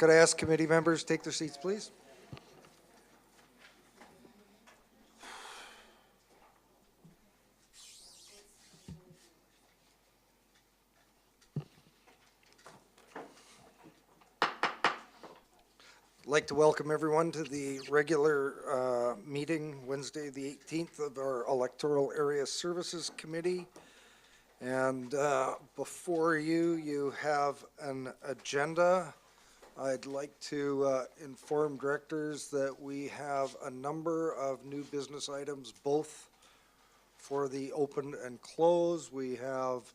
Could I ask committee members to take their seats, please? I'd like to welcome everyone to the regular meeting, Wednesday, the 18th of our Electoral Area Services Committee. And before you have an agenda. I'd like to inform directors that we have a number of new business items, both for the open and close. We have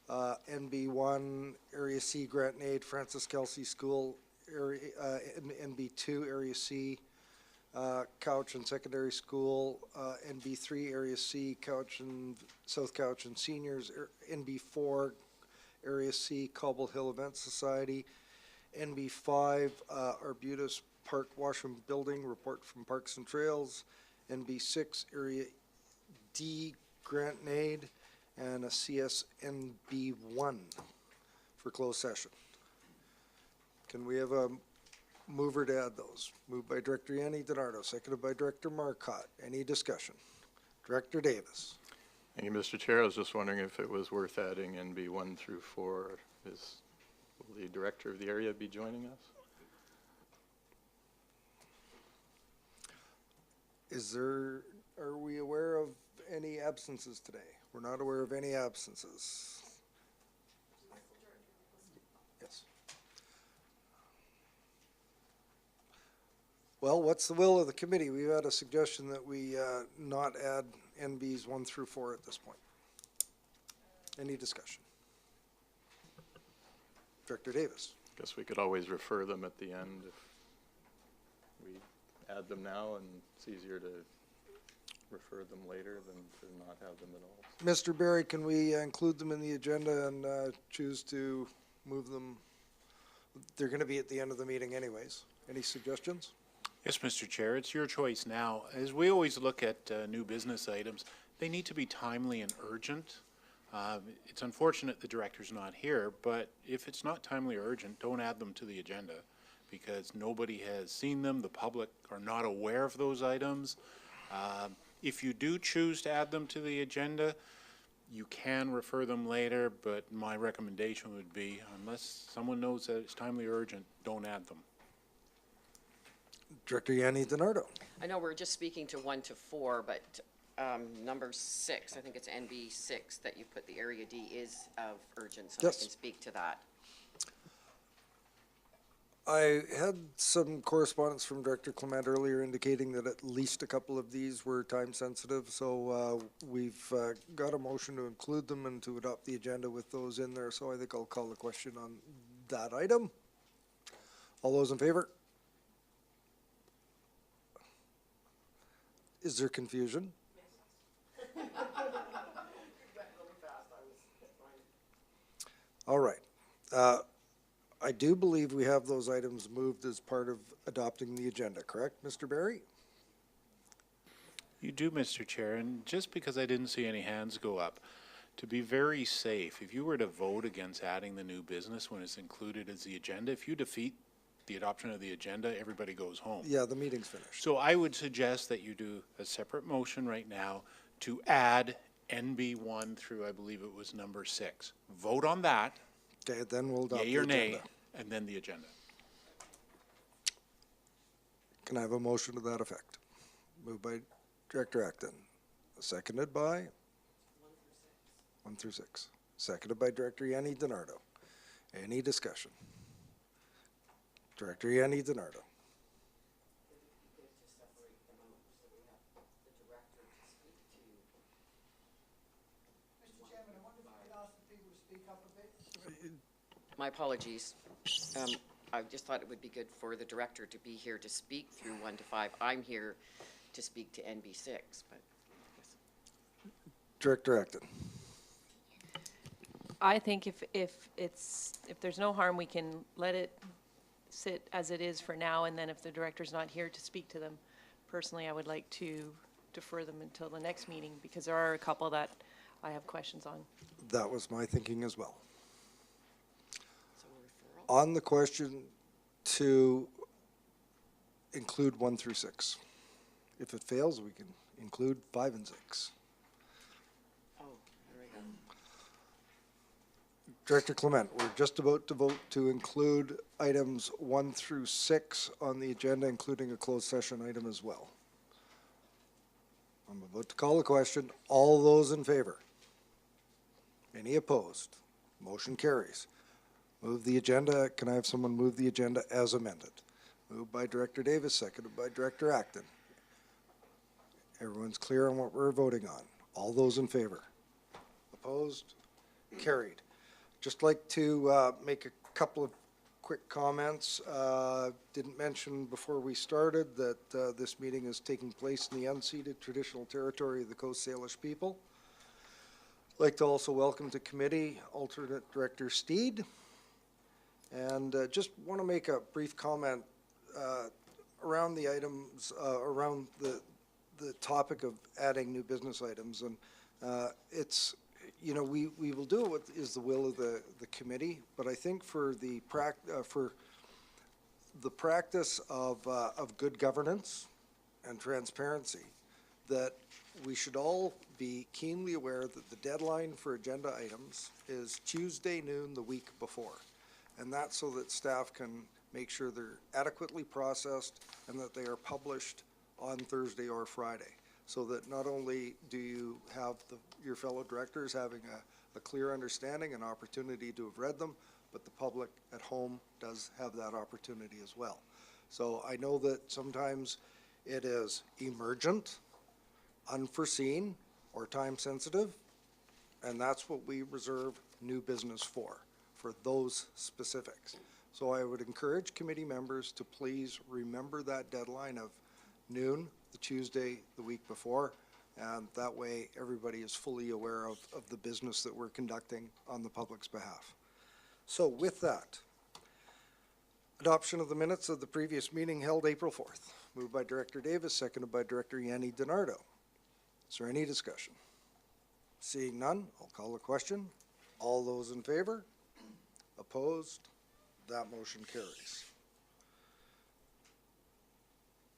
NB1 Area C Grant and Aid Francis Kelsey School area, NB2 Area C Couch and Secondary School, NB3 Area C Couch and South Couch and Seniors, NB4 Area C Cobble Hill Event Society, NB5 Arbutus Park Washroom Building Report from Parks and Trails, NB6 Area D Grant and Aid, and a CSNB1 for closed session. Can we have a mover to add those? Moved by Director Yanni DiNardo, seconded by Director Marcotte. Any discussion? Director Davis. Thank you, Mr. Chair. I was just wondering if it was worth adding NB1 through 4. Will the director of the area be joining us? Are we aware of any absences today? We're not aware of any absences. Yes. Well, what's the will of the committee? We've had a suggestion that we not add NBs 1 through 4 at this point. Any discussion? Director Davis. Guess we could always refer them at the end if we add them now, and it's easier to refer them later than to not have them at all. Mr. Barry, can we include them in the agenda and choose to move them? They're going to be at the end of the meeting anyways. Any suggestions? Yes, Mr. Chair, it's your choice now. As we always look at new business items, they need to be timely and urgent. It's unfortunate the director's not here, but if it's not timely or urgent, don't add them to the agenda because nobody has seen them. The public are not aware of those items. If you do choose to add them to the agenda, you can refer them later, but my recommendation would be, unless someone knows that it's timely or urgent, don't add them. Director Yanni DiNardo. I know we're just speaking to 1 to 4, but number 6, I think it's NB6 that you put the Area D is of urgent, so Yes. I can speak to that. I had some correspondence from Director Clement earlier indicating that at least a couple of these were time sensitive, so we've got a motion to include them and to adopt the agenda with those in there, so I think I'll call the question on that item. All those in favor? Is there confusion? All right. I do believe we have those items moved as part of adopting the agenda, correct, Mr. Barry? You do, Mr. Chair, and just because I didn't see any hands go up, to be very safe, if you were to vote against adding the new business when it's included as the agenda, if you defeat the adoption of the agenda, everybody goes home. Yeah, the meeting's finished. So I would suggest that you do a separate motion right now to add NB1 through, I believe it was number 6. Vote on that. Okay, then we'll adopt the Yea or agenda. nay, and then the agenda. Can I have a motion to that effect? Moved by Director Acton, seconded by? 1 through 6. Seconded by Director Yanni DiNardo. Any discussion? Director Yanni DiNardo. My apologies. I just thought it would be good for the director to be here to speak through 1 to 5. I'm here to speak to NB6, but Director Acton. I think if there's no harm, we can let it sit as it is for now, and then if the director's not here to speak to them, personally, I would like to defer them until the next meeting, because there are a couple that I have questions on. That was my thinking as well. so a referral. On the question to include 1 through 6. If it fails, we can include 5 and 6. Oh, there we go. Director Clement, we're just about to vote to include items 1 through 6 on the agenda, including a closed session item as well. I'm about to call the question. All those in favor? Any opposed? Motion carries. Move the agenda. Can I have someone move the agenda as amended? Moved by Director Davis, seconded by Director Acton. Everyone's clear on what we're voting on. All those in favor? Opposed? Carried. Just like to make a couple of quick comments. Didn't mention before we started that this meeting is taking place in the unceded traditional territory of the Coast Salish people. I'd like to also welcome to committee alternate Director Steed. And just want to make a brief comment around the items, around the topic of adding new business items. And it's, you know, we will do what is the will of the committee, but I think for the practice of good governance and transparency, that we should all be keenly aware that the deadline for agenda items is Tuesday noon the week before. And that's so that staff can make sure they're adequately processed and that they are published on Thursday or Friday. So that not only do you have your fellow directors having a clear understanding and opportunity to have read them, but the public at home does have that opportunity as well. So I know that sometimes it is emergent, unforeseen, or time sensitive, and that's what we reserve new business for those specifics. So I would encourage committee members to please remember that deadline of noon, the Tuesday, the week before, and that way everybody is fully aware of the business that we're conducting on the public's behalf. So with that, adoption of the minutes of the previous meeting held April 4th. Moved by Director Davis, seconded by Director Yanni DiNardo. Is there any discussion? Seeing none, I'll call the question. All those in favor? Opposed? That motion carries.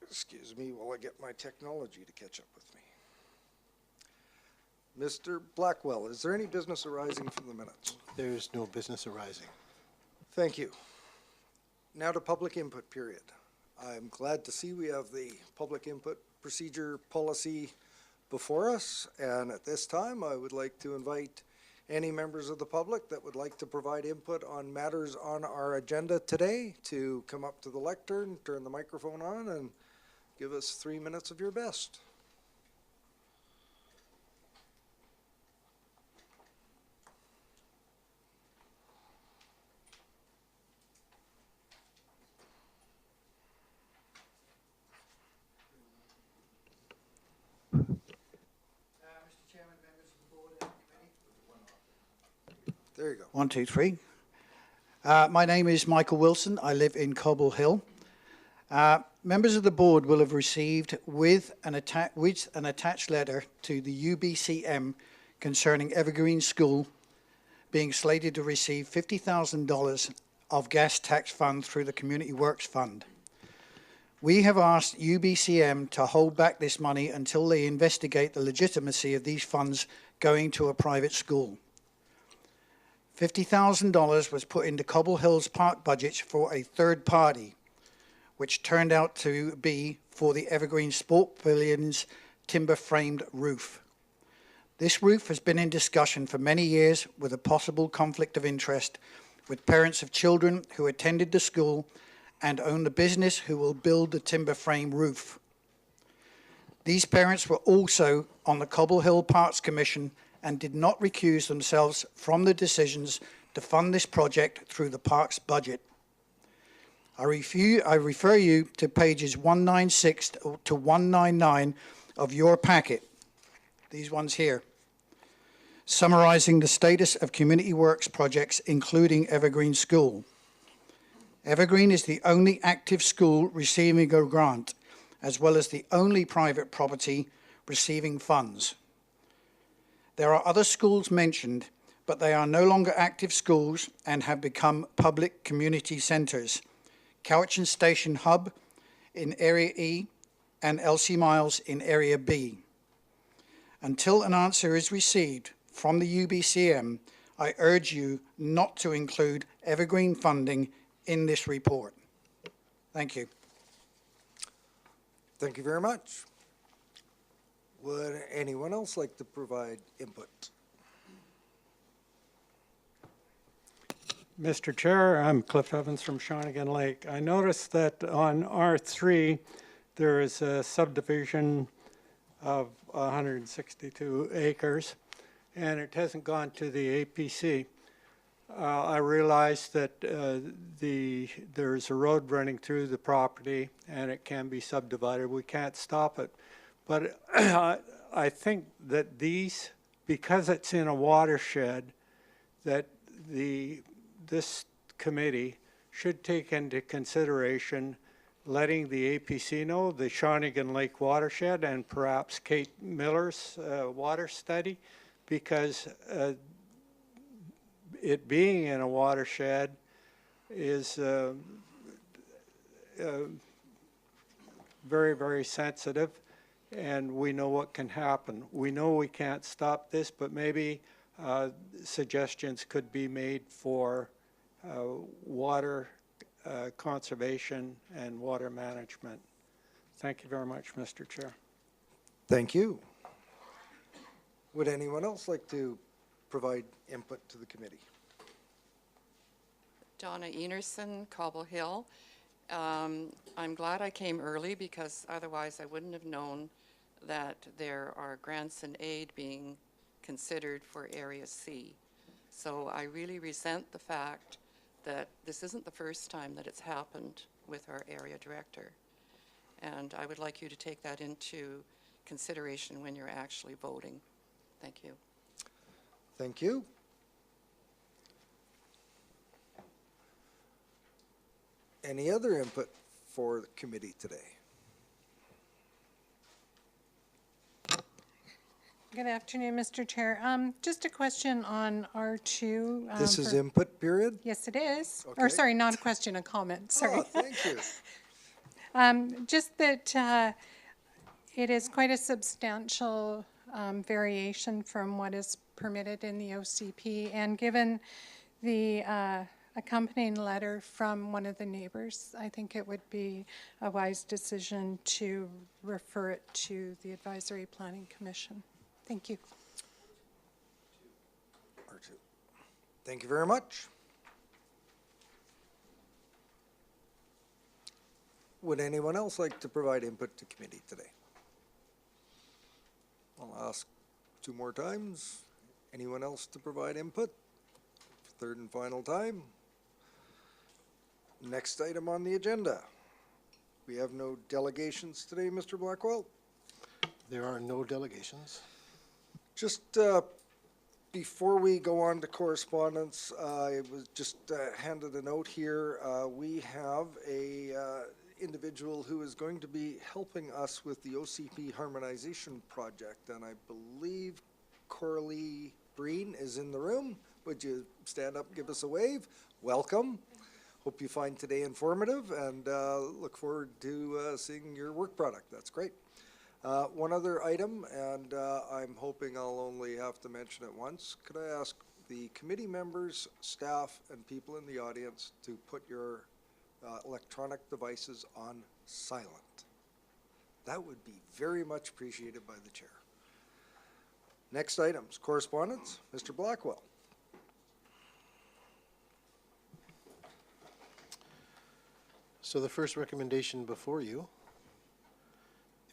Excuse me while I get my technology to catch up with me. Mr. Blackwell, is there any business arising from the minutes? There is no business arising. Thank you. Now to public input period. I'm glad to see we have the public input procedure policy before us, and at this time I would like to invite any members of the public that would like to provide input on matters on our agenda today to come up to the lectern, turn the microphone on, and give us 3 minutes of your best. There you go. 1, 2, 3. My name is Michael Wilson. I live in Cobble Hill. Members of the board will have received with an attached letter to the UBCM concerning Evergreen School being slated to receive $50,000 of gas tax fund through the Community Works Fund. We have asked UBCM to hold back this money until they investigate the legitimacy of these funds going to a private school. $50,000 was put into Cobble Hill's park budget for a third party, which turned out to be for the Evergreen Sport Pavilion's timber-framed roof. This roof has been in discussion for many years with a possible conflict of interest with parents of children who attended the school and own the business who will build the timber-frame roof. These parents were also on the Cobble Hill Parks Commission and did not recuse themselves from the decisions to fund this project through the park's budget. I refer you to pages 196 to 199 of your packet, these ones here, summarizing the status of Community Works projects, including Evergreen School. Evergreen is the only active school receiving a grant, as well as the only private property receiving funds. There are other schools mentioned, but they are no longer active schools and have become public community centers, Cowichan Station Hub in Area E, and LC Miles in Area B. Until an answer is received from the UBCM, I urge you not to include evergreen funding in this report. Thank you. Thank you very much. Would anyone else like to provide input? Mr. Chair, I'm Cliff Evans from Shawnigan Lake. I noticed that on R3, there is a subdivision of 162 acres, and it hasn't gone to the APC. I realize that there's a road running through the property, and it can be subdivided. We can't stop it. But I think that because it's in a watershed, that this committee should take into consideration letting the APC know, the Shawnigan Lake watershed, and perhaps Kate Miller's water study, because it being in a watershed is very, very sensitive, and we know what can happen. We know we can't stop this, but maybe suggestions could be made for water conservation and water management. Thank you very much, Mr. Chair. Thank you. Would anyone else like to provide input to the committee? Donna Enerson, Cobble Hill. I'm glad I came early because otherwise I wouldn't have known that there are grants and aid being considered for Area C. So I really resent the fact that this isn't the first time that it's happened with our area director. And I would like you to take that into consideration when you're actually voting. Thank you. Thank you. Any other input for the committee today? Good afternoon, Mr. Chair. Just a question on R2. This is input period? Yes, it is. Okay. Or sorry, not a question, a comment, sorry. Oh, thank you. Just that it is quite a substantial variation from what is permitted in the OCP, and given the accompanying letter from one of the neighbors, I think it would be a wise decision to refer it to the Advisory Planning Commission. Thank you. R2. Thank you very much. Would anyone else like to provide input to committee today? I'll ask 2 more times. Anyone else to provide input? 3rd and final time. Next item on the agenda. We have no delegations today, Mr. Blackwell. There are no delegations. Just before we go on to correspondence, I was just handed a note here. We have a individual who is going to be helping us with the OCP harmonization project, and I believe Coralie Breen is in the room. Would you stand up and give us a wave? Welcome. Hope you find today informative, and look forward to seeing your work product. That's great. One other item, and I'm hoping I'll only have to mention it once. Could I ask the committee members, staff, and people in the audience to put your electronic devices on silent? That would be very much appreciated by the chair. Next items, correspondence. Mr. Blackwell. So the first recommendation before you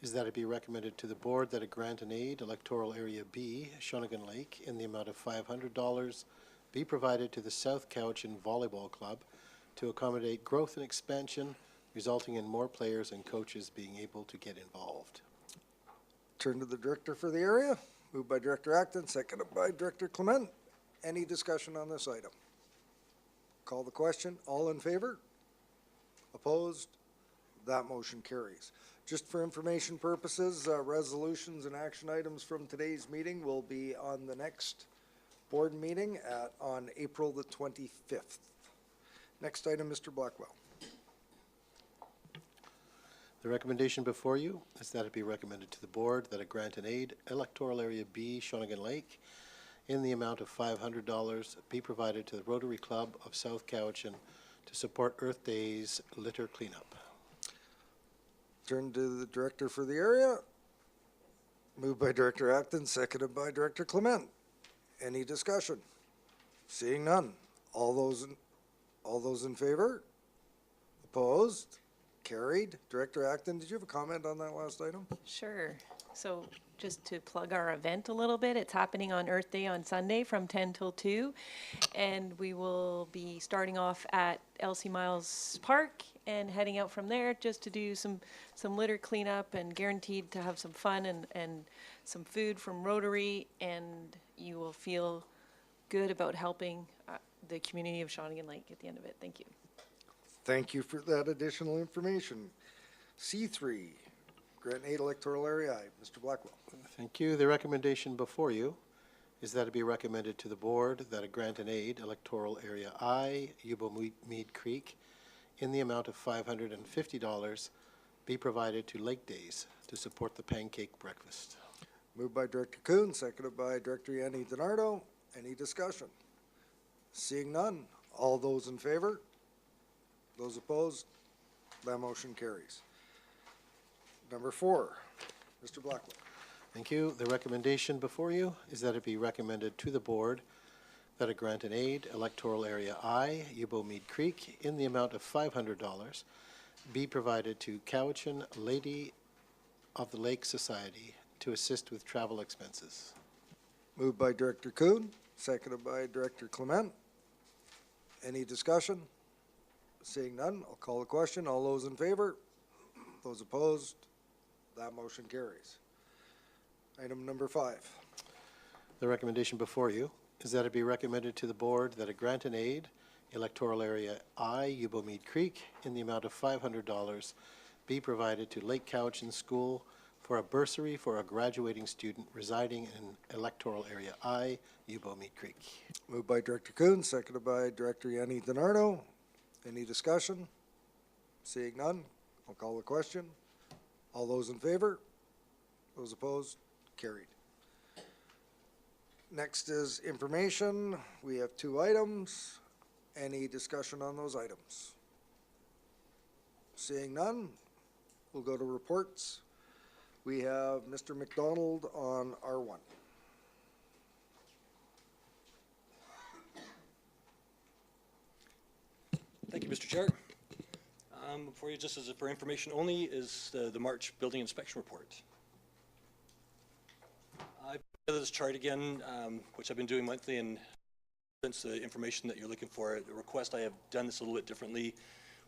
is that it be recommended to the board that a grant and aid, Electoral Area B, Shawnigan Lake, in the amount of $500 be provided to the South Cowichan Volleyball Club to accommodate growth and expansion, resulting in more players and coaches being able to get involved. Turn to the director for the area. Moved by Director Acton, seconded by Director Clement. Any discussion on this item? Call the question. All in favor? Opposed? That motion carries. Just for information purposes, resolutions and action items from today's meeting will be on the next board meeting on April the 25th. Next item, Mr. Blackwell. The recommendation before you is that it be recommended to the board that a grant and aid Electoral Area B, Shawnigan Lake, in the amount of $500 be provided to the Rotary Club of South Cowichan to support Earth Day's litter cleanup. Turn to the director for the area. Moved by Director Acton, seconded by Director Clement. Any discussion? Seeing none. All those in favor? Opposed? Carried. Director Acton, did you have a comment on that last item? Sure. So just to plug our event a little bit, it's happening on Earth Day on Sunday from 10 till 2. And we will be starting off at Elsie Miles Park and heading out from there just to do some litter cleanup, and guaranteed to have some fun and some food from Rotary, and you will feel good about helping the community of Shawnigan Lake at the end of it. Thank you. Thank you for that additional information. C3, Grant and Aid Electoral Area I. Mr. Blackwell. Thank you. The recommendation before you is that it be recommended to the board that a grant and aid Electoral Area I, Yubo Mead Creek, in the amount of $550 be provided to Lake Days to support the pancake breakfast. Moved by Director Kuhn, seconded by Director Yanni DiNardo. Any discussion? Seeing none. All those in favor? Those opposed? That motion carries. Number 4, Mr. Blackwell. Thank you. The recommendation before you is that it be recommended to the board that a grant and aid Electoral Area I, Yubo Mead Creek, in the amount of $500 be provided to Cowichan Lady of the Lake Society to assist with travel expenses. Moved by Director Kuhn, seconded by Director Clement. Any discussion? Seeing none, I'll call the question. All those in favor? Those opposed? That motion carries. Item number 5. The recommendation before you is that it be recommended to the board that a grant and aid Electoral Area I, Yubo Mead Creek, in the amount of $500 be provided to Lake Cowichan School for a bursary for a graduating student residing in Electoral Area I, Yubo Mead Creek. Moved by Director Kuhn, seconded by Director Yanni DiNardo. Any discussion? Seeing none, I'll call the question. All those in favor? Those opposed? Carried. Next is information. We have 2 items. Any discussion on those items? Seeing none, we'll go to reports. We have Mr. McDonald on R1. Thank you, Mr. Chair. For you, just as for information only, is the March building inspection report. I put together this chart again, which I've been doing monthly, and since the information that you're looking for, the request, I have done this a little bit differently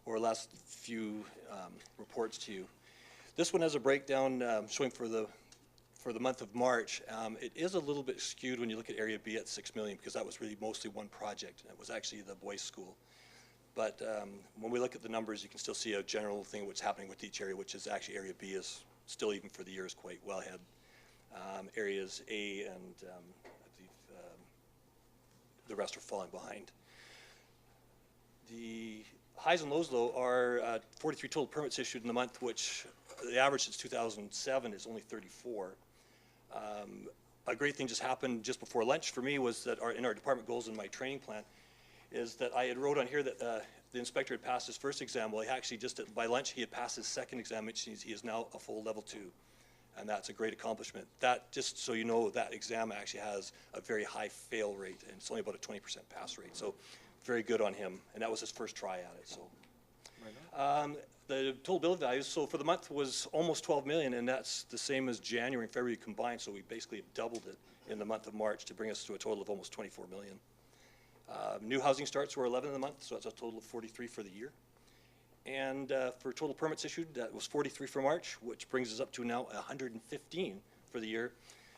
over the last few reports to you. This one has a breakdown showing for the month of March. It is a little bit skewed when you look at Area B at $6 million, because that was really mostly one project, and it was actually the boys' school. But when we look at the numbers, you can still see a general thing what's happening with each area, which is actually Area B is still, even for the year, is quite well ahead. Areas A and the rest are falling behind. The highs and lows, though, are 43 total permits issued in the month, which the average since 2007 is only 34. A great thing just happened just before lunch for me was that in our department goals in my training plan is that I had wrote on here that the inspector had passed his first exam. Well, he actually by lunch he had passed his second exam, which means he is now a full level 2. And that's a great accomplishment. That, just so you know, that exam actually has a very high fail rate, and it's only about a 20% pass rate. So very good on him. And that was his first try at it. So the total bill values, so for the month was almost 12 million, and that's the same as January and February combined. So we basically have doubled it in the month of March to bring us to a total of almost 24 million. New housing starts were 11 in the month, so that's a total of 43 for the year. And for total permits issued, that was 43 for March, which brings us up to now 115 for the year.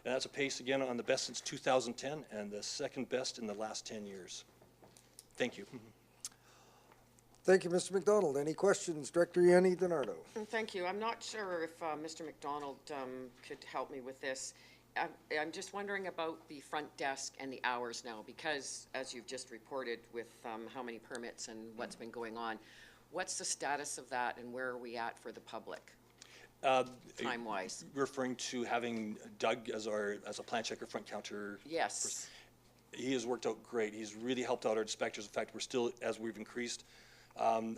And that's a pace, again, on the best since 2010 and the second best in the last 10 years. Thank you. Thank you, Mr. McDonald. Any questions? Director Yanni DiNardo. Thank you. I'm not sure if Mr. McDonald could help me with this. I'm just wondering about the front desk and the hours now, because as you've just reported with how many permits and what's been going on, what's the status of that and where are we at for the public? time-wise? Referring to having Doug as a plan checker, front counter. Yes. He has worked out great. He's really helped out our inspectors. In fact, we're still, as we've increased, I'm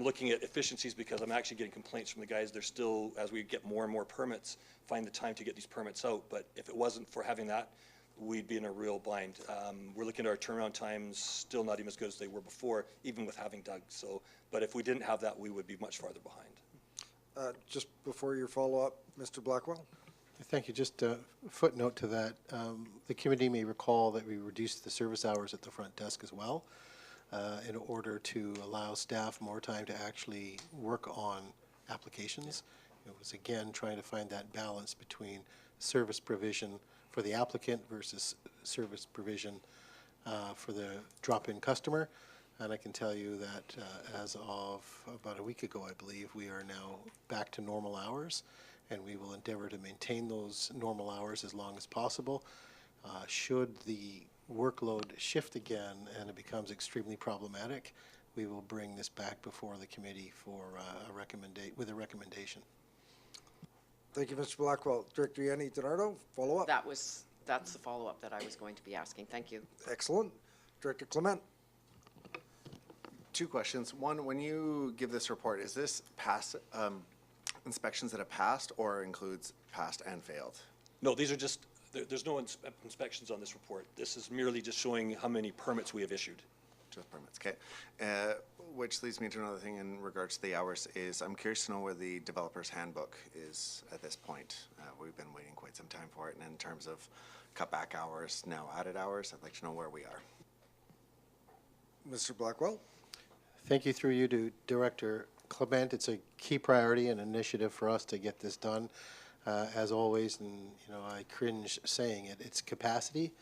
looking at efficiencies because I'm actually getting complaints from the guys. They're still, as we get more and more permits, find the time to get these permits out. But if it wasn't for having that, we'd be in a real bind. We're looking at our turnaround times, still not even as good as they were before, even with having Doug. So, but if we didn't have that, we would be much farther behind. Just before your follow-up, Mr. Blackwell? Thank you. Just a footnote to that. The committee may recall that we reduced the service hours at the front desk as well in order to allow staff more time to actually work on applications. It was, again, trying to find that balance between service provision for the applicant versus service provision for the drop-in customer. And I can tell you that as of about a week ago, I believe, we are now back to normal hours, and we will endeavor to maintain those normal hours as long as possible. Should the workload shift again and it becomes extremely problematic, we will bring this back before the committee for with a recommendation. Thank you, Mr. Blackwell. Director Yanni DiNardo, follow-up? That's the follow-up that I was going to be asking. Thank you. Excellent. Director Clement? Two questions. One, when you give this report, is this past inspections that have passed or includes passed and failed? No, these are just, there's no inspections on this report. This is merely just showing how many permits we have issued. Just permits, okay. Which leads me to another thing in regards to the hours is I'm curious to know where the developer's handbook is at this point. We've been waiting quite some time for it, and in terms of cutback hours, now added hours, I'd like to know where we are. Mr. Blackwell? Thank you through you to Director Clement. It's a key priority and initiative for us to get this done. As always, and I cringe saying it, it's capacity.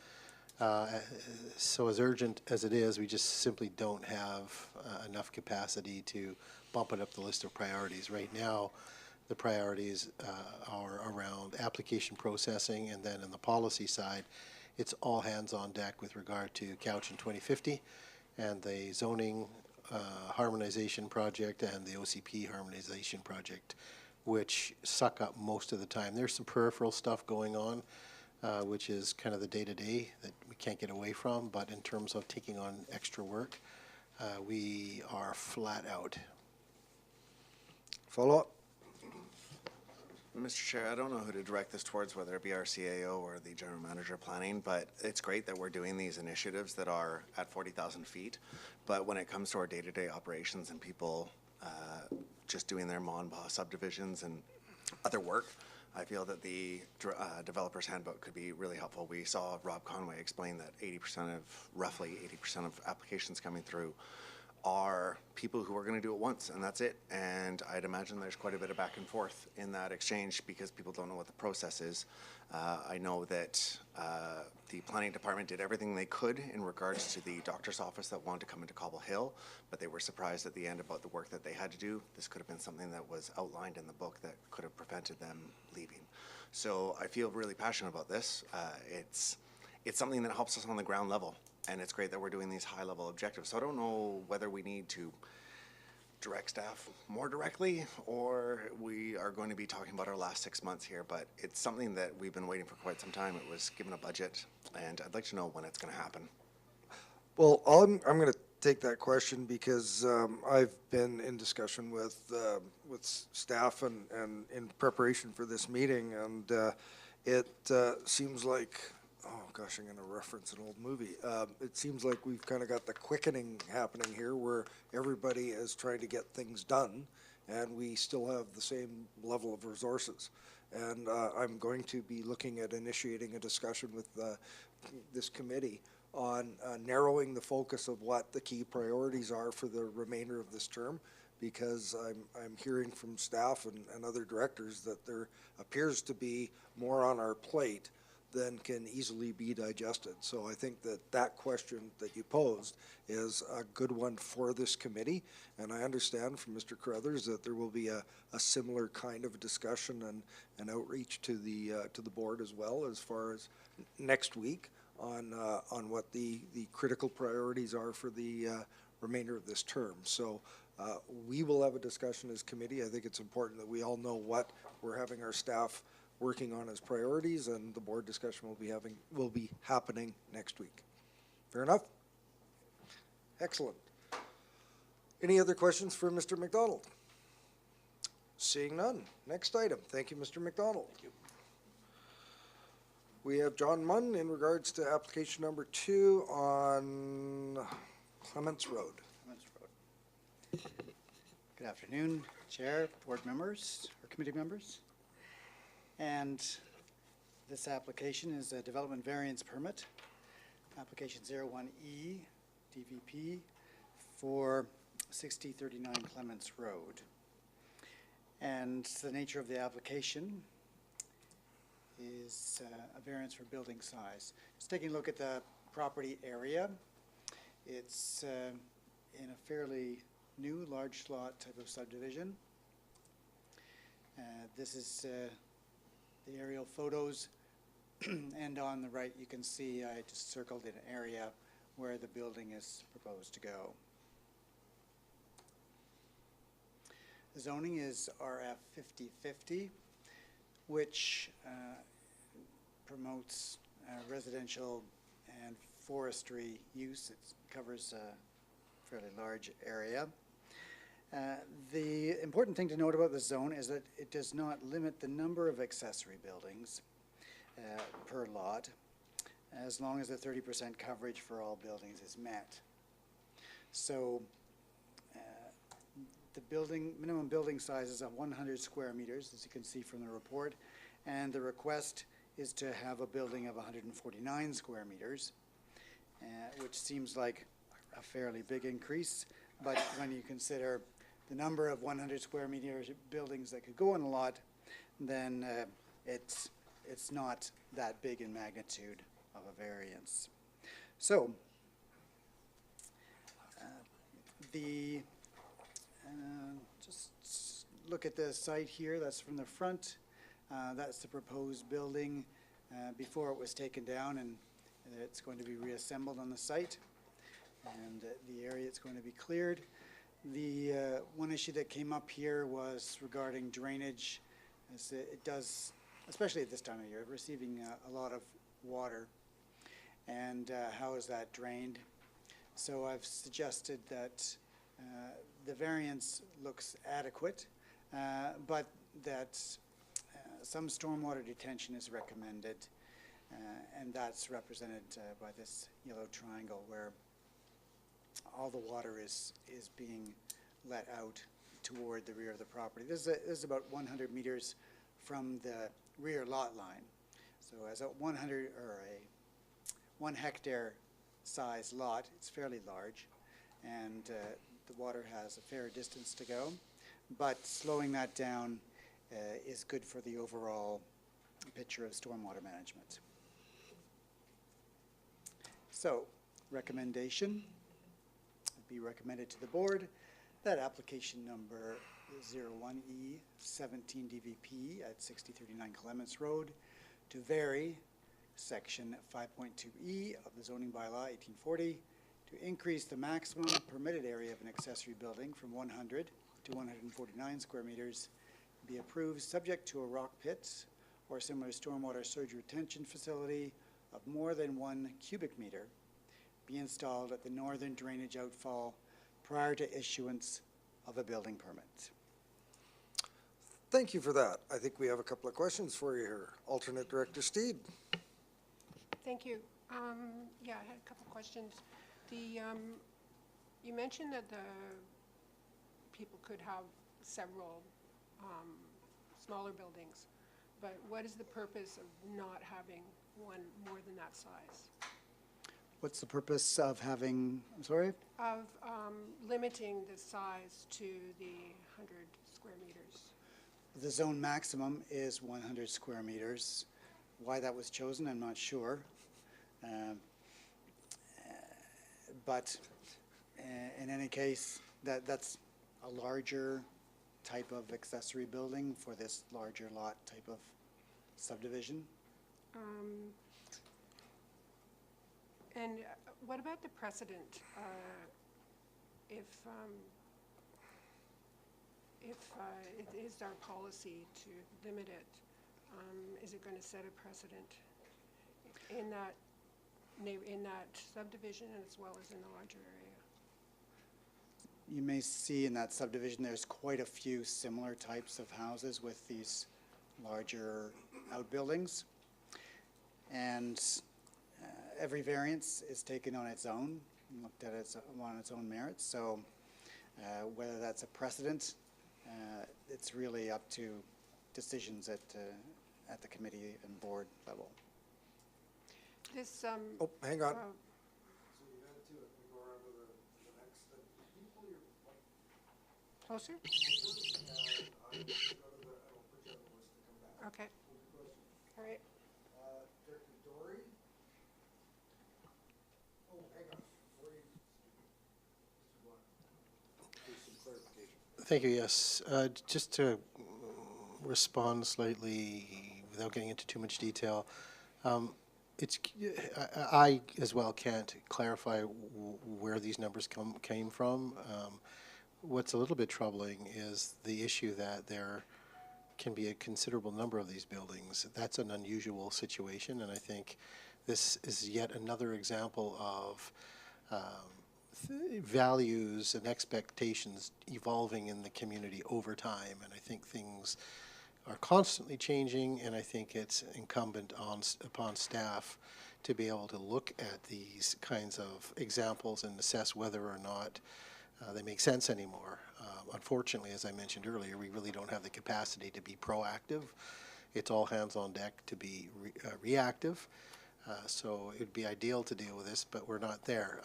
So as urgent as it is, we just simply don't have enough capacity to bump it up the list of priorities. Right now, the priorities are around application processing, and then on the policy side, it's all hands on deck with regard to Couch in 2050 and the zoning harmonization project and the OCP harmonization project, which suck up most of the time. There's some peripheral stuff going on, which is kind of the day-to-day that we can't get away from, but in terms of taking on extra work, we are flat out. Follow-up? Mr. Chair, I don't know who to direct this towards, whether it be our CAO or the General Manager of Planning, but it's great that we're doing these initiatives that are at 40,000 feet. But when it comes to our day-to-day operations and people just doing their Mon-Ba subdivisions and other work, I feel that the developer's handbook could be really helpful. We saw Rob Conway explain that roughly 80% of applications coming through are people who are going to do it once, and that's it. And I'd imagine there's quite a bit of back and forth in that exchange because people don't know what the process is. I know that the planning department did everything they could in regards to the doctor's office that wanted to come into Cobble Hill, but they were surprised at the end about the work that they had to do. This could have been something that was outlined in the book that could have prevented them leaving. So I feel really passionate about this. It's something that helps us on the ground level. And it's great that we're doing these high-level objectives. So I don't know whether we need to direct staff more directly or we are going to be talking about our last 6 months here, but it's something that we've been waiting for quite some time. It was given a budget, and I'd like to know when it's going to happen. Well, I'm going to take that question because I've been in discussion with staff and in preparation for this meeting, and it seems like, oh gosh, I'm going to reference an old movie. It seems like we've kind of got the quickening happening here where everybody is trying to get things done and we still have the same level of resources. And I'm going to be looking at initiating a discussion with this committee on narrowing the focus of what the key priorities are for the remainder of this term, because I'm hearing from staff and other directors that there appears to be more on our plate than can easily be digested. So I think that question that you posed is a good one for this committee, and I understand from Mr. Carruthers that there will be a similar kind of discussion and outreach to the board as well, as far as next week on what the critical priorities are for the remainder of this term. So We will have a discussion as committee. I think it's important that we all know what we're having our staff working on as priorities, and the board discussion will be happening next week. Fair enough? Excellent. Any other questions for Mr. McDonald? Seeing none. Next item. Thank you, Mr. McDonald. Thank you. We have John Munn in regards to application number 2 on Clements Road. Good afternoon, Chair, board members, or committee members. And this application is a development variance permit, application 01E DVP for 6039 Clements Road. And the nature of the application is a variance for building size. Just taking a look at the property area, it's in a fairly new large lot type of subdivision. This is the aerial photos, and on the right you can see I just circled an area where the building is proposed to go. The zoning is RF 5050, which promotes residential and forestry use. It covers a fairly large area. The important thing to note about the zone is that it does not limit the number of accessory buildings per lot, as long as the 30% coverage for all buildings is met. So the minimum building size is 100 square meters, as you can see from the report, and the request is to have a building of 149 square meters, which seems like a fairly big increase, but when you consider the number of 100 square meter buildings that could go on a lot, then it's not that big in magnitude of a variance. So just look at the site here. That's from the front. That's the proposed building before it was taken down, and it's going to be reassembled on the site, and the area it's going to be cleared. The one issue that came up here was regarding drainage, as it does, especially at this time of year, receiving a lot of water, and how is that drained? So I've suggested that the variance looks adequate, but that some stormwater detention is recommended, and that's represented by this yellow triangle where all the water is being let out toward the rear of the property. This is about 100 meters from the rear lot line. So as a 1 hectare size lot, it's fairly large, and the water has a fair distance to go, but slowing that down is good for the overall picture of stormwater management. So, recommendation would be recommended to the board that application number 01E 17 DVP at 6039 Clements Road to vary section 5.2E of the zoning bylaw 1840 to increase the maximum permitted area of an accessory building from 100 to 149 square meters be approved subject to a rock pit or similar stormwater surge retention facility of more than 1 cubic meter be installed at the northern drainage outfall prior to issuance of a building permit. Thank you for that. I think we have a couple of questions for you here. Alternate Director Steed. Thank you. Yeah, I had a couple questions. You mentioned that the people could have several smaller buildings, but what is the purpose of not having one more than that size? What's the purpose of having, I'm sorry? Of limiting the size to the 100 square meters. The zone maximum is 100 square meters. Why that was chosen, I'm not sure. But in any case, that's a larger type of accessory building for this larger lot type of subdivision. And what about the precedent? If if it is our policy to limit it, is it going to set a precedent in that subdivision as well as in the larger area? You may see in that subdivision, there's quite a few similar types of houses with these larger outbuildings. And every variance is taken on its own, and looked at on its own merits. So whether that's a precedent, it's really up to decisions at the committee and board level. This, Oh, hang on. Closer? Okay. All right. Director Dory? Oh, hang on. Thank you, yes. Just to respond slightly without getting into too much detail, I as well can't clarify where these numbers came from. What's a little bit troubling is the issue that there can be a considerable number of these buildings. That's an unusual situation, and I think this is yet another example of values and expectations evolving in the community over time, and I think things are constantly changing, and I think it's incumbent upon staff to be able to look at these kinds of examples and assess whether or not they make sense anymore. Unfortunately, as I mentioned earlier, we really don't have the capacity to be proactive. It's all hands on deck to be reactive. So it would be ideal to deal with this, but we're not there.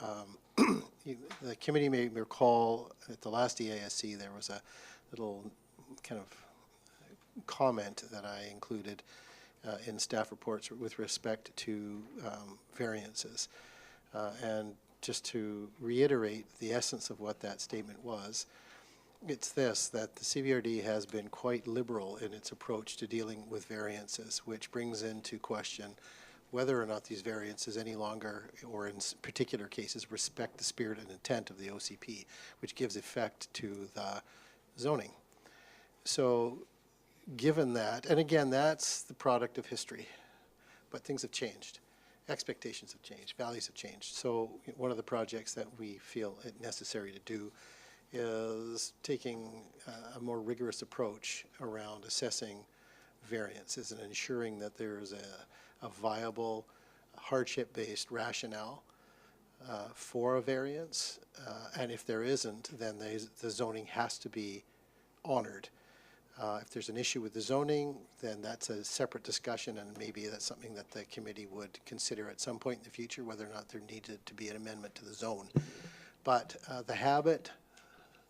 The committee may recall at the last EASC there was a little kind of comment that I included in staff reports with respect to variances. And just to reiterate the essence of what that statement was, it's this, that the CVRD has been quite liberal in its approach to dealing with variances, which brings into question whether or not these variances any longer, or in particular cases, respect the spirit and intent of the OCP, which gives effect to the zoning. So given that, and again, that's the product of history, but things have changed. Expectations have changed, values have changed. So one of the projects that we feel it necessary to do is taking a more rigorous approach around assessing variances and ensuring that there's a viable hardship-based rationale for a variance. And if there isn't, then the zoning has to be honored. If there's an issue with the zoning, then that's a separate discussion, and maybe that's something that the committee would consider at some point in the future, whether or not there needed to be an amendment to the zone. But the habit,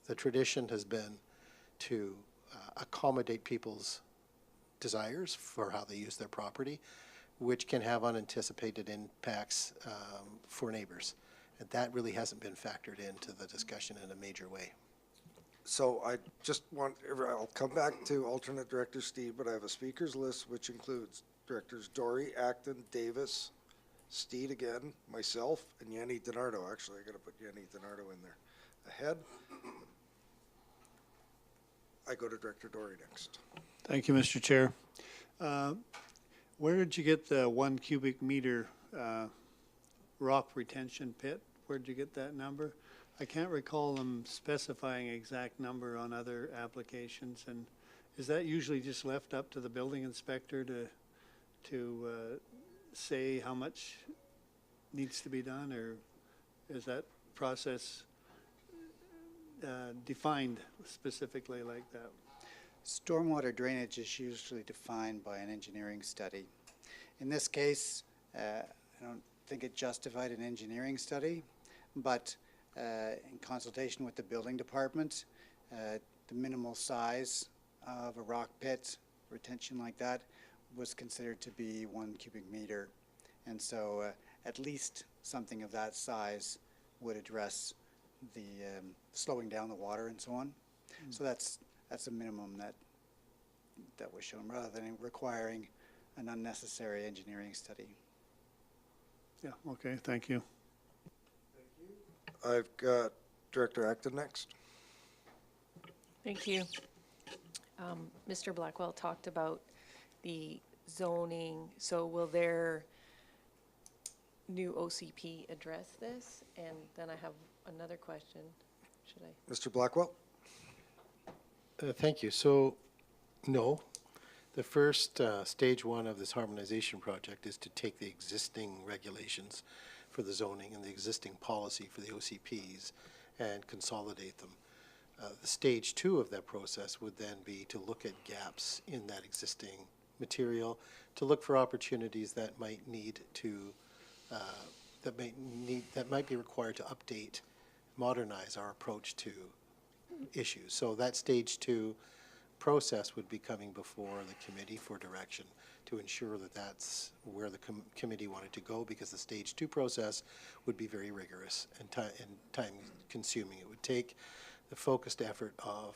the tradition has been to accommodate people's desires for how they use their property, which can have unanticipated impacts for neighbors. And that really hasn't been factored into the discussion in a major way. So I just I'll come back to alternate director Steve, but I have a speakers list which includes directors Dory, Acton, Davis, Steed again, myself, and Yanni DiNardo. Actually, I gotta put Yanni DiNardo in there. Ahead. I go to Director Dory next. Thank you, Mr. Chair. Where did you get the 1 cubic meter rock retention pit? Where did you get that number? I can't recall them specifying exact number on other applications, and is that usually just left up to the building inspector to say how much needs to be done, or is that process defined specifically like that? Stormwater drainage is usually defined by an engineering study. In this case, I don't think it justified an engineering study, but in consultation with the building department, the minimal size of a rock pit, retention like that, was considered to be 1 cubic meter. And so at least something of that size would address the slowing down the water and so on. So that's a minimum that was shown, rather than requiring an unnecessary engineering study. Yeah, okay, thank you. I've got Director Acton next. Thank you. Mr. Blackwell talked about the zoning, so will their new OCP address this? And then I have another question, should I? Mr. Blackwell? Thank you. So, no. The first stage one of this harmonization project is to take the existing regulations for the zoning and the existing policy for the OCPs and consolidate them. The stage two of that process would then be to look at gaps in that existing material, to look for opportunities that might need to, that might be required to update, modernize our approach to issues. So that stage two process would be coming before the committee for direction to ensure that that's where the committee wanted to go, because the stage two process would be very rigorous and time consuming. It would take the focused effort of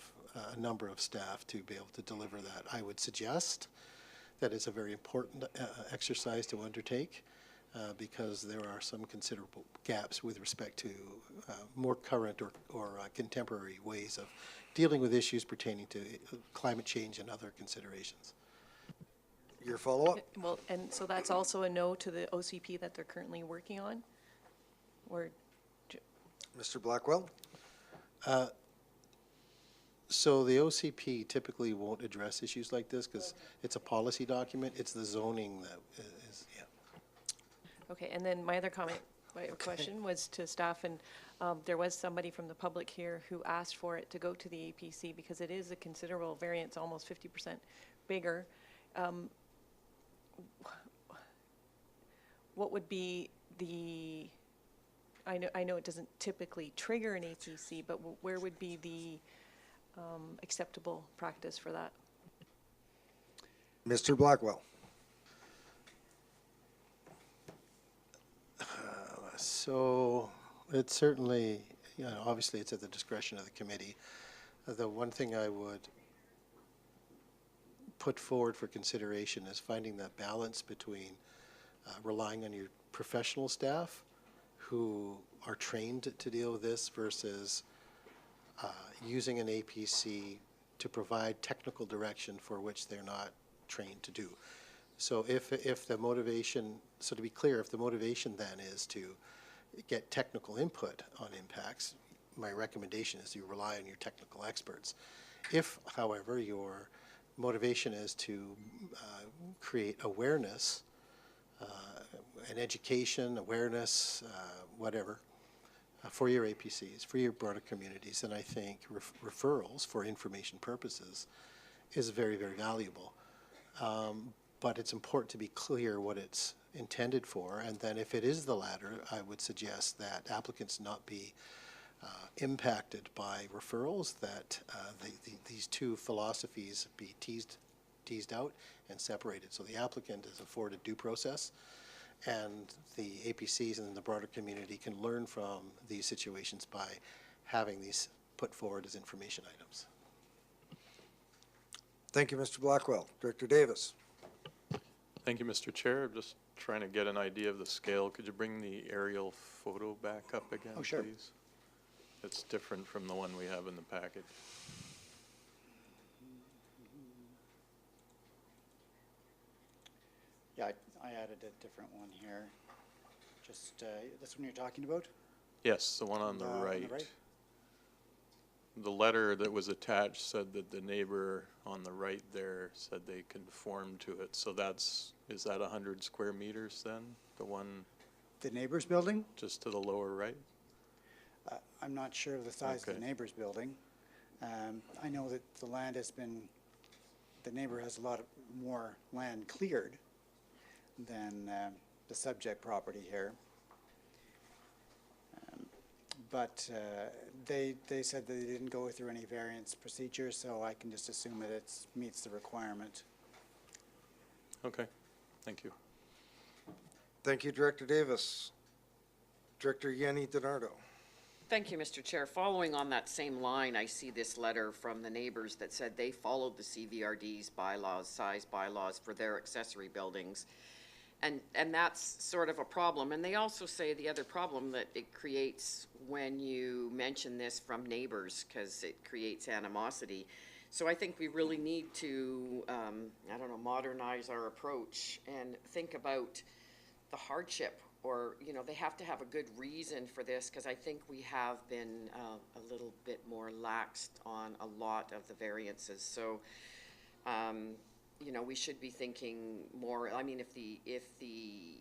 a number of staff to be able to deliver that. I would suggest that it's a very important exercise to undertake because there are some considerable gaps with respect to more current or contemporary ways of dealing with issues pertaining to climate change and other considerations. Your follow-up? Well, and so that's also a no to the OCP that they're currently working on? Or, Mr. Blackwell? So the OCP typically won't address issues like this because it's a policy document. It's the zoning that is, yeah. okay, and then my other comment, my question was to staff, and there was somebody from the public here who asked for it to go to the APC because it is a considerable variance, almost 50% bigger. What would be the, I know it doesn't typically trigger an APC, but where would be the acceptable practice for that? Mr. Blackwell? So it's certainly, you know, obviously it's at the discretion of the committee. The one thing I would put forward for consideration is finding that balance between relying on your professional staff who are trained to deal with this versus using an APC to provide technical direction for which they're not trained to do. So if the motivation, so to be clear, if the motivation then is to get technical input on impacts, my recommendation is you rely on your technical experts. If, however, your motivation is to create awareness, and education, awareness, whatever, for your APCs, for your broader communities, then I think referrals for information purposes is very, very valuable. But it's important to be clear what it's intended for, and then if it is the latter, I would suggest that applicants not be impacted by referrals, that these two philosophies be teased out and separated. So the applicant is afforded due process, and the APCs and the broader community can learn from these situations by having these put forward as information items. Thank you, Mr. Blackwell. Director Davis? Thank you, Mr. Chair. I'm just trying to get an idea of the scale. Could you bring the aerial photo back up again, Oh, sure. please? It's different from the one we have in the package. Yeah, I added a different one here. Just, this one you're talking about? Yes, the one on the right. The letter that was attached said that the neighbor on the right there said they conformed to it. So that's, is that 100 square meters then? The one The neighbor's building? just to the lower right? I'm not sure of the size of Okay. the neighbor's building. I know that the land has been, the neighbor has a lot more land cleared than the subject property here. But they said that they didn't go through any variance procedure, so I can just assume that it meets the requirement. Okay, thank you. Thank you, Director Davis. Director Yanni DiNardo? Thank you, Mr. Chair. Following on that same line, I see this letter from the neighbors that said they followed the CVRD's bylaws, size bylaws for their accessory buildings. And that's sort of a problem. And they also say the other problem that it creates when you mention this from neighbors, because it creates animosity. So I think we really need to, I don't know, modernize our approach and think about the hardship, or, you know, they have to have a good reason for this, because I think we have been a little bit more laxed on a lot of the variances. So, you know, we should be thinking more, I mean, if the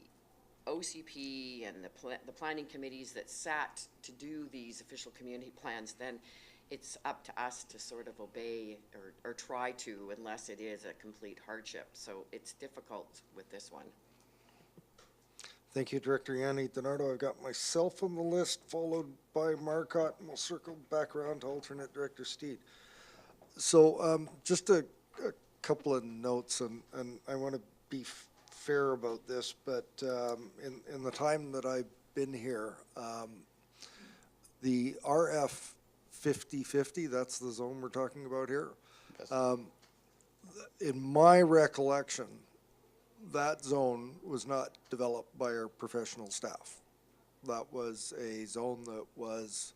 OCP and the planning committees that sat to do these official community plans, then it's up to us to sort of obey or try to, unless it is a complete hardship. So it's difficult with this one. Thank you, Director Yanni DiNardo. I've got myself on the list, followed by Marcotte, and we'll circle back around to alternate Director Steed. So just a couple of notes, and I want to be fair about this, but in the time that I've been here, the RF 50/50, that's the zone we're talking about here. In my recollection, that zone was not developed by our professional staff. That was a zone that was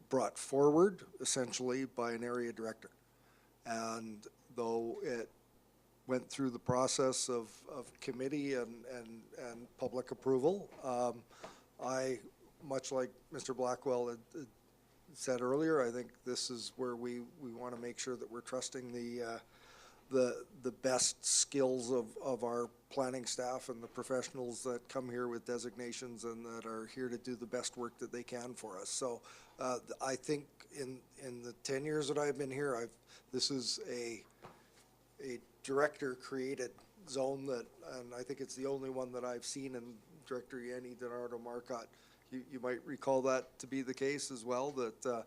brought forward essentially by an area director. And though it went through the process of committee and public approval, I, much like Mr. Blackwell had said earlier, I think this is where we want to make sure that we're trusting the best skills of our planning staff and the professionals that come here with designations and that are here to do the best work that they can for us. So I think in the 10 years that I've been here, this is a director-created zone that, and I think it's the only one that I've seen, and Director Yanni DiNardo Marcotte, you might recall that to be the case as well. That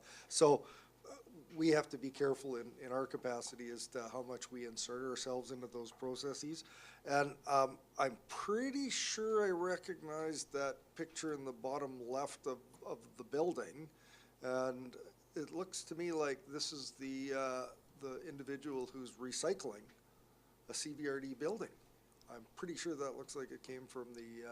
we have to be careful in our capacity as to how much we insert ourselves into those processes. And I'm pretty sure I recognize that picture in the bottom left of the building, and it looks to me like this is the individual who's recycling a CVRD building. I'm pretty sure that looks like it came from the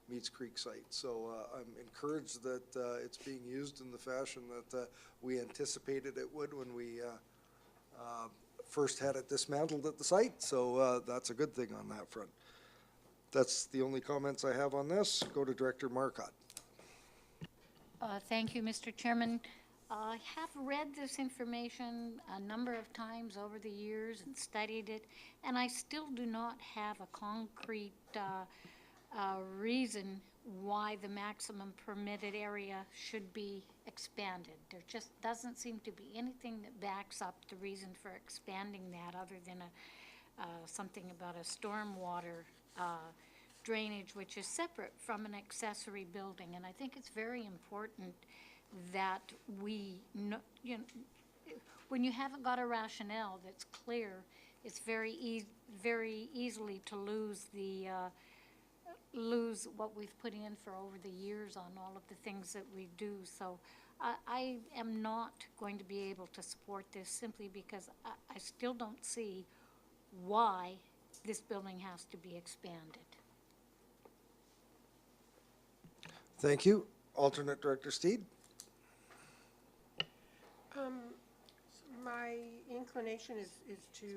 Meads Creek site. So I'm encouraged that it's being used in the fashion that we anticipated it would when we first had it dismantled at the site. So that's a good thing on that front. That's the only comments I have on this. Go to Director Marcotte. Thank you, Mr. Chairman. I have read this information a number of times over the years and studied it, and I still do not have a concrete reason why the maximum permitted area should be expanded. There just doesn't seem to be anything that backs up the reason for expanding that, other than something about a stormwater drainage, which is separate from an accessory building. And I think it's very important that we know, you know, when you haven't got a rationale that's clear, it's very easily to lose what we've put in for over the years on all of the things that we do. So I am not going to be able to support this, simply because I still don't see why this building has to be expanded. Thank you. Alternate Director Steed. My inclination is to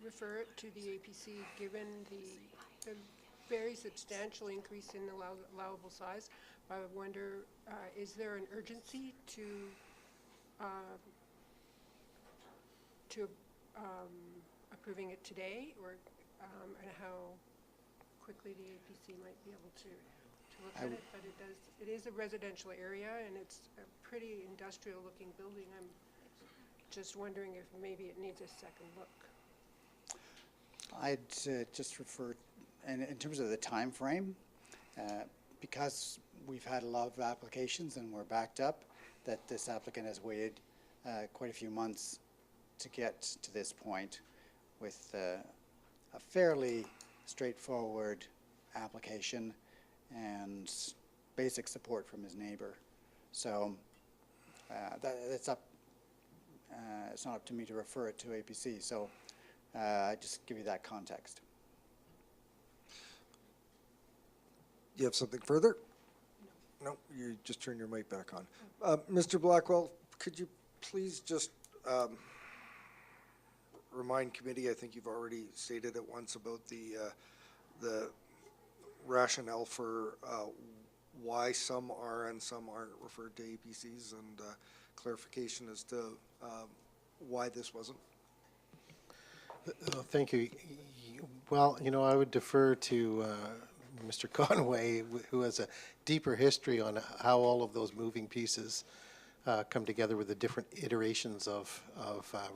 refer it to the APC, given the very substantial increase in the allowable size. I wonder, is there an urgency to approving it today, or and how quickly the APC might be able to look at it? But it is a residential area, and it's a pretty industrial-looking building. I'm just wondering if maybe it needs a second look. I'd just refer, and in terms of the time frame, because we've had a lot of applications and we're backed up, that this applicant has waited quite a few months to get to this point with a fairly straightforward application and basic support from his neighbor. So it's up. It's not up to me to refer it to APC. So I just give you that context. Do you have something further? No, you just turn your mic back on. Mr. Blackwell, could you please just remind committee, I think you've already stated it once about the rationale for why some are and some aren't referred to APCs, and clarification as to why this wasn't. Thank you. Well, I would defer to Mr. Conway, who has a deeper history on how all of those moving pieces come together with the different iterations of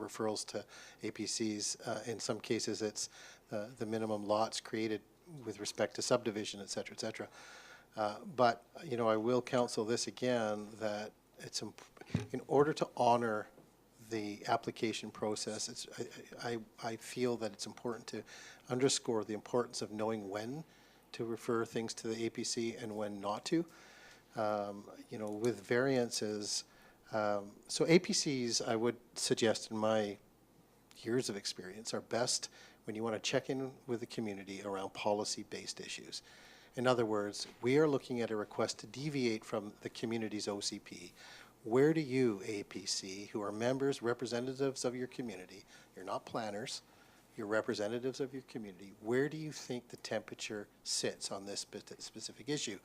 referrals to APCs. In some cases, it's the minimum lots created with respect to subdivision, et cetera, et cetera. But, I will counsel this again, that it's in order to honor the application process, I feel that it's important to underscore the importance of knowing when to refer things to the APC and when not to. With variances, so APCs, I would suggest in my years of experience, are best when you want to check in with the community around policy-based issues. In other words, we are looking at a request to deviate from the community's OCP. Where do you, APC, who are members, representatives of your community, you're not planners, you're representatives of your community, where do you think the temperature sits on this specific issue?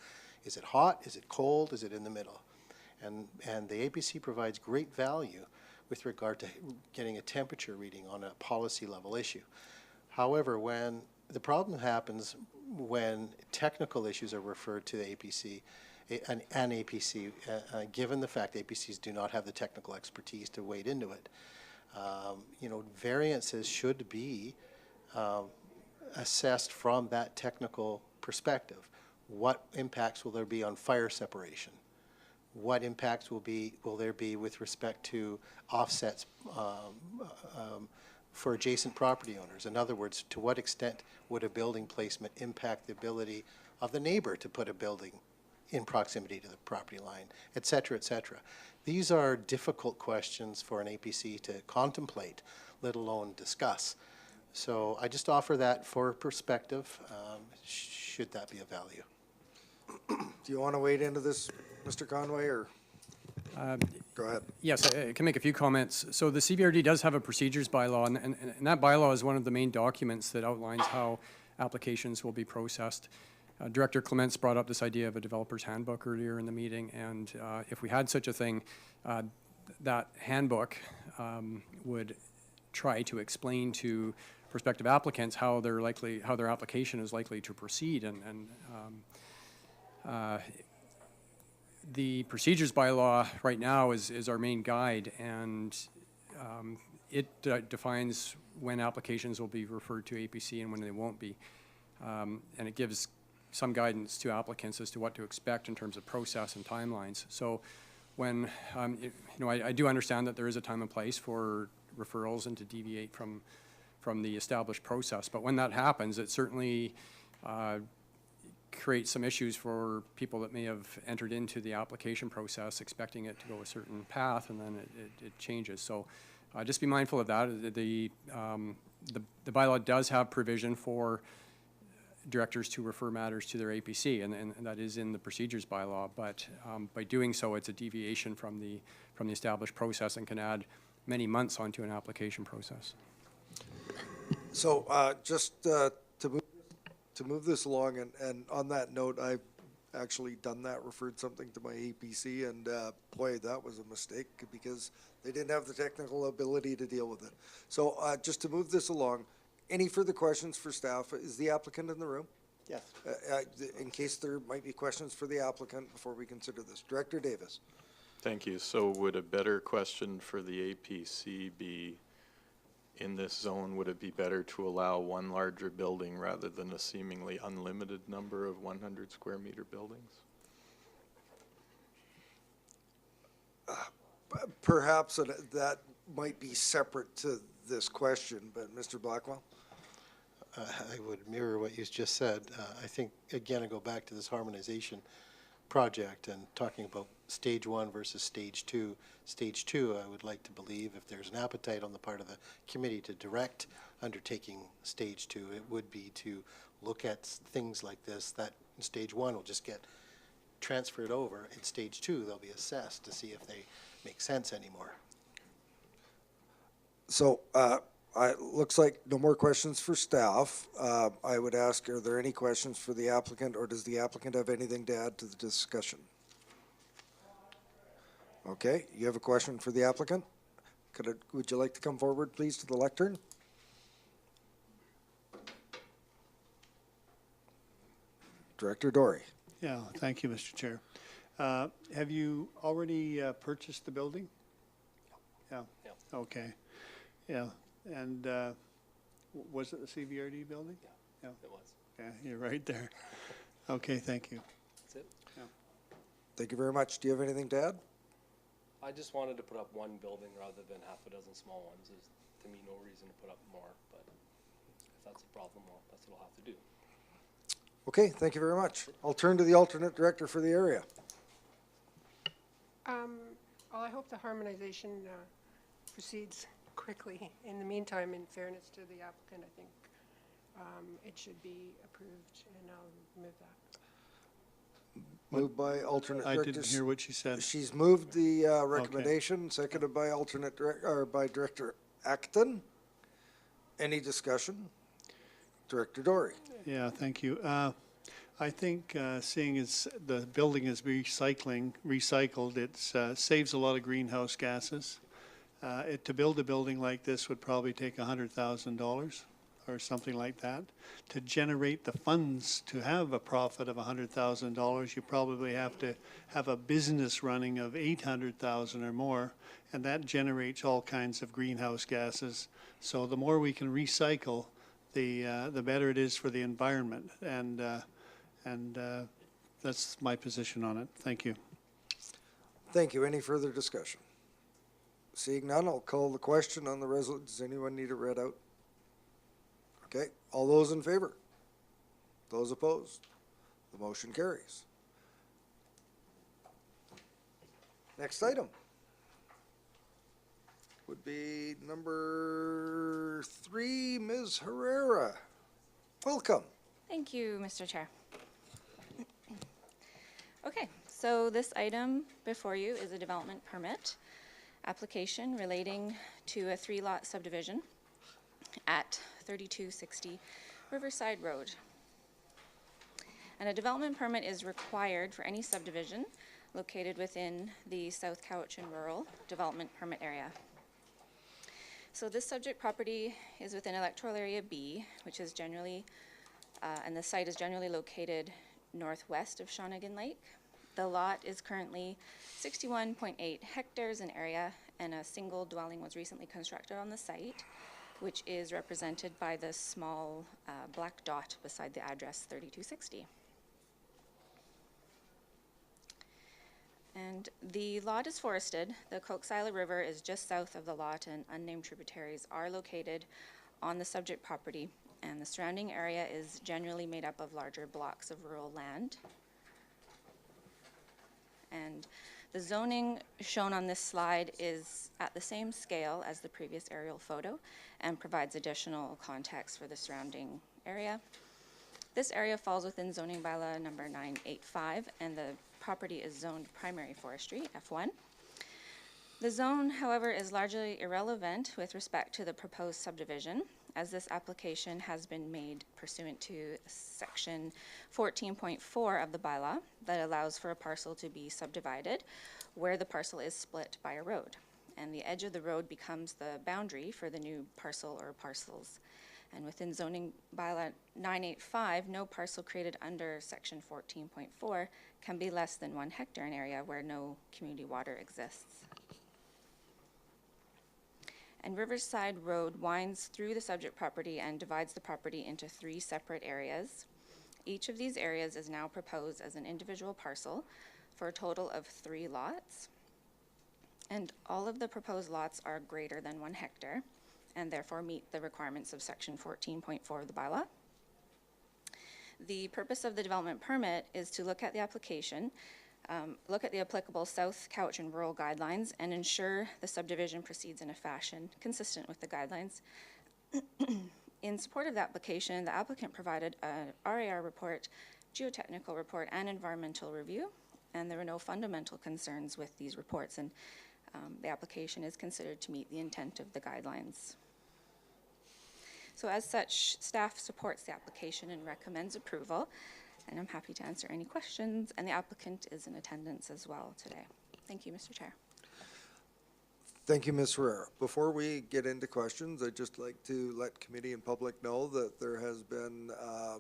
Is it hot? Is it cold? Is it in the middle? And the APC provides great value with regard to getting a temperature reading on a policy level issue. However, when the problem happens when technical issues are referred to the APC, an APC, given the fact APCs do not have the technical expertise to wade into it, variances should be assessed from that technical perspective. What impacts will there be on fire separation? What impacts will there be with respect to offsets for adjacent property owners? In other words, to what extent would a building placement impact the ability of the neighbor to put a building in proximity to the property line, et cetera, et cetera. These are difficult questions for an APC to contemplate, let alone discuss. So I just offer that for perspective, should that be of value. Do you want to wade into this, Mr. Conway, or go ahead? Yes, I can make a few comments. So the CVRD does have a procedures bylaw, and that bylaw is one of the main documents that outlines how applications will be processed. Director Clements brought up this idea of a developer's handbook earlier in the meeting, and if we had such a thing, that handbook would try to explain to prospective applicants how their application is likely to proceed, and the procedures bylaw right now is our main guide, and it defines when applications will be referred to APC and when they won't be, and it gives some guidance to applicants as to what to expect in terms of process and timelines. So when, I do understand that there is a time and place for referrals and to deviate from the established process, but when that happens, it certainly creates some issues for people that may have entered into the application process expecting it to go a certain path, and then it changes. So just be mindful of that. The bylaw does have provision for directors to refer matters to their APC, and that is in the procedures bylaw, but by doing so, it's a deviation from the established process and can add many months onto an application process. So just to move this along, and on that note, I've actually done that, referred something to my APC, and boy, that was a mistake because they didn't have the technical ability to deal with it. So just to move this along, any further questions for staff? Is the applicant in the room? Yes. In case there might be questions for the applicant before we consider this. Director Davis. Thank you. So would a better question for the APC be, in this zone, would it be better to allow one larger building rather than a seemingly unlimited number of 100 square meter buildings? Perhaps that might be separate to this question, but Mr. Blackwell? I would mirror what you just said. I think, again, I go back to this harmonization project and talking about stage one versus stage two. Stage two, I would like to believe, if there's an appetite on the part of the committee to direct undertaking stage two, it would be to look at things like this that in stage one will just get transferred over. In stage two, they'll be assessed to see if they make sense anymore. So, looks like no more questions for staff. I would ask, are there any questions for the applicant, or does the applicant have anything to add to the discussion? Okay, you have a question for the applicant? Would you like to come forward, please, to the lectern? Director Dory. Yeah, thank you, Mr. Chair. Have you already purchased the building? Yeah. Okay. Yeah, and was it the CVRD building? Yeah. It was. Yeah, you're right there. Okay, thank you. That's it. Thank you very much. Do you have anything to add? I just wanted to put up one building rather than half a dozen small ones. There's, to me, no reason to put up more, but if that's a problem, well, that's what I'll have to do. Okay, thank you very much. I'll turn to the alternate director for the area. Well, I hope the harmonization proceeds quickly. In the meantime, in fairness to the applicant, I think it should be approved, and I'll move that. Moved by alternate I director. didn't hear what she said. She's moved the recommendation, seconded by alternate or by Director Acton. Any discussion? Director Dory. Yeah, thank you. I think seeing as the building is recycled, it saves a lot of greenhouse gases. To build a building like this would probably take $100,000 or something like that. To generate the funds to have a profit of $100,000, you probably have to have a business running of $800,000 or more, and that generates all kinds of greenhouse gases. So the more we can recycle, the better it is for the environment, and that's my position on it. Thank you. Thank you. Any further discussion? Seeing none, I'll call the question on the resolution. Does anyone need it read out? Okay, all those in favor? Those opposed? The motion carries. Next item would be number 3, Ms. Herrera. Welcome. Thank you, Mr. Chair. Okay, so this item before you is a development permit application relating to a 3-lot subdivision at 3260 Riverside Road. And a development permit is required for any subdivision located within the South Cowichan Rural Development Permit Area. So this subject property is within Electoral Area B, which is generally, and the site is generally located northwest of Shawnigan Lake. The lot is currently 61.8 hectares in area, and a single dwelling was recently constructed on the site, which is represented by the small black dot beside the address 3260. And the lot is forested. The Coxsila River is just south of the lot, and unnamed tributaries are located on the subject property, and the surrounding area is generally made up of larger blocks of rural land. And the zoning shown on this slide is at the same scale as the previous aerial photo and provides additional context for the surrounding area. This area falls within zoning bylaw number 985, and the property is zoned primary forestry, F1. The zone, however, is largely irrelevant with respect to the proposed subdivision, as this application has been made pursuant to section 14.4 of the bylaw that allows for a parcel to be subdivided where the parcel is split by a road. And the edge of the road becomes the boundary for the new parcel or parcels. And within zoning bylaw 985, no parcel created under section 14.4 can be less than 1 hectare in area where no community water exists. And Riverside Road winds through the subject property and divides the property into 3 separate areas. Each of these areas is now proposed as an individual parcel for a total of 3 lots. And all of the proposed lots are greater than 1 hectare and therefore meet the requirements of section 14.4 of the bylaw. The purpose of the development permit is to look at the application, look at the applicable South Cowichan rural guidelines, and ensure the subdivision proceeds in a fashion consistent with the guidelines. In support of the application, the applicant provided a RAR report, geotechnical report, and environmental review, and there were no fundamental concerns with these reports. And The application is considered to meet the intent of the guidelines. So as such, staff supports the application and recommends approval, and I'm happy to answer any questions, and the applicant is in attendance as well today. Thank you, Mr. Chair. Thank you, Ms. Herrera. Before we get into questions, I'd just like to let committee and public know that there has been a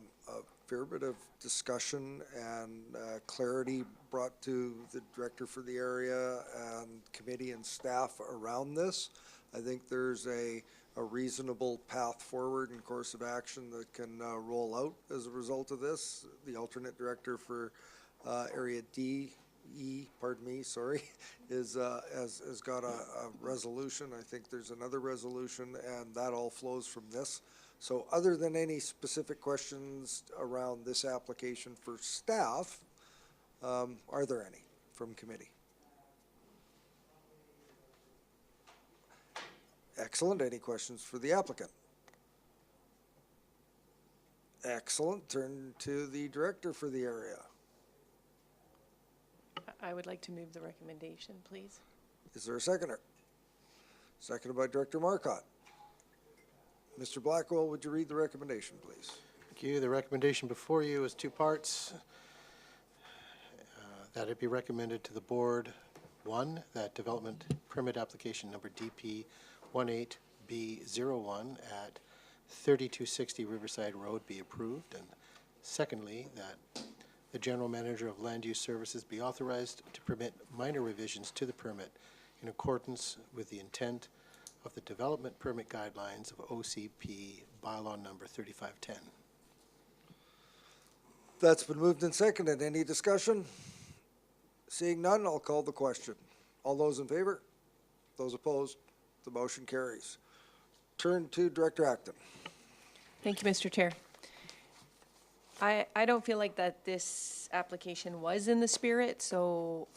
fair bit of discussion and clarity brought to the director for the area and committee and staff around this. I think there's a reasonable path forward and course of action that can roll out as a result of this. The alternate director for Area D, has got a resolution. I think there's another resolution, and that all flows from this. So other than any specific questions around this application for staff, are there any from committee? Excellent. Any questions for the applicant? Excellent. Turn to the director for the area. I would like to move the recommendation, please. Is there a seconder? Seconded by Director Marcotte. Mr. Blackwell, would you read the recommendation, please? Thank you. The recommendation before you is two parts. That it be recommended to the board, one, that development permit application number DP 18B01 at 3260 Riverside Road be approved, and secondly, that the General Manager of Land Use Services be authorized to permit minor revisions to the permit in accordance with the intent of the Development Permit Guidelines of OCP Bylaw Number 3510. That's been moved and seconded. Any discussion? Seeing none, I'll call the question. All those in favor? Those opposed? The motion carries. Turn to Director Acton. Thank you, Mr. Chair. I don't feel like that this application was in the spirit, so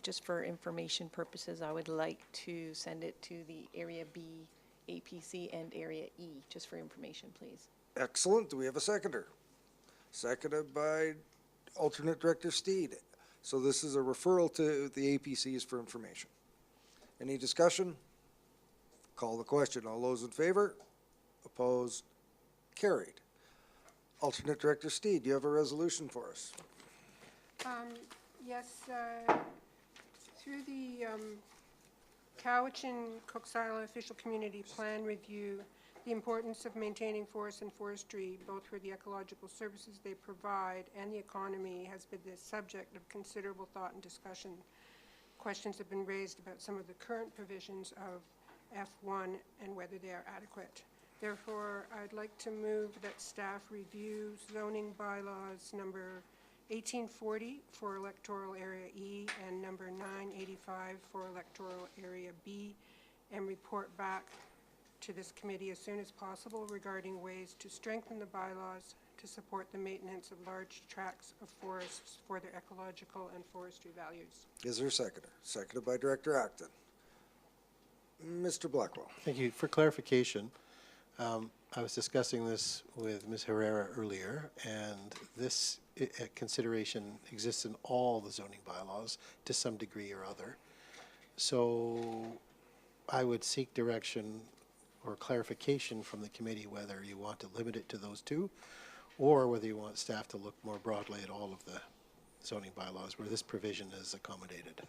just for information purposes, I would like to send it to the Area B APC and Area E, just for information, please. Excellent. Do we have a seconder? Seconded by Alternate Director Steed. So this is a referral to the APCs for information. Any discussion? Call the question. All those in favor? Opposed? Carried. Alternate Director Steed, do you have a resolution for us? Yes, through the Cowichan-Coxsala Official Community Plan Review, the importance of maintaining forests and forestry, both for the ecological services they provide and the economy, has been the subject of considerable thought and discussion. Questions have been raised about some of the current provisions of F1 and whether they are adequate. Therefore, I'd like to move that staff review zoning bylaws number 1840 for Electoral Area E and number 985 for Electoral Area B, and report back to this committee as soon as possible regarding ways to strengthen the bylaws to support the maintenance of large tracts of forests for their ecological and forestry values. Is there a seconder? Seconded by Director Acton. Mr. Blackwell. Thank you. For clarification, I was discussing this with Ms. Herrera earlier, and this consideration exists in all the zoning bylaws to some degree or other. So I would seek direction or clarification from the committee whether you want to limit it to those two or whether you want staff to look more broadly at all of the zoning bylaws where this provision is accommodated.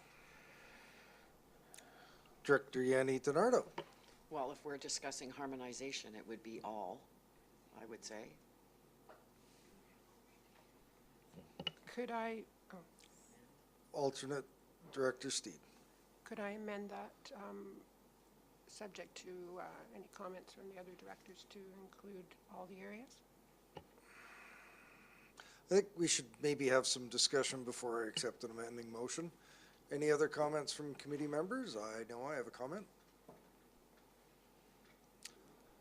Director Yanni Denardo. Well, if we're discussing harmonization, it would be all, I would say. Could I, Alternate Director Steed. could I amend that, subject to any comments from the other directors to include all the areas? I think we should maybe have some discussion before I accept an amending motion. Any other comments from committee members? I know I have a comment.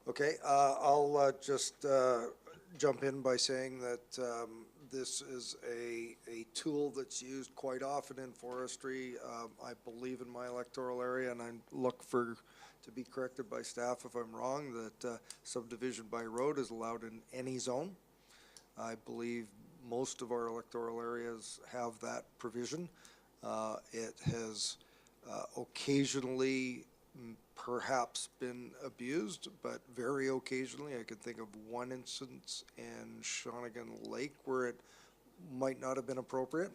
Okay, I'll just jump in by saying that this is a tool that's used quite often in forestry. I believe in my electoral area, and I look to be corrected by staff if I'm wrong, that subdivision by road is allowed in any zone. I believe most of our electoral areas have that provision. It has occasionally perhaps been abused, but very occasionally. I could think of one instance in Shawnigan Lake where it might not have been appropriate.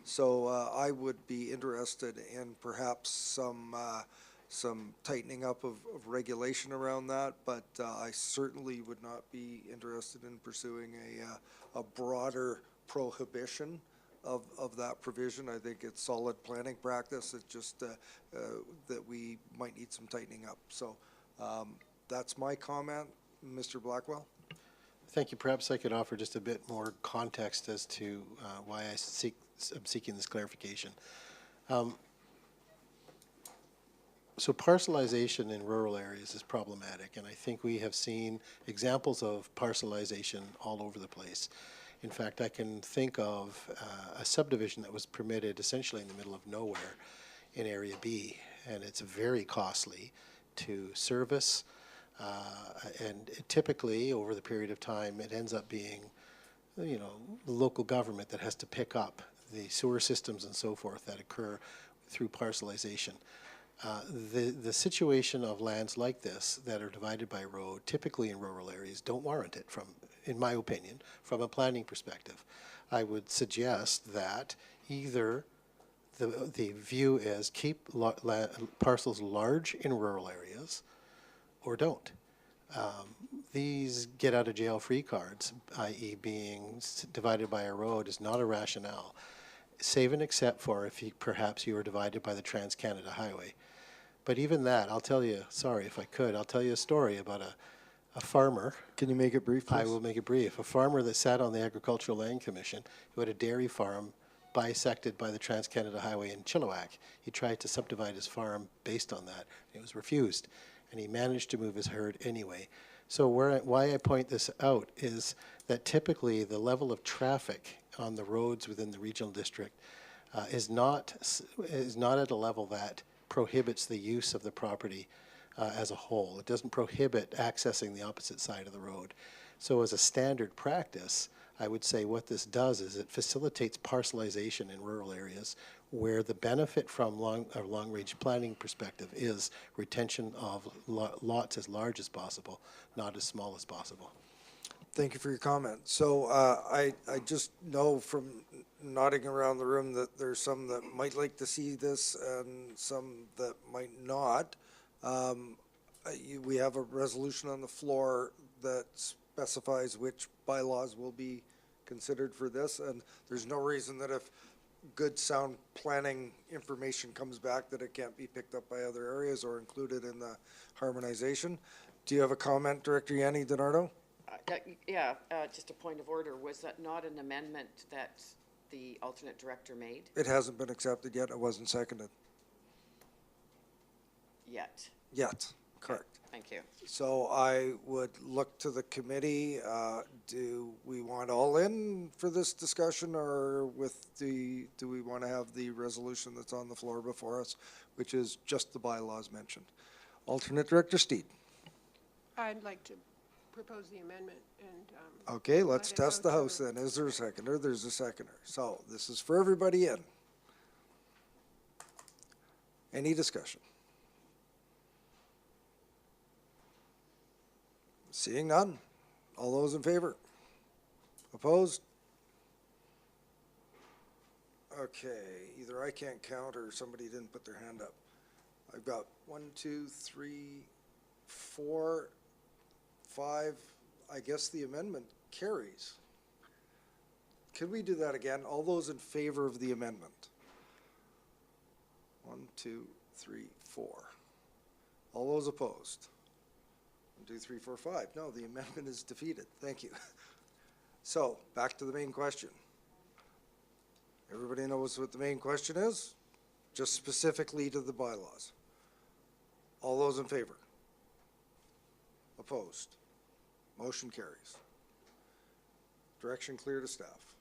So I would be interested in perhaps some tightening up of regulation around that, but I certainly would not be interested in pursuing a broader prohibition of that provision. I think it's solid planning practice. It's just that we might need some tightening up. So that's my comment. Mr. Blackwell? Thank you. Perhaps I could offer just a bit more context as to why I'm seeking this clarification. So parcelization in rural areas is problematic, and I think we have seen examples of parcelization all over the place. In fact, I can think of a subdivision that was permitted essentially in the middle of nowhere in Area B, and it's very costly to service, and typically over the period of time it ends up being, you know, the local government that has to pick up the sewer systems and so forth that occur through parcelization. The situation of lands like this that are divided by road, typically in rural areas, don't warrant it from, in my opinion, from a planning perspective. I would suggest that either the view is keep parcels large in rural areas or don't. These get out of jail free cards, i.e. being divided by a road, is not a rationale, save and except for if perhaps you are divided by the Trans-Canada Highway. But even that, I'll tell you, sorry if I could, I'll tell you a story about a farmer. Can you make it brief, please? I will make it brief. A farmer that sat on the Agricultural Land Commission who had a dairy farm bisected by the Trans-Canada Highway in Chilliwack. He tried to subdivide his farm based on that. It was refused, and he managed to move his herd anyway. So why I point this out is that typically the level of traffic on the roads within the regional district is not at a level that prohibits the use of the property as a whole. It doesn't prohibit accessing the opposite side of the road. So as a standard practice, I would say what this does is it facilitates parcelization in rural areas where the benefit from long-range planning perspective is retention of lots as large as possible, not as small as possible. Thank you for your comment. So I just know from nodding around the room that there's some that might like to see this and some that might not. We have a resolution on the floor that specifies which bylaws will be considered for this, and there's no reason that if good sound planning information comes back that it can't be picked up by other areas or included in the harmonization. Do you have a comment, Director Yanni DiNardo? Yeah, just a point of order. Was that not an amendment that the alternate director made? It hasn't been accepted yet. It wasn't seconded. Yet. Yet, correct. Thank you. So I would look to the committee. Do we want all in for this discussion, or do we want to have the resolution that's on the floor before us, which is just the bylaws mentioned? Alternate Director Steed. I'd like to propose the amendment and. Okay, let's let it test go the house to- then. Is there a seconder? There's a seconder. So this is for everybody in. Any discussion? Seeing none. All those in favor? Opposed? Okay, either I can't count or somebody didn't put their hand up. I've got 1, 2, 3, 4, 5. I guess the amendment carries. Could we do that again? All those in favor of the amendment? 1, 2, 3, 4. All those opposed? 1, 2, 3, 4, 5. No, the amendment is defeated. Thank you. So, back to the main question. Everybody knows what the main question is? Just specifically to the bylaws. All those in favor? Opposed? Motion carries. Direction clear to staff.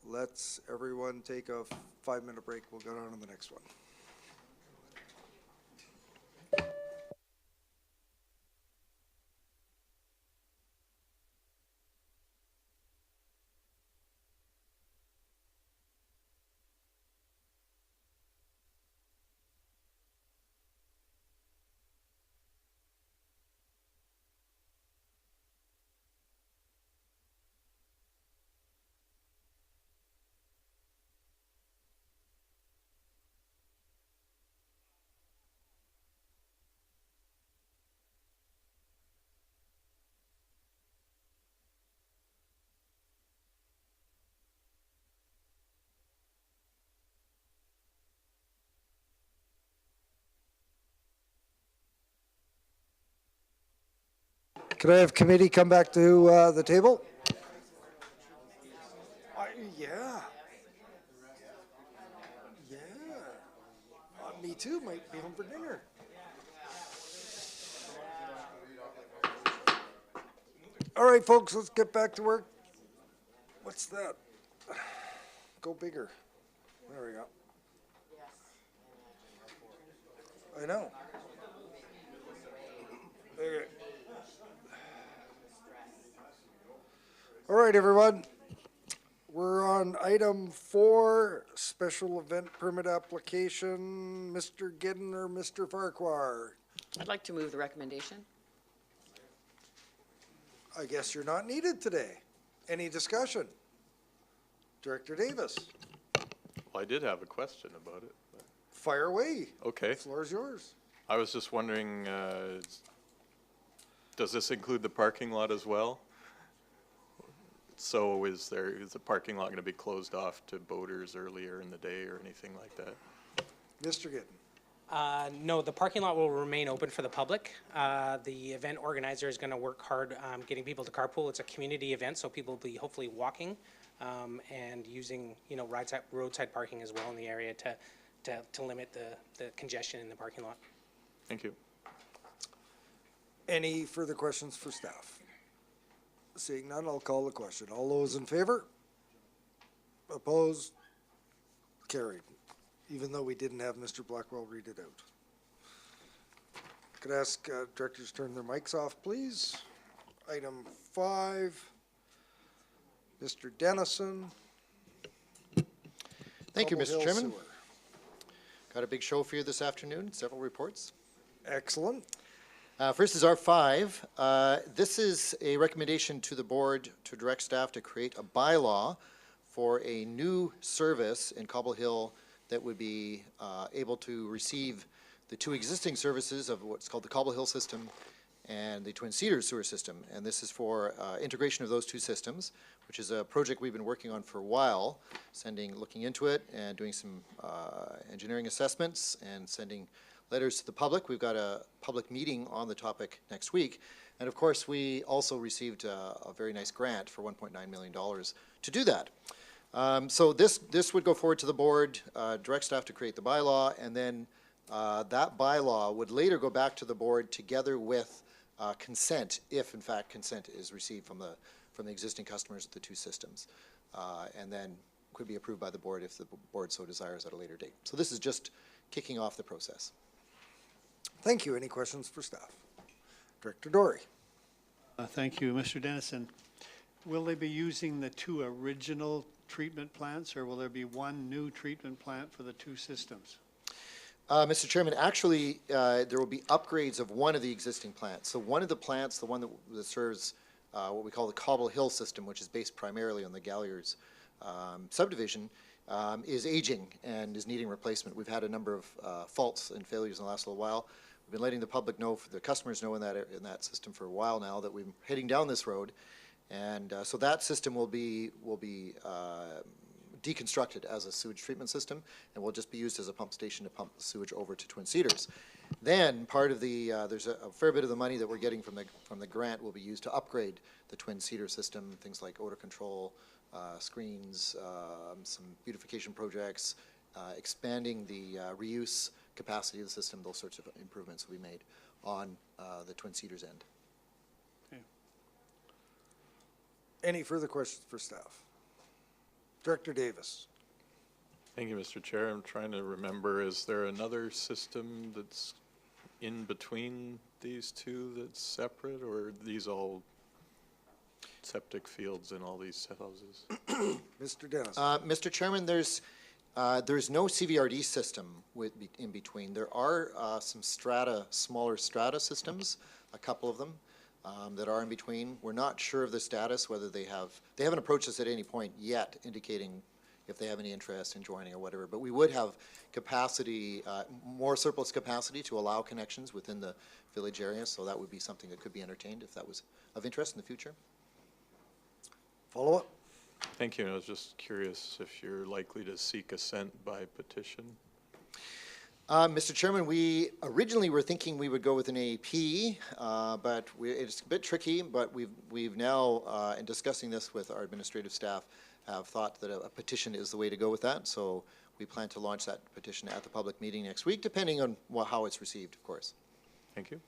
Let's everyone take a 5-minute break. We'll go on to the next one. Could I have committee come back to the table? Yeah. Yeah. Me too, might be home for dinner. All right, folks, let's get back to work. What's that? Go bigger. There we go. I know. Okay. All right, everyone. We're on item 4, special event permit application. Mr. Giddon or Mr. Farquhar? I'd like to move the recommendation. I guess you're not needed today. Any discussion? Director Davis, Well, I did have a question about it. But fire away. okay. The floor is yours. I was just wondering, does this include the parking lot as well? So is the parking lot going to be closed off to boaters earlier in the day or anything like that? Mr. Giddon. No, the parking lot will remain open for the public. The event organizer is going to work hard getting people to carpool. It's a community event, so people will be hopefully walking and using, roadside parking as well in the area to limit the congestion in the parking lot. Thank you. Any further questions for staff? Seeing none, I'll call the question. All those in favor? Opposed? Carried, even though we didn't have Mr. Blackwell read it out. Could I ask directors to turn their mics off, please? Item 5, Mr. Dennison. Thank you, Cobble Mr. Hill Chairman. Sewer. Got a big show for you this afternoon, several reports. Excellent. First is R5. This is a recommendation to the board to direct staff to create a bylaw for a new service in Cobble Hill that would be able to receive the 2 existing services of what's called the Cobble Hill system and the Twin Cedars sewer system. And this is for integration of those 2 systems, which is a project we've been working on for a while, looking into it and doing some engineering assessments and sending letters to the public. We've got a public meeting on the topic next week. And of course, we also received a very nice grant for $1.9 million to do that. So this would go forward to the board, direct staff to create the bylaw, and then that bylaw would later go back to the board together with consent, if in fact consent is received from the existing customers of the 2 systems, and then could be approved by the board if the board so desires at a later date. So this is just kicking off the process. Thank you. Any questions for staff? Director Dory. Thank you, Mr. Dennison. Will they be using the 2 original treatment plants, or will there be 1 new treatment plant for the 2 systems? Mr. Chairman, actually, there will be upgrades of one of the existing plants. So one of the plants, the one that serves what we call the Cobble Hill system, which is based primarily on the Galliers subdivision, is aging and is needing replacement. We've had a number of faults and failures in the last little while. We've been letting the public know, the customers know in that system for a while now that we're heading down this road, and so that system will be deconstructed as a sewage treatment system, and will just be used as a pump station to pump the sewage over to Twin Cedars. Then part of the there's a fair bit of the money that we're getting from the grant will be used to upgrade the Twin Cedars system, things like odor control, screens, some beautification projects, expanding the reuse capacity of the system. Those sorts of improvements will be made on the Twin Cedars end. Okay. Any further questions for staff? Director Davis. Thank you, Mr. Chair. I'm trying to remember, is there another system that's in between these 2 that's separate, or are these all septic fields in all these houses? Mr. Dennis. Mr. Chairman, there's no CVRD system in between. There are some smaller strata systems, a couple of them, that are in between. We're not sure of the status, whether they haven't approached us at any point yet indicating if they have any interest in joining or whatever, but we would have capacity, more surplus capacity to allow connections within the village area, so that would be something that could be entertained if that was of interest in the future. Follow up? Thank you. I was just curious if you're likely to seek assent by petition. Mr. Chairman, we originally were thinking we would go with an AAP, but it's a bit tricky, but we've now, in discussing this with our administrative staff, have thought that a petition is the way to go with that. So we plan to launch that petition at the public meeting next week, depending on how it's received, of course. Thank you.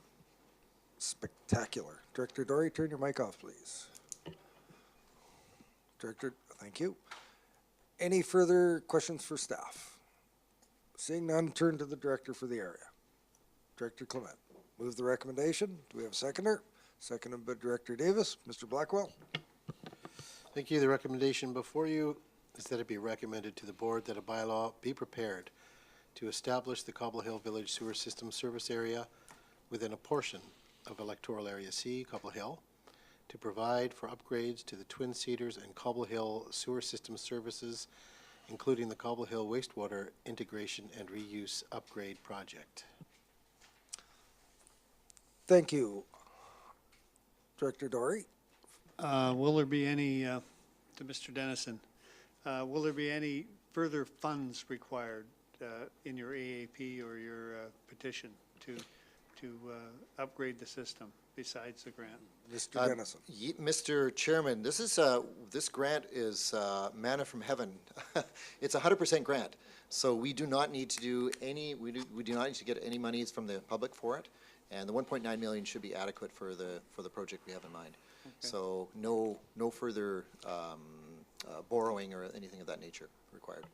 Spectacular. Director Dory, turn your mic off, please. Director, thank you. Any further questions for staff? Seeing none, turn to the director for the area. Director Clement, move the recommendation. Do we have a seconder? Seconded by Director Davis. Mr. Blackwell? Thank you. The recommendation before you is that it be recommended to the board that a bylaw be prepared to establish the Cobble Hill Village Sewer System Service Area within a portion of Electoral Area C, Cobble Hill, to provide for upgrades to the Twin Cedars and Cobble Hill sewer system services, including the Cobble Hill wastewater integration and reuse upgrade project. Thank you. Director Dory? Will there be any, to Mr. Dennison, will there be any further funds required in your AAP or your petition to upgrade the system besides the grant? Mr. Dennison. Mr. Chairman, this grant is manna from heaven. It's a 100% grant, so we do not need to do any. We do not need to get any monies from the public for it, and the 1.9 million should be adequate for the project we have in mind. Okay. So no further borrowing or anything of that nature required.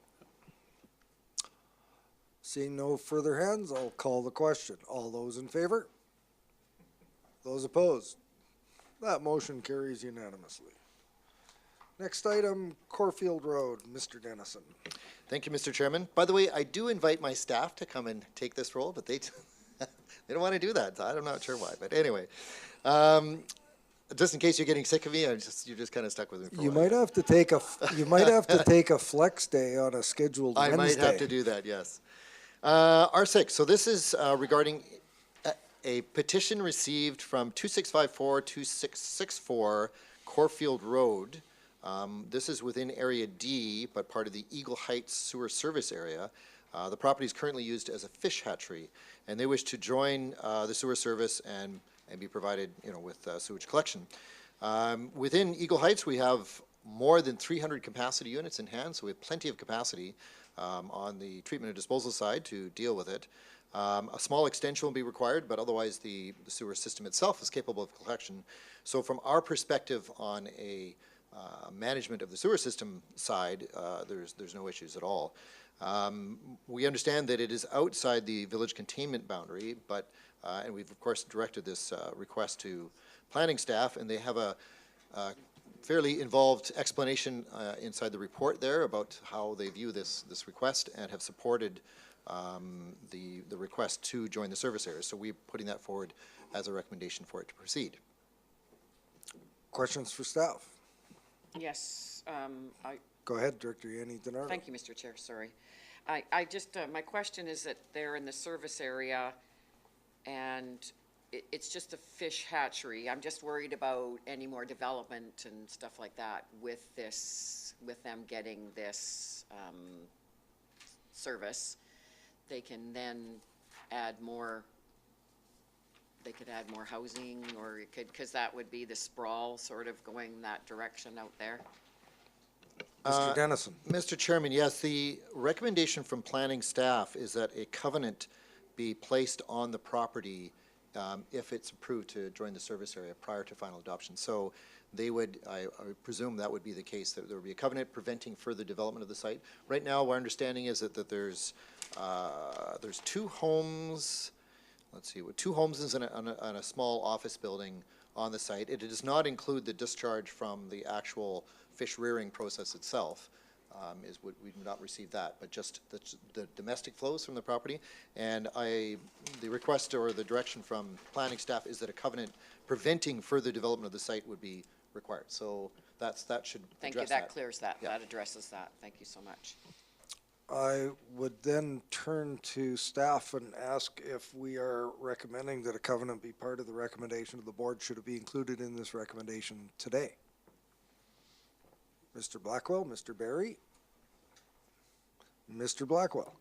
Seeing no further hands, I'll call the question. All those in favor? Those opposed? That motion carries unanimously. Next item, Corfield Road, Mr. Dennison. Thank you, Mr. Chairman. By the way, I do invite my staff to come and take this role, but they they don't want to do that. I'm not sure why, but anyway. Just in case you're getting sick of me, you're just kind of stuck with me for a while. Might have to take a flex day on a scheduled Wednesday. I might have to do that, yes. R6, so this is regarding a petition received from 2654-2664 Corfield Road. This is within Area D, but part of the Eagle Heights Sewer Service Area. The property is currently used as a fish hatchery, and they wish to join the sewer service and be provided, with sewage collection. Within Eagle Heights, we have more than 300 capacity units in hand, so we have plenty of capacity on the treatment and disposal side to deal with it. A small extension will be required, but otherwise the sewer system itself is capable of collection. So from our perspective on a management of the sewer system side, there's no issues at all. We understand that it is outside the village containment boundary, but and we've of course directed this request to planning staff, and they have a fairly involved explanation inside the report there about how they view this request and have supported the request to join the service area. So we're putting that forward as a recommendation for it to proceed. Questions for staff? Yes, Go ahead, Director Yanni DiNardo. Thank you, Mr. Chair, sorry. I just, my question is that they're in the service area and it's just a fish hatchery. I'm just worried about any more development and stuff like that with them getting this service. They can then add more, they could add more housing, or it could, because that would be the sprawl sort of going that direction out there. Mr. Dennison. Mr. Chairman, yes, the recommendation from planning staff is that a covenant be placed on the property if it's approved to join the service area prior to final adoption. So they would, I presume that would be the case, that there would be a covenant preventing further development of the site. Right now, our understanding is that there's two homes, let's see, two homes and a small office building on the site. It does not include the discharge from the actual fish rearing process itself. We do not receive that, but just the domestic flows from the property. And the request or the direction from planning staff is that a covenant preventing further development of the site would be required. So that should Thank address you, that clears that, that addresses that. Thank you so much. I would then turn to staff and ask if we are recommending that a covenant be part of the recommendation of the board. Should it be included in this recommendation today? Mr. Blackwell, Mr. Barry, Mr. Blackwell.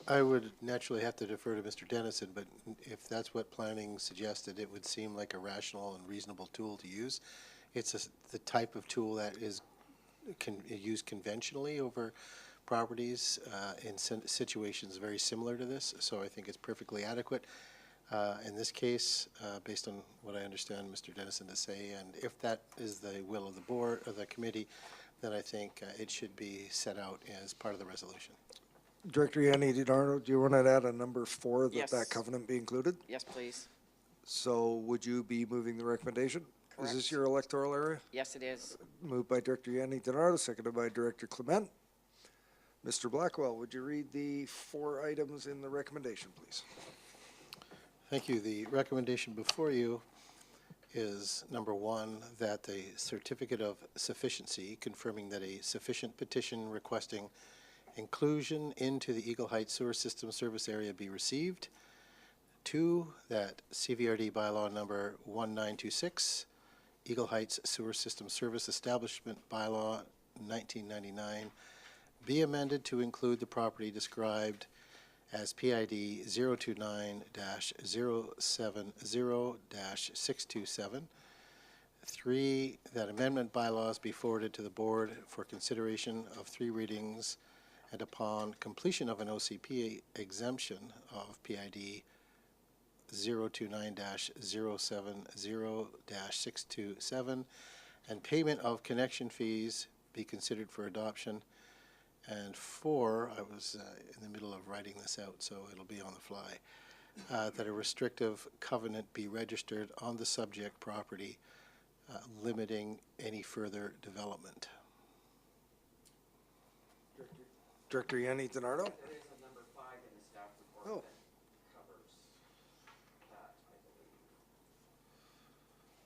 I would naturally have to defer to Mr. Dennison, but if that's what planning suggested, it would seem like a rational and reasonable tool to use. It's the type of tool that is used conventionally over properties in situations very similar to this, so I think it's perfectly adequate. In this case, based on what I understand Mr. Dennison to say, and if that is the will of the board, or the committee, then I think it should be set out as part of the resolution. Director Yanni DiNardo, do you want to add a number 4 that Yes. that covenant be included? Yes, please. So would you be moving the recommendation? Is this Correct. your electoral area? Yes, it is. Moved by Director Yanni DiNardo, seconded by Director Clement. Mr. Blackwell, would you read the 4 items in the recommendation, please? Thank you. The recommendation before you is, number 1, that the certificate of sufficiency confirming that a sufficient petition requesting inclusion into the Eagle Heights Sewer System Service Area be received. 2, that CVRD bylaw number 1926, Eagle Heights Sewer System Service Establishment Bylaw 1999, be amended to include the property described as PID 029-070-627. 3, that amendment bylaws be forwarded to the board for consideration of 3 readings, and upon completion of an OCP exemption of PID 029-070-627 and payment of connection fees be considered for adoption. And 4, I was in the middle of writing this out, so it'll be on the fly, that a restrictive covenant be registered on the subject property, limiting any further development. Director Yanni DiNardo? There is a number 5 in the staff report that covers that, I believe.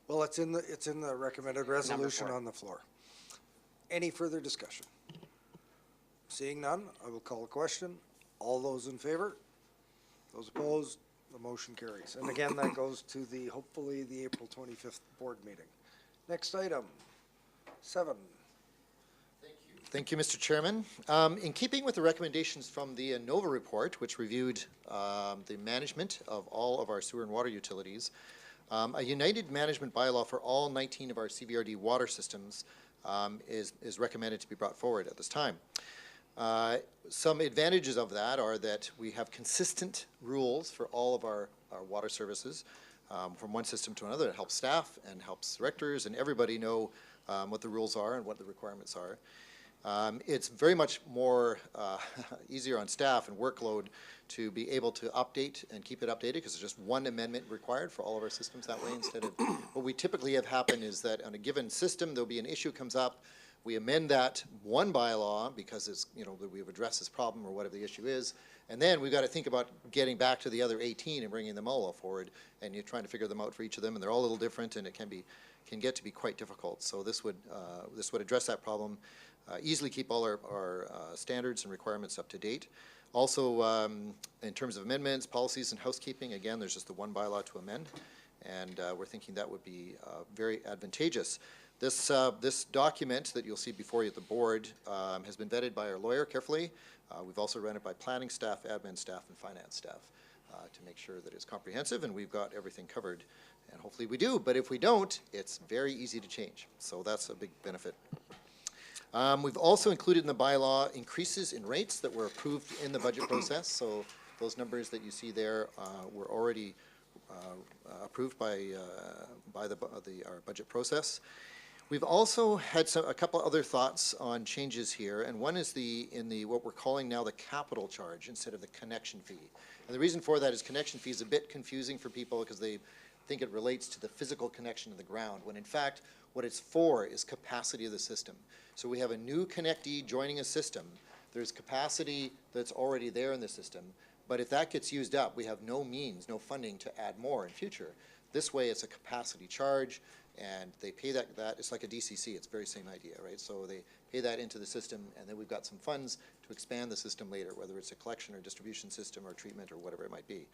Well, it's in the recommended resolution 4. on the floor. Any further discussion? Seeing none, I will call a question. All those in favor? Those opposed? The motion carries. And again, that goes to hopefully the April 25th board meeting. Next item, 7. Thank you, Mr. Chairman. In keeping with the recommendations from the ANOVA report, which reviewed the management of all of our sewer and water utilities, a united management bylaw for all 19 of our CVRD water systems is recommended to be brought forward at this time. Some advantages of that are that we have consistent rules for all of our water services from one system to another. It helps staff and helps directors and everybody know what the rules are and what the requirements are. It's very much more easier on staff and workload to be able to update and keep it updated because there's just one amendment required for all of our systems that way instead of what we typically have happen is that on a given system there'll be an issue comes up, we amend that one bylaw because it's, you know, that we've addressed this problem or whatever the issue is, and then we've got to think about getting back to the other 18 and bringing them all forward, and you're trying to figure them out for each of them, and they're all a little different, and it can get to be quite difficult. So this would address that problem, easily keep all our standards and requirements up to date. Also, in terms of amendments, policies, and housekeeping, again, there's just the one bylaw to amend, and we're thinking that would be very advantageous. This document that you'll see before you at the board has been vetted by our lawyer carefully. We've also run it by planning staff, admin staff, and finance staff to make sure that it's comprehensive and we've got everything covered. And hopefully we do, but if we don't, it's very easy to change. So that's a big benefit. We've also included in the bylaw increases in rates that were approved in the budget process. So those numbers that you see there were already approved by our budget process. We've also had a couple other thoughts on changes here, and one is in what we're calling now the capital charge instead of the connection fee. And the reason for that is connection fee is a bit confusing for people because they think it relates to the physical connection to the ground, when in fact what it's for is capacity of the system. So we have a new connectee joining a system. There's capacity that's already there in the system, but if that gets used up, we have no means, no funding to add more in future. This way it's a capacity charge, and they pay that, it's like a DCC, it's the very same idea, right? So they pay that into the system, and then we've got some funds to expand the system later, whether it's a collection or distribution system or treatment or whatever it might be.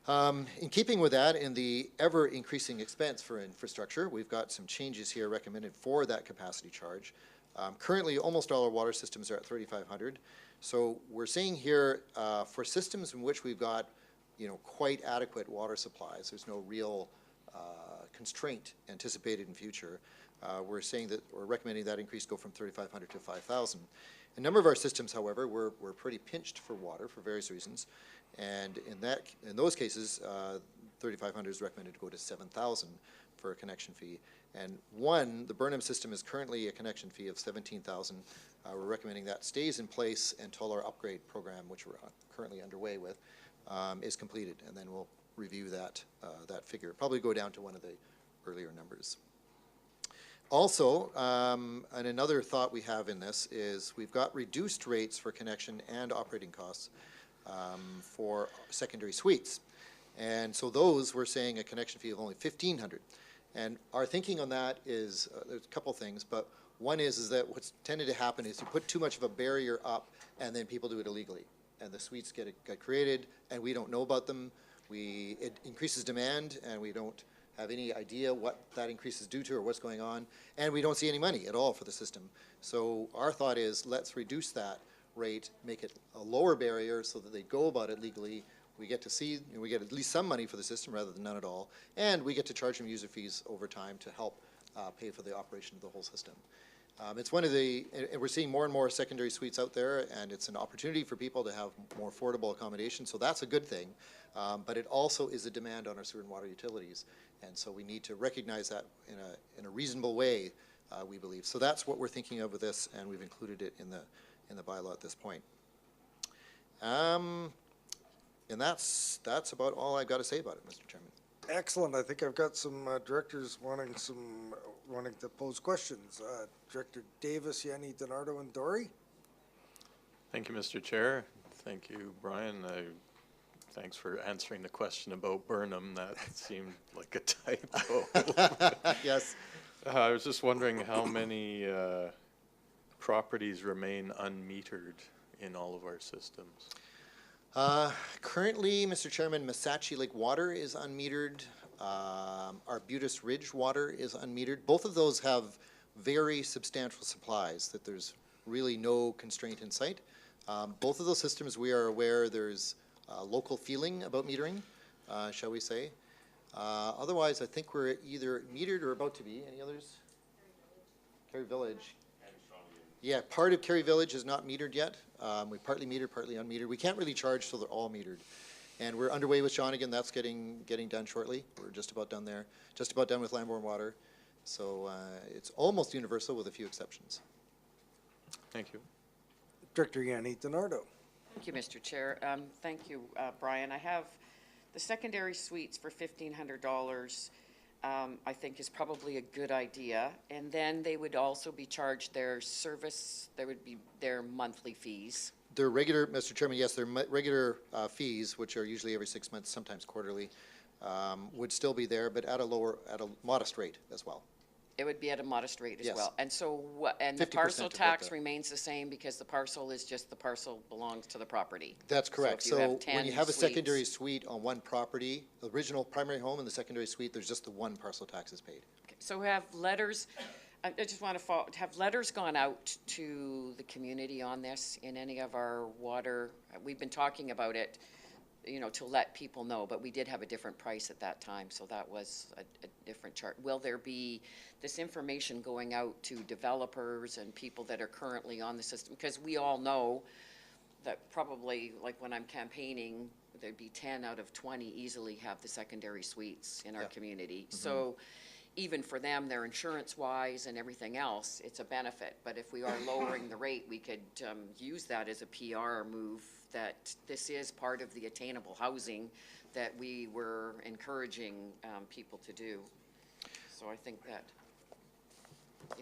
In keeping with that, in the ever-increasing expense for infrastructure, we've got some changes here recommended for that capacity charge. Currently, almost all our water systems are at $3,500. So we're seeing here, for systems in which we've got, quite adequate water supplies, there's no real constraint anticipated in future. We're saying that, we're recommending that increase go from 3,500 to 5,000. A number of our systems, however, we're pretty pinched for water for various reasons. And in those cases, 3,500 is recommended to go to 7,000 for a connection fee. And the Burnham system is currently a connection fee of 17,000. We're recommending that stays in place until our upgrade program, which we're currently underway with, is completed. And then we'll review that figure. Probably go down to one of the earlier numbers. Also, and another thought we have in this is we've got reduced rates for connection and operating costs for secondary suites. And so those, we're saying a connection fee of only 1,500. And our thinking on that is, there's a couple things, but one is that what's tended to happen is you put too much of a barrier up and then people do it illegally. And the suites get created and we don't know about them. It increases demand and we don't have any idea what that increase is due to or what's going on. And we don't see any money at all for the system. So our thought is let's reduce that rate, make it a lower barrier so that they go about it legally. We get to see, we get at least some money for the system rather than none at all. And we get to charge them user fees over time to help pay for the operation of the whole system. It's one of and we're seeing more and more secondary suites out there, and it's an opportunity for people to have more affordable accommodation, so that's a good thing. But it also is a demand on our sewer and water utilities, and so we need to recognize that in a reasonable way, we believe. So that's what we're thinking of with this, and we've included it in the bylaw at this point. And that's about all I've got to say about it, Mr. Chairman. Excellent. I think I've got some directors wanting to pose questions. Director Davis, Yanni, Donardo, and Dory. Thank you, Mr. Chair. Thank you, Brian. Thanks for answering the question about Burnham. That seemed like a typo. Yes. I was just wondering how many properties remain unmetered in all of our systems. Currently, Mr. Chairman, Massachi Lake water is unmetered. Arbutus Ridge water is unmetered. Both of those have very substantial supplies that there's really no constraint in sight. Both of those systems, we are aware there's local feeling about metering, shall we say. Otherwise, I think we're either metered or about to be. Any others? Kerry Village. Yeah, part of Kerry Village is not metered yet. We partly metered, partly unmetered. We can't really charge till they're all metered. And we're underway with Shawnigan. That's getting done shortly. We're just about done there. Just about done with Lambourne Water. So it's almost universal with a few exceptions. Thank you. Director Yanni Donardo. Thank you, Mr. Chair. Thank you, Brian. I have the secondary suites for $1,500. I think is probably a good idea. And then they would also be charged their service, there would be their monthly fees. Their regular, Mr. Chairman, yes, their regular fees, which are usually every 6 months, sometimes quarterly, would still be there, but at a modest rate as well. It would be at a modest rate as Yes. well. And so and the 50% parcel of what tax the- remains the same because the parcel is just the parcel belongs to the property. That's correct. So if you have So 10 when you have a suites- secondary suite on one property, the original primary home and the secondary suite, there's just the one parcel tax is paid. So have letters, I just want to have letters gone out to the community on this in any of our water? We've been talking about it, to let people know, but we did have a different price at that time, so that was a different chart. Will there be this information going out to developers and people that are currently on the system? Because we all know that probably, like when I'm campaigning, there'd be 10 out of 20 easily have the secondary suites in our community. So even for them, their insurance-wise and everything else, it's a benefit. But if we are lowering the rate, we could use that as a PR move, that this is part of the attainable housing that we were encouraging people to do. So I think that.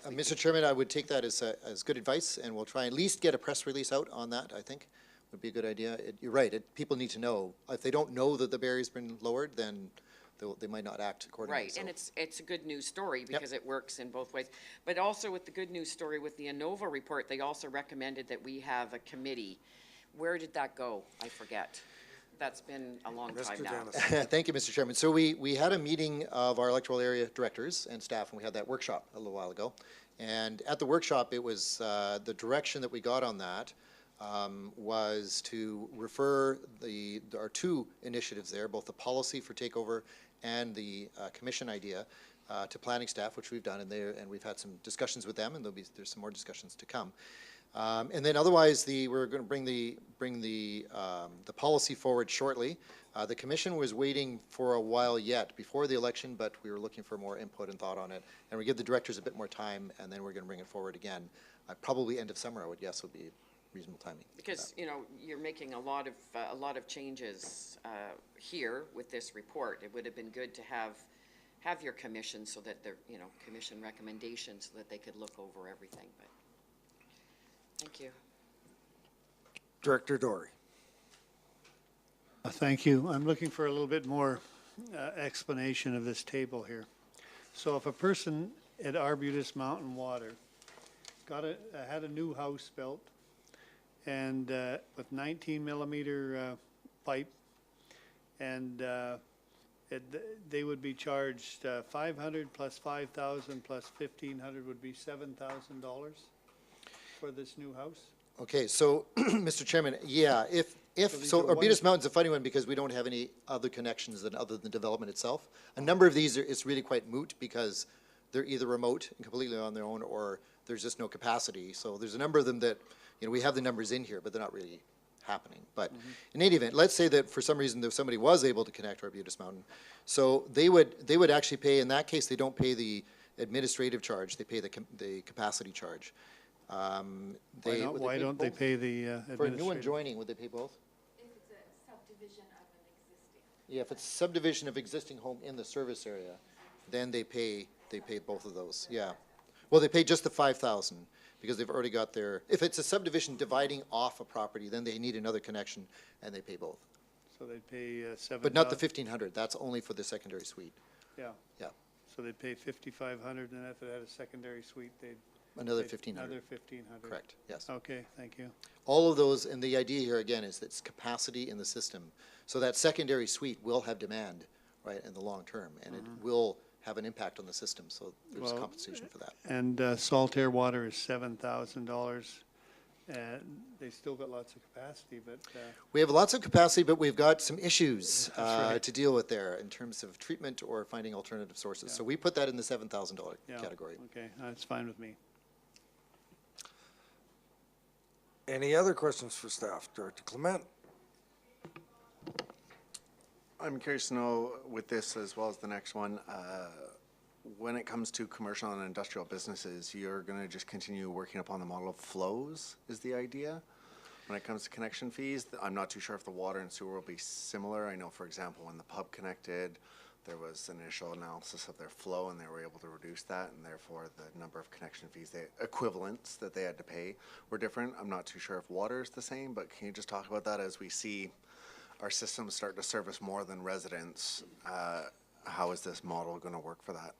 Mr. Chairman, I would take that as good advice, and we'll try at least get a press release out on that, I think, would be a good idea. You're right, people need to know. If they don't know that the barrier's been lowered, then they might not act accordingly. Right, and it's a good news story because it works in both ways. But also with the good news story with the ANOVA report, they also recommended that we have a committee. Where did that go? I forget. That's been a long time now. Thank you, Mr. Chairman. So we had a meeting of our electoral area directors and staff, and we had that workshop a little while ago. And at the workshop, it was the direction that we got on that was to refer our two initiatives there, both the policy for takeover and the commission idea, to planning staff, which we've done, and we've had some discussions with them, and there's some more discussions to come. And then otherwise, we're going to bring the policy forward shortly. The commission was waiting for a while yet before the election, but we were looking for more input and thought on it. And we give the directors a bit more time, and then we're going to bring it forward again. Probably end of summer, I would guess, would be reasonable timing. Because, you know, you're making a lot of changes here with this report. It would have been good to have your commission so that they're, you know, commission recommendations so that they could look over everything, but thank you. Director Dory. Thank you. I'm looking for a little bit more explanation of this table here. So if a person at Arbutus Mountain Water had a new house built and with 19 millimeter pipe, and they would be charged 500 plus 5,000 plus 1,500 would be $7,000 for this new house? Okay, so, Mr. Chairman, yeah, so Arbutus Mountain's a funny one because we don't have any other connections other than development itself. A number of these it's really quite moot because they're either remote and completely on their own, or there's just no capacity. So there's a number of them that, you know, we have the numbers in here, but they're not really happening. But in any event, let's say that for some reason somebody was able to connect to Arbutus Mountain. So they would actually pay, in that case, they don't pay the administrative charge, they pay the capacity charge. Why don't they pay the administrative? For a new one joining, would they pay both? If it's a subdivision of an existing. Yeah, if it's subdivision of existing home in the service area, then they pay both of those, yeah. Well, they pay just the 5,000 because they've already got if it's a subdivision dividing off a property, then they need another connection and they pay both. So they'd pay $7,000? But not the 1,500, that's only for the secondary suite. Yeah. Yeah. So they'd pay 5,500, and if it had a secondary suite, they'd Another pay 1,500. Another 1,500. Correct, yes. Okay, thank you. All of those, and the idea here again is that it's capacity in the system. So that secondary suite will have demand, right, in the long term, and it will have an impact on the system, so there's compensation for that. And Saltair Water is $7,000. They still got lots of capacity, but. We have lots of capacity, but we've got some issues right. to deal with there in terms of treatment or finding alternative sources. Yeah. So we put that in the $7,000 Yeah, category. Okay, that's fine with me. Any other questions for staff? Director Clement? I'm curious to know, with this as well as the next one, when it comes to commercial and industrial businesses, you're going to just continue working upon the model of flows, is the idea? When it comes to connection fees, I'm not too sure if the water and sewer will be similar. I know, for example, when the pub connected, there was an initial analysis of their flow, and they were able to reduce that, and therefore the number of connection fees, equivalents that they had to pay were different. I'm not too sure if water is the same, but can you just talk about that as we see our systems start to service more than residents? How is this model going to work for that?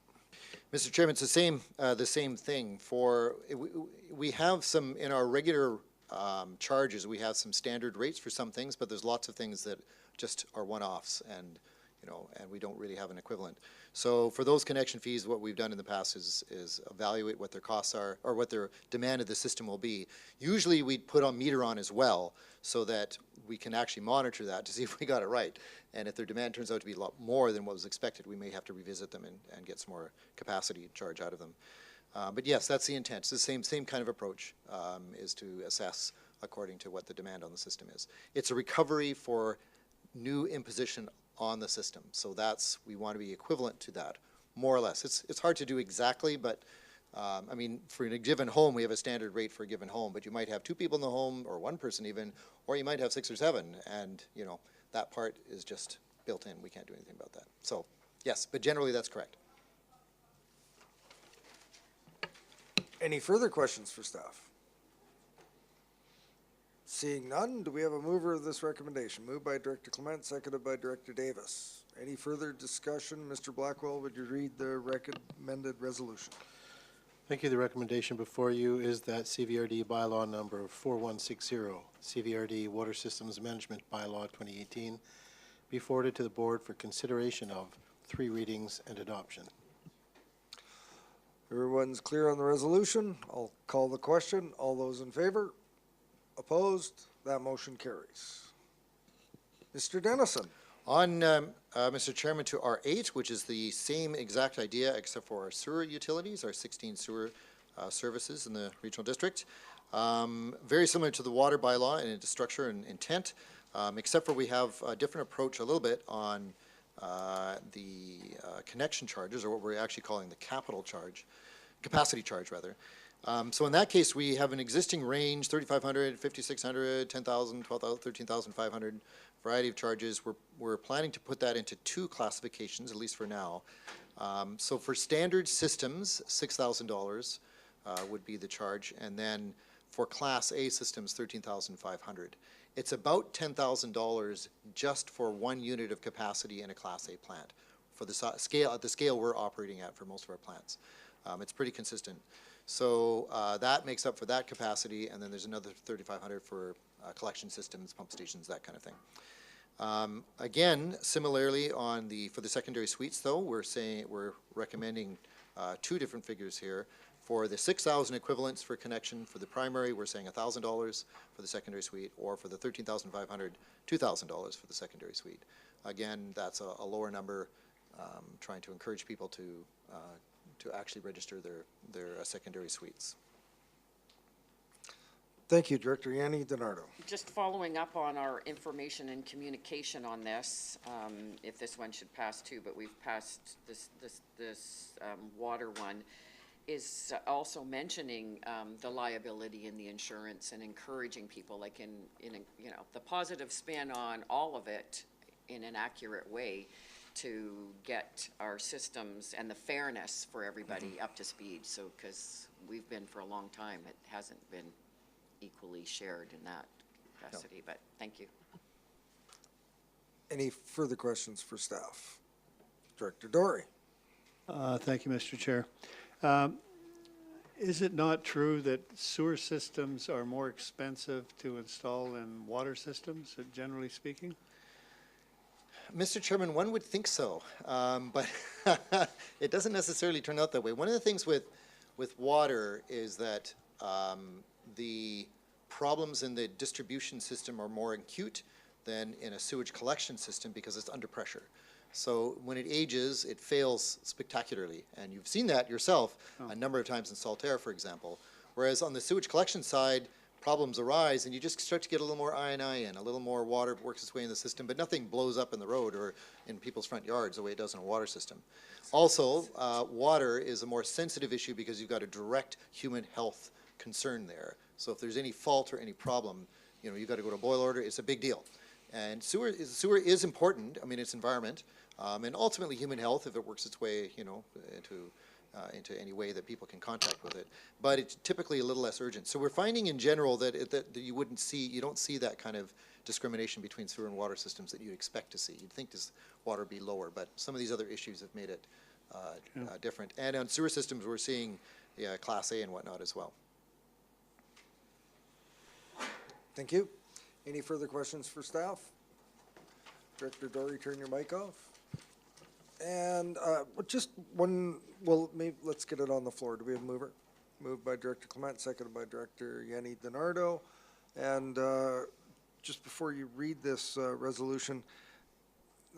Mr. Chairman, it's the same thing. We have some, in our regular charges, we have some standard rates for some things, but there's lots of things that just are one-offs, and and we don't really have an equivalent. So for those connection fees, what we've done in the past is evaluate what their costs are, or what their demand of the system will be. Usually we'd put a meter on as well, so that we can actually monitor that to see if we got it right. And if their demand turns out to be a lot more than what was expected, we may have to revisit them and get some more capacity charge out of them. But yes, that's the intent. It's the same kind of approach, is to assess according to what the demand on the system is. It's a recovery for new imposition on the system. So we want to be equivalent to that, more or less. It's hard to do exactly, but I mean, for a given home, we have a standard rate for a given home, but you might have 2 people in the home, or 1 person even, or you might have 6 or 7, and that part is just built in. We can't do anything about that. So yes, but generally that's correct. Any further questions for staff? Seeing none, do we have a mover of this recommendation? Moved by Director Clement, seconded by Director Davis. Any further discussion? Mr. Blackwell, would you read the recommended resolution? Thank you. The recommendation before you is that CVRD bylaw number 4160, CVRD Water Systems Management Bylaw 2018, be forwarded to the board for consideration of 3 readings and adoption. Everyone's clear on the resolution? I'll call the question. All those in favor? Opposed? That motion carries. Mr. Dennison. On, Mr. Chairman, to R8, which is the same exact idea except for our sewer utilities, our 16 sewer services in the regional district. Very similar to the water bylaw in its structure and intent, except for we have a different approach a little bit on the connection charges, or what we're actually calling the capital charge, capacity charge rather. So in that case, we have an existing range, 3,500, 5,600, 10,000, 12,000, 13,500, variety of charges. We're planning to put that into two classifications, at least for now. So for standard systems, $6,000 would be the charge, and then for Class A systems, $13,500. It's about $10,000 just for one unit of capacity in a Class A plant, for the scale at the scale we're operating at for most of our plants. It's pretty consistent. So that makes up for that capacity, and then there's another 3,500 for collection systems, pump stations, that kind of thing. Again, similarly for the secondary suites, though, we're recommending two different figures here. For the 6,000 equivalents for connection for the primary, we're saying $1,000 for the secondary suite, or for the 13,500, $2,000 for the secondary suite. Again, that's a lower number, trying to encourage people to actually register their secondary suites. Thank you, Director Yanni DiNardo. Just following up on our information and communication on this, if this one should pass too, but we've passed this water one, is also mentioning the liability and the insurance and encouraging people, like in you know, the positive spin on all of it in an accurate way to get our systems and the fairness for everybody up to speed. So, because we've been for a long time, it hasn't been equally shared in that capacity, but thank you. Any further questions for staff? Director Dory. Thank you, Mr. Chair. Is it not true that sewer systems are more expensive to install than water systems, generally speaking? Mr. Chairman, one would think so, but it doesn't necessarily turn out that way. One of the things with water is that the problems in the distribution system are more acute than in a sewage collection system because it's under pressure. So when it ages, it fails spectacularly, and you've seen that yourself a number of times in Saltaire, for example. Whereas on the sewage collection side, problems arise, and you just start to get a little more I&I in, a little more water works its way in the system, but nothing blows up in the road or in people's front yards the way it does in a water system. Also, water is a more sensitive issue because you've got a direct human health concern there. So if there's any fault or any problem, you know, you've got to go to a boil order. It's a big deal. And sewer is important. I mean, it's environment, and ultimately human health if it works its way, you know, into any way that people can contact with it. But it's typically a little less urgent. So we're finding in general that you don't see that kind of discrimination between sewer and water systems that you'd expect to see. You'd think this water be lower, but some of these other issues have made it different. And on sewer systems, we're seeing Class A and whatnot as well. Thank you. Any further questions for staff? Director Dory, turn your mic off. And just one, well, maybe let's get it on the floor. Do we have a mover? Moved by Director Clement, seconded by Director Yanni DiNardo. And just before you read this resolution,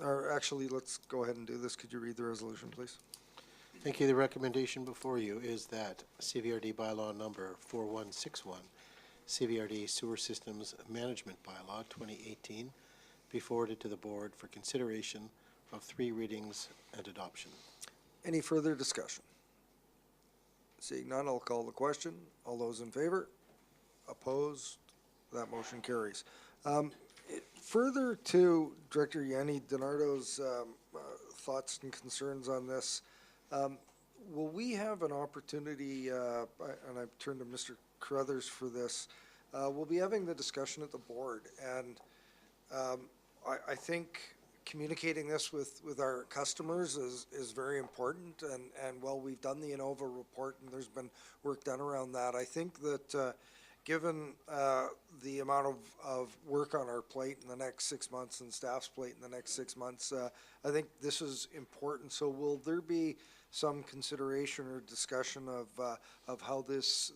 or actually, let's go ahead and do this. Could you read the resolution, please? Thank you. The recommendation before you is that CVRD bylaw number 4161, CVRD Sewer Systems Management Bylaw 2018, be forwarded to the board for consideration of 3 readings and adoption. Any further discussion? Seeing none, I'll call the question. All those in favor? Opposed? That motion carries. Further to Director Yanni DiNardo's thoughts and concerns on this, will we have an opportunity, and I turn to Mr. Carruthers for this, we'll be having the discussion at the board, and I think communicating this with our customers is very important, and while we've done the ANOVA report and there's been work done around that, I think that given the amount of work on our plate in the next 6 months and staff's plate in the next 6 months, I think this is important. So will there be some consideration or discussion of how this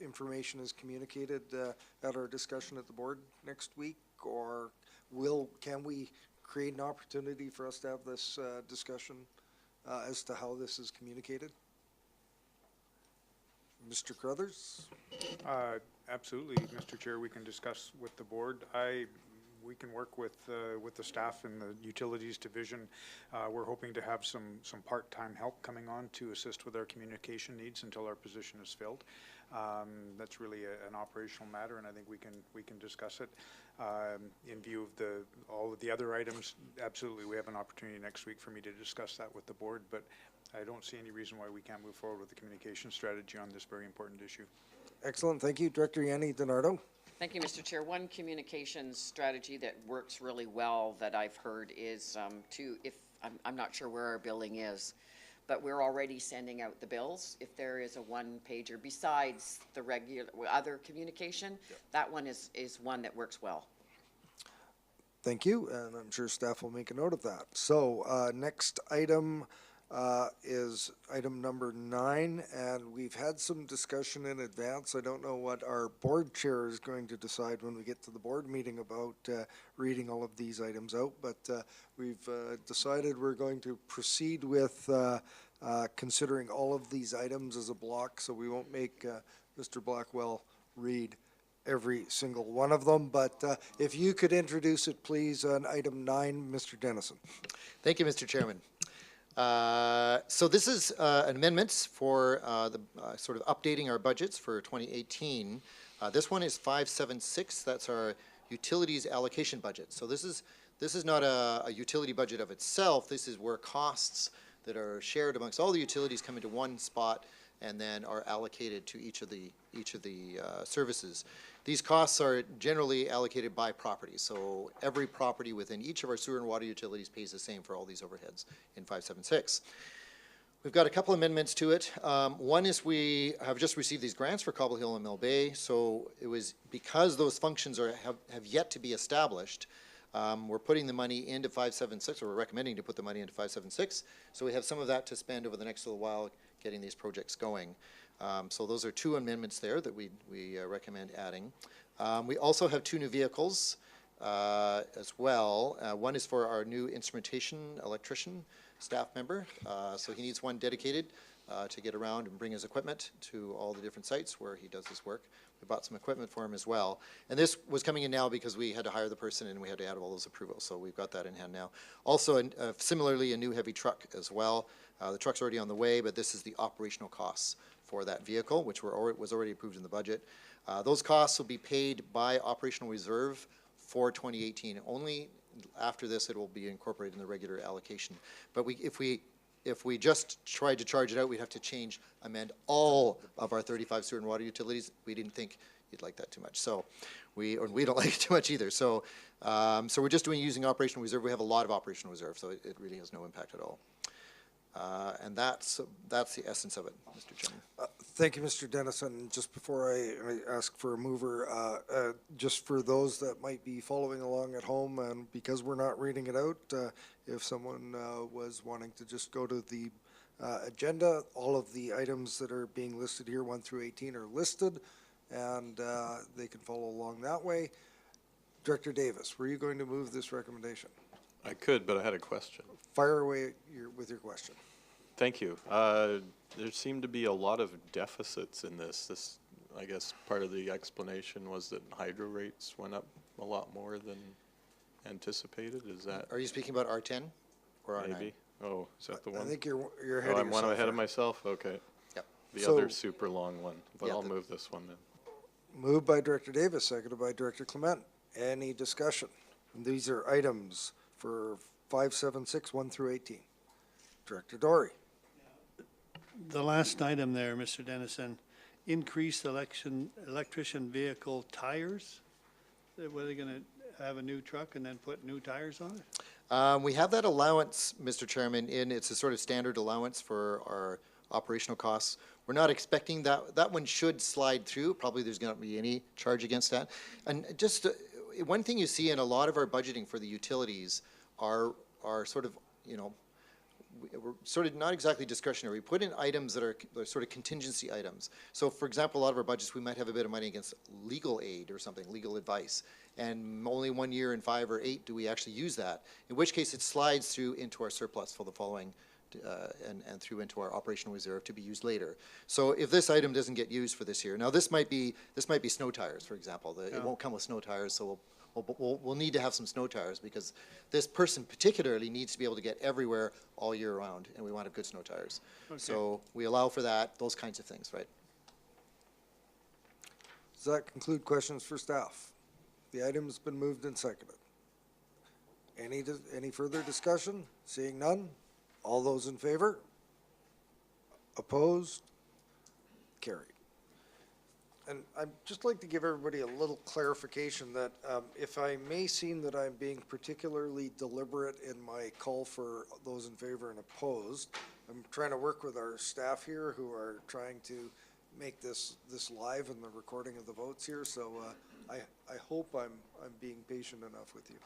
information is communicated at our discussion at the board next week? Or can we create an opportunity for us to have this discussion as to how this is communicated? Mr. Crothers? Absolutely, Mr. Chair, we can discuss with the board. We can work with the staff in the Utilities Division. We're hoping to have some part-time help coming on to assist with our communication needs until our position is filled. That's really an operational matter, and I think we can discuss it. In view of all of the other items, absolutely, we have an opportunity next week for me to discuss that with the board, but I don't see any reason why we can't move forward with the communication strategy on this very important issue. Excellent. Thank you. Director Yanni DiNardo. Thank you, Mr. Chair. One communications strategy that works really well that I've heard is I'm not sure where our billing is, but we're already sending out the bills. If there is a one-pager besides the regular other communication, that one is one that works well. Thank you, and I'm sure staff will make a note of that. So next item is item number 9, and we've had some discussion in advance. I don't know what our board chair is going to decide when we get to the board meeting about reading all of these items out, but we've decided we're going to proceed with considering all of these items as a block, so we won't make Mr. Blackwell read every single one of them, but if you could introduce it, please, on item 9, Mr. Dennison. Thank you, Mr. Chairman. So this is an amendments for sort of updating our budgets for 2018. This one is 576. That's our utilities allocation budget. So this is not a utility budget of itself. This is where costs that are shared amongst all the utilities come into one spot and then are allocated to each of the services. These costs are generally allocated by property, so every property within each of our sewer and water utilities pays the same for all these overheads in 576. We've got a couple amendments to it. One is we have just received these grants for Cobble Hill and Mill Bay, so it was because those functions have yet to be established. We're putting the money into 576, or we're recommending to put the money into 576, so we have some of that to spend over the next little while getting these projects going. So those are 2 amendments there that we recommend adding. We also have 2 new vehicles as well. One is for our new instrumentation electrician staff member. So he needs one dedicated to get around and bring his equipment to all the different sites where he does his work. We bought some equipment for him as well. And this was coming in now because we had to hire the person and we had to add all those approvals. So we've got that in hand now. Also, similarly, a new heavy truck as well. The truck's already on the way, but this is the operational costs for that vehicle, which was already approved in the budget. Those costs will be paid by operational reserve for 2018. Only after this it will be incorporated in the regular allocation. But if we just tried to charge it out, we'd have to amend all of our 35 sewer and water utilities. We didn't think you'd like that too much. So we don't like it too much either. So we're just using operational reserve. We have a lot of operational reserve, so it really has no impact at all. And that's the essence of it, Mr. Chairman. Thank you, Mr. Dennison. Just before I ask for a mover, just for those that might be following along at home, and because we're not reading it out, if someone was wanting to just go to the agenda, all of the items that are being listed here, 1 through 18, are listed, and they can follow along that way. Director Davis, were you going to move this recommendation? I could, but I had a question. Fire away with your question. Thank you. There seemed to be a lot of deficits in this. I guess part of the explanation was that hydro rates went up a lot more than anticipated. Is that? Are you speaking about R10 or R9? Maybe. Oh, is that the one? I think you're ahead of I'm yourself. one ahead of myself? Okay. Yep. The other super long one, but I'll move this one then. Moved by Director Davis, seconded by Director Clement. Any discussion? And these are items for 576, 1 through 18. Director Dory. The last item there, Mr. Dennison, increased electrician vehicle tires. Were they going to have a new truck and then put new tires on it? We have that allowance, Mr. Chairman, it's a sort of standard allowance for our operational costs. We're not expecting that, that one should slide through. Probably there's going to be any charge against that. And just one thing you see in a lot of our budgeting for the utilities are sort of, you know, we're sort of not exactly discretionary. We put in items that are sort of contingency items. So for example, a lot of our budgets, we might have a bit of money against legal aid or something, legal advice. And only 1 year in 5 or 8 do we actually use that, in which case it slides through into our surplus for the following and through into our operational reserve to be used later. So if this item doesn't get used for this year, now this might be snow tires, for example. It won't come with snow tires, so we'll need to have some snow tires because this person particularly needs to be able to get everywhere all year round, and we want to have good snow tires. Okay. So we allow for that, those kinds of things, right? Does that conclude questions for staff? The item's been moved and seconded. Any further discussion? Seeing none? All those in favor? Opposed? Carried. And I'd just like to give everybody a little clarification that if I may seem that I'm being particularly deliberate in my call for those in favor and opposed, I'm trying to work with our staff here who are trying to make this live in the recording of the votes here. So I hope I'm being patient enough with you.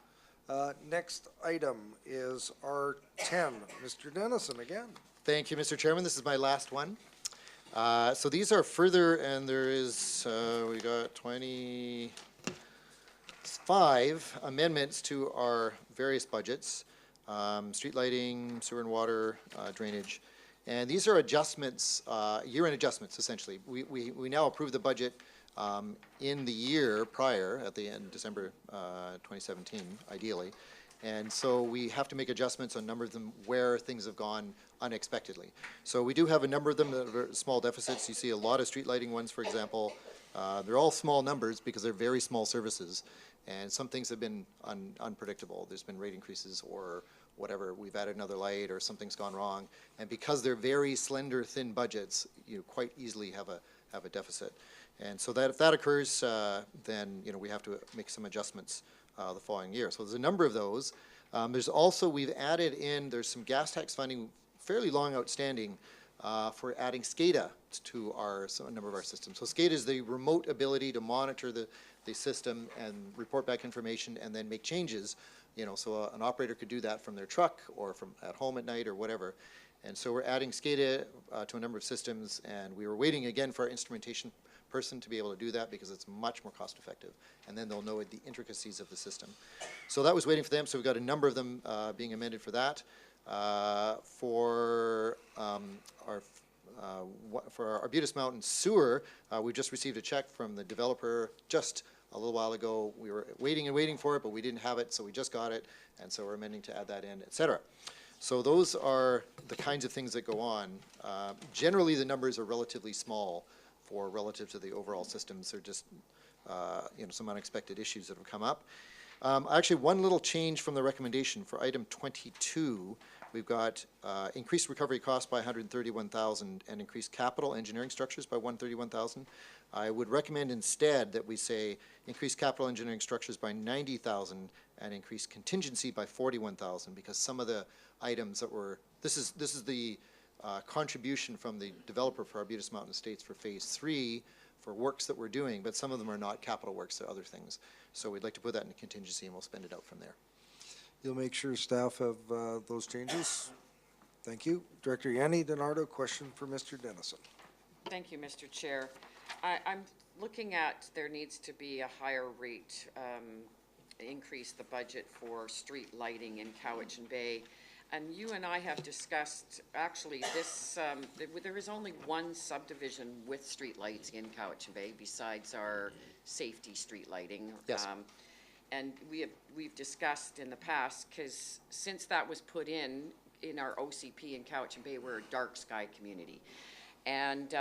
Next item is R10. Mr. Dennison again. Thank you, Mr. Chairman. This is my last one. So these are further, and there is, we got 25 amendments to our various budgets, street lighting, sewer and water, drainage. And these are adjustments, year-end adjustments, essentially. We now approve the budget in the year prior, at the end, December 2017, ideally. And so we have to make adjustments on a number of them where things have gone unexpectedly. So we do have a number of them that are small deficits. You see a lot of street lighting ones, for example. They're all small numbers because they're very small services. And some things have been unpredictable. There's been rate increases or whatever. We've added another light or something's gone wrong. And because they're very slender, thin budgets, you quite easily have a deficit. And so that if that occurs, then we have to make some adjustments the following year. So there's a number of those. There's also, we've added in, there's some gas tax funding, fairly long outstanding, for adding SCADA to a number of our systems. So SCADA is the remote ability to monitor the system and report back information and then make changes. So an operator could do that from their truck or from at home at night or whatever. And so we're adding SCADA to a number of systems, and we were waiting again for our instrumentation person to be able to do that because it's much more cost effective, and then they'll know the intricacies of the system. So that was waiting for them, so we've got a number of them being amended for that. For our Arbutus Mountain Sewer, we just received a check from the developer just a little while ago. We were waiting and waiting for it, but we didn't have it, so we just got it, and so we're amending to add that in, et cetera. So those are the kinds of things that go on. Generally, the numbers are relatively small for relative to the overall systems. They're just, some unexpected issues that have come up. Actually, one little change from the recommendation for item 22, we've got increased recovery costs by $131,000 and increased capital engineering structures by $131,000. I would recommend instead that we say increase capital engineering structures by $90,000 and increase contingency by $41,000, because some of the items that were, this is the contribution from the developer for Arbutus Mountain Estates for Phase 3 for works that we're doing, but some of them are not capital works, they're other things. So we'd like to put that in contingency, and we'll spend it out from there. You'll make sure staff have those changes. Thank you. Director Yanni DiNardo, question for Mr. Dennison. Thank you, Mr. Chair. I'm looking at there needs to be a higher rate, increase the budget for street lighting in Cowichan Bay. And you and I have discussed, actually, this, there is only one subdivision with streetlights in Cowichan Bay besides our safety street lighting. Yes. And we've discussed in the past, because since that was put in our OCP in Cowichan Bay, we're a dark sky community. And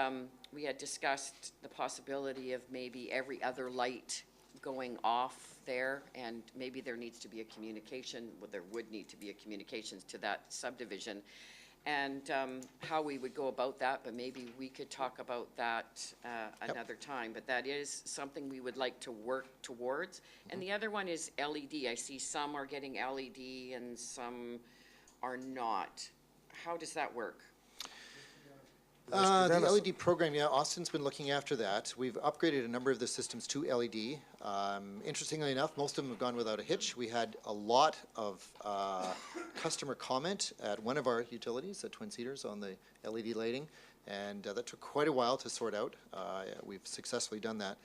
we had discussed the possibility of maybe every other light going off there, and maybe there needs to be a communication, well, there would need to be a communications to that subdivision, and how we would go about that, but maybe we could talk about that another time. But that is something we would like to work towards. And the other one is LED. I see some are getting LED and some are not. How does that work? Mr. The Dennison. LED program, yeah, Austin's been looking after that. We've upgraded a number of the systems to LED. Interestingly enough, most of them have gone without a hitch. We had a lot of customer comment at one of our utilities, at Twin Cedars, on the LED lighting, and that took quite a while to sort out. We've successfully done that.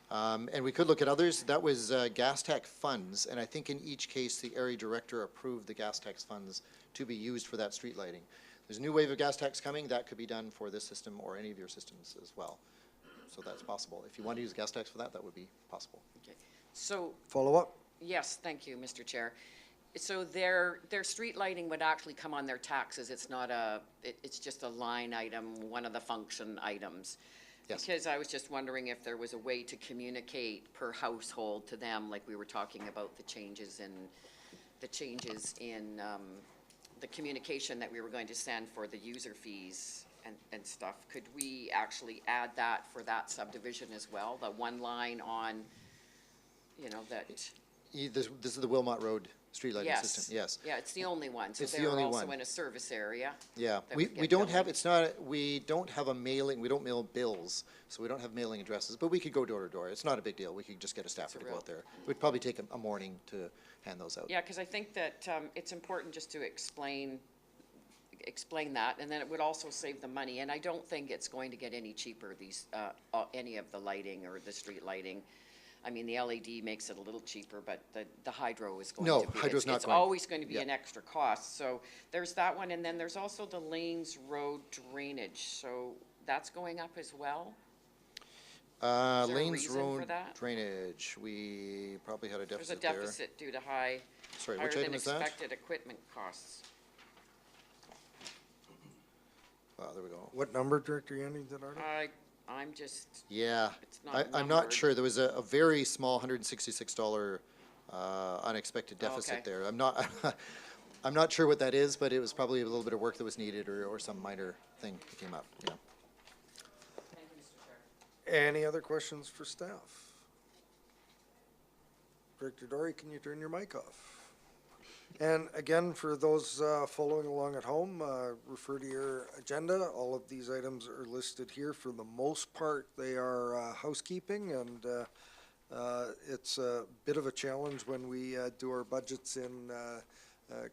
And we could look at others. That was gas tax funds, and I think in each case, the area director approved the gas tax funds to be used for that street lighting. There's a new wave of gas tax coming. That could be done for this system or any of your systems as well. So that's possible. If you want to use gas tax for that, that would be possible. Okay. So, Follow up? yes, thank you, Mr. Chair. So their street lighting would actually come on their taxes. It's not it's just a line item, one of the function items. Yes. Because I was just wondering if there was a way to communicate per household to them, like we were talking about the changes in the communication that we were going to send for the user fees and stuff. Could we actually add that for that subdivision as well? The one line on, you know, that. This is the Wilmot Road street lighting Yes. system, yes. Yeah, it's the only one. So It's the they're only also one. in a service area. Yeah, that we would get don't have, billing. it's not, we don't have a mailing, we don't mail bills, so we don't have mailing addresses, but we could go door to door. It's not a big deal. We could just get a staffer to go out there. It would probably take a morning to hand those out. Yeah, because I think that it's important just to explain that, and then it would also save the money. And I don't think it's going to get any cheaper, any of the lighting or the street lighting. I mean, the LED makes it a little cheaper, but the hydro is going No, to be. hydro's not It's going. always going to be Yeah. an extra cost. So there's that one, and then there's also the Lanes Road drainage. So that's going up as well? there a Lanes reason for Road that? drainage, we probably had a There's a deficit there. deficit due to Sorry, higher which than item is that? expected equipment costs. There we go. What number, Director Yanni, did I? I'm just, Yeah, It's not I'm not numbered. sure. There was a very small $166 unexpected deficit Okay. there. I'm not, I'm not sure what that is, but it was probably a little bit of work that was needed or some minor thing that came up, yeah. Any other questions for staff? Director Dory, can you turn your mic off? And again, for those following along at home, refer to your agenda. All of these items are listed here. For the most part, they are housekeeping, and it's a bit of a challenge when we do our budgets in,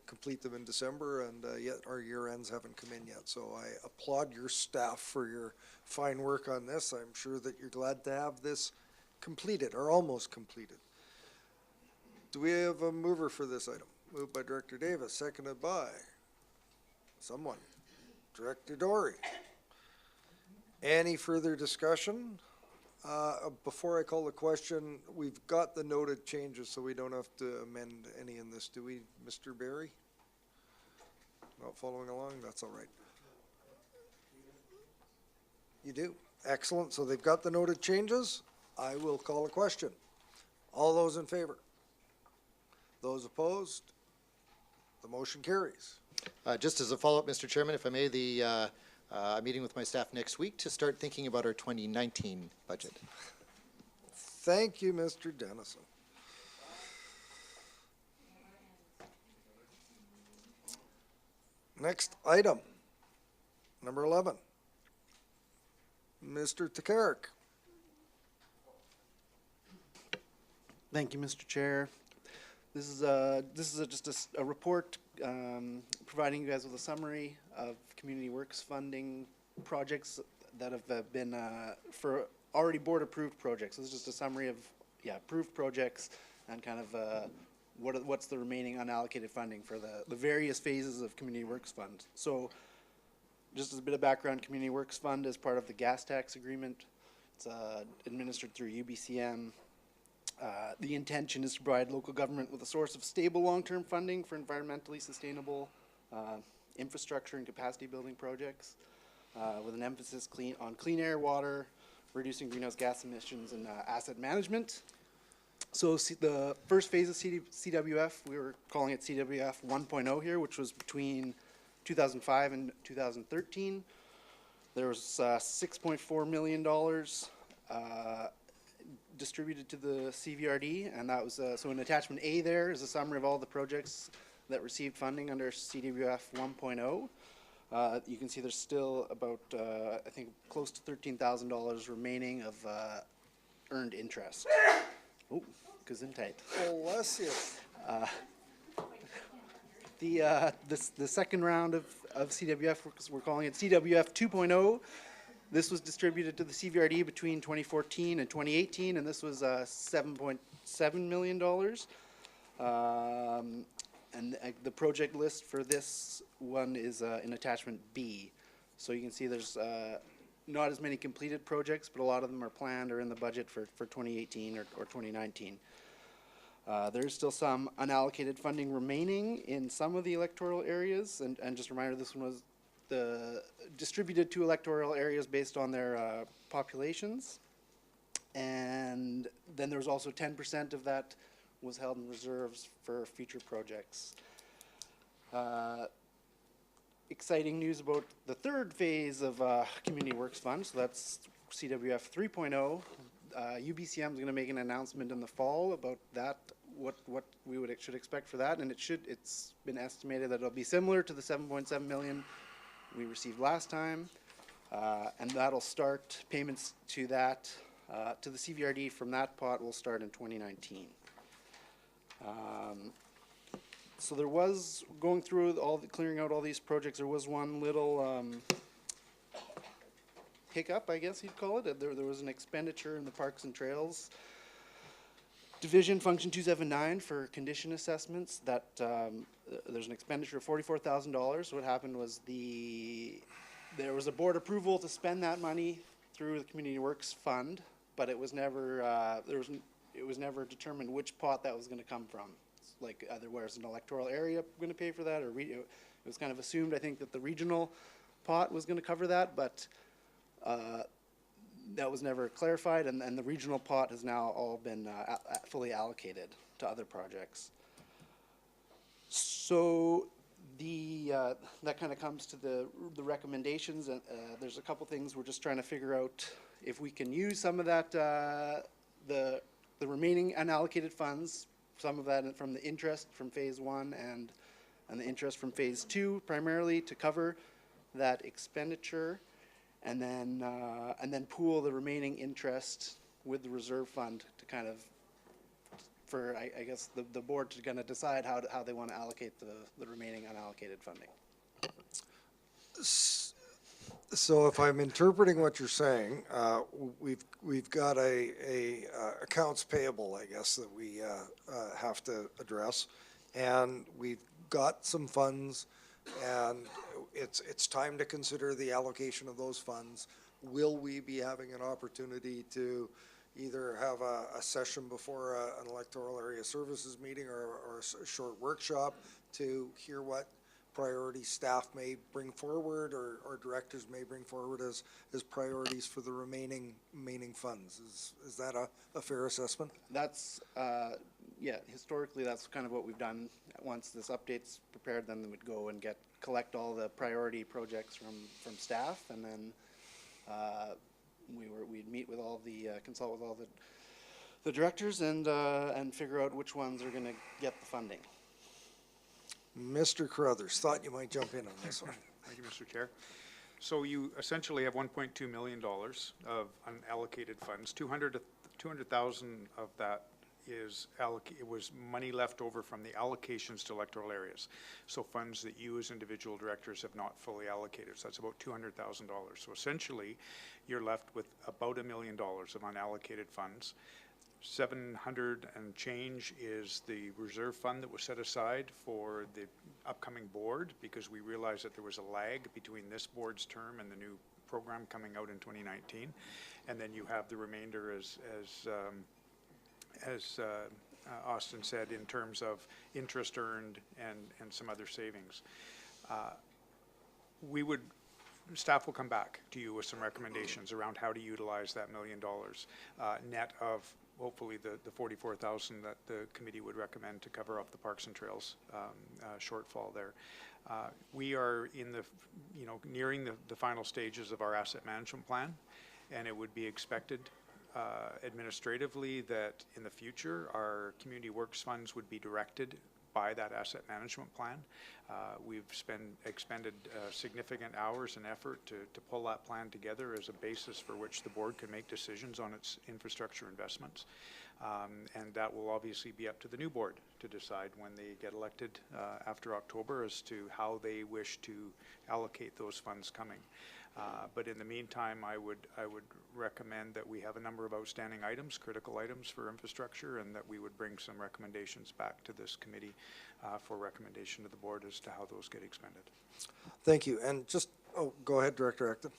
complete them in December, and yet our year ends haven't come in yet. So I applaud your staff for your fine work on this. I'm sure that you're glad to have this completed, or almost completed. Do we have a mover for this item? Moved by Director Davis, seconded by someone. Director Dory. Any further discussion? Before I call the question, we've got the noted changes, so we don't have to amend any in this, do we, Mr. Barry? Not following along? That's all right. You do? Excellent. So they've got the noted changes. I will call a question. All those in favor? Those opposed? The motion carries. Just as a follow-up, Mr. Chairman, if I may, I'm meeting with my staff next week to start thinking about our 2019 budget. Thank you, Mr. Dennison. Next item, number 11. Mr. Takarik. Thank you, Mr. Chair. This is just a report providing you guys with a summary of community works funding projects that have been for already board approved projects. This is just a summary of approved projects and kind of what's the remaining unallocated funding for the various phases of community works fund. So just as a bit of background, community works fund is part of the gas tax agreement. It's administered through UBCM. The intention is to provide local government with a source of stable long-term funding for environmentally sustainable infrastructure and capacity building projects with an emphasis on clean air, water, reducing greenhouse gas emissions, and asset management. So the first phase of CWF, we were calling it CWF 1.0 here, which was between 2005 and 2013. There was $6.4 million distributed to the CVRD, and that was so in attachment A there is a summary of all the projects that received funding under CWF 1.0. You can see there's still about, I think, close to $13,000 remaining of earned interest. Oh, gesundheit. Bless you. The second round of CWF, we're calling it CWF 2.0. This was distributed to the CVRD between 2014 and 2018, and this was $7.7 million. And the project list for this one is in attachment B. So you can see there's not as many completed projects, but a lot of them are planned or in the budget for 2018 or 2019. There's still some unallocated funding remaining in some of the electoral areas, and just a reminder, this one was distributed to electoral areas based on their populations. And then there was also 10% of that was held in reserves for future projects. Exciting news about the third phase of Community Works Fund, so that's CWF 3.0. UBCM is going to make an announcement in the fall about that, what we should expect for that, and it's been estimated that it'll be similar to the 7.7 million we received last time, and that'll start payments to that to the CVRD from that pot will start in 2019. So there was, going through clearing out all these projects, there was one little hiccup, I guess you'd call it. There was an expenditure in the Parks and Trails Division Function 279 for condition assessments that there's an expenditure of $44,000. What happened was there was a board approval to spend that money through the Community Works Fund, but it was never it was never determined which pot that was going to come from. Like either where's an electoral area going to pay for that, or it was kind of assumed, I think, that the regional pot was going to cover that, but that was never clarified, and the regional pot has now all been fully allocated to other projects. So that kind of comes to the recommendations, and there's a couple things we're just trying to figure out if we can use some of that, the remaining unallocated funds, some of that from the interest from phase 1 and the interest from phase 2 primarily to cover that expenditure, and then pool the remaining interest with the reserve fund to kind of, for I guess the board to kind of decide how they want to allocate the remaining unallocated funding. So if I'm interpreting what you're saying, we've got a accounts payable, I guess, that we have to address, and we've got some funds, and it's time to consider the allocation of those funds. Will we be having an opportunity to either have a session before an electoral area services meeting or a short workshop to hear what priority staff may bring forward or directors may bring forward as priorities for the remaining funds? Is that a fair assessment? That's, yeah, historically that's kind of what we've done. Once this update's prepared, then we'd go and collect all the priority projects from staff, and then we'd meet with consult with all the directors and figure out which ones are going to get the funding. Mr. Carruthers, thought you might jump in on this one. Thank you, Mr. Chair. So you essentially have $1.2 million of unallocated funds. 200,000 of that it was money left over from the allocations to electoral areas. So funds that you as individual directors have not fully allocated. So that's about $200,000. So essentially, you're left with about $1 million of unallocated funds. 700 and change is the reserve fund that was set aside for the upcoming board, because we realized that there was a lag between this board's term and the new program coming out in 2019. And then you have the remainder as Austin said, in terms of interest earned and some other savings. Staff will come back to you with some recommendations around how to utilize that $1 million, net of hopefully the 44,000 that the committee would recommend to cover off the Parks and Trails shortfall there. We are in nearing the final stages of our asset management plan, and it would be expected administratively that in the future our community works funds would be directed by that asset management plan. We've expended significant hours and effort to pull that plan together as a basis for which the board can make decisions on its infrastructure investments. And that will obviously be up to the new board to decide when they get elected after October as to how they wish to allocate those funds coming. But in the meantime, I would recommend that we have a number of outstanding items, critical items for infrastructure, and that we would bring some recommendations back to this committee for recommendation to the board as to how those get expended. Thank you. And just, go ahead, Director Acton.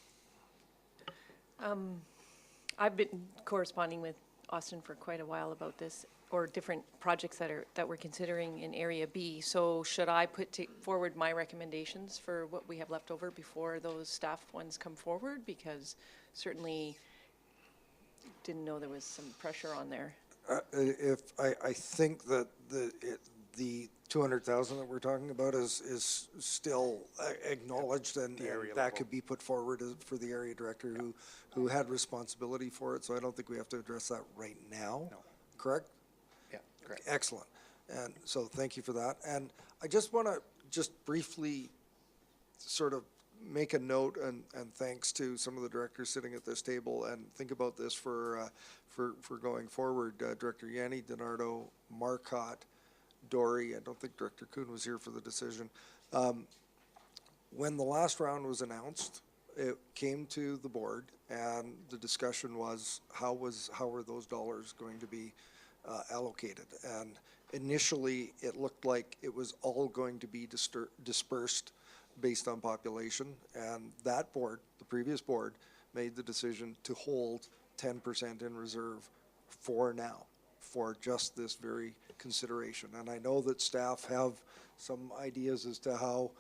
I've been corresponding with Austin for quite a while about this, or different projects that we're considering in Area B. So should I put forward my recommendations for what we have left over before those staff ones come forward? Because certainly didn't know there was some pressure on there. I think that the 200,000 that we're talking about is still acknowledged, and that could be put forward for the area director who had responsibility for it. So I don't think we have to address that right now. No. Correct? Yeah, correct. Excellent. And so thank you for that. And I just want to just briefly sort of make a note and thanks to some of the directors sitting at this table, and think about this for going forward. Director Yanni, DiNardo, Marcotte, Dory, I don't think Director Kuhn was here for the decision. When the last round was announced, it came to the board, and the discussion was how were those dollars going to be allocated. And initially, it looked like it was all going to be dispersed based on population, and that board, the previous board, made the decision to hold 10% in reserve for now, for just this very consideration. And I know that staff have some ideas as to how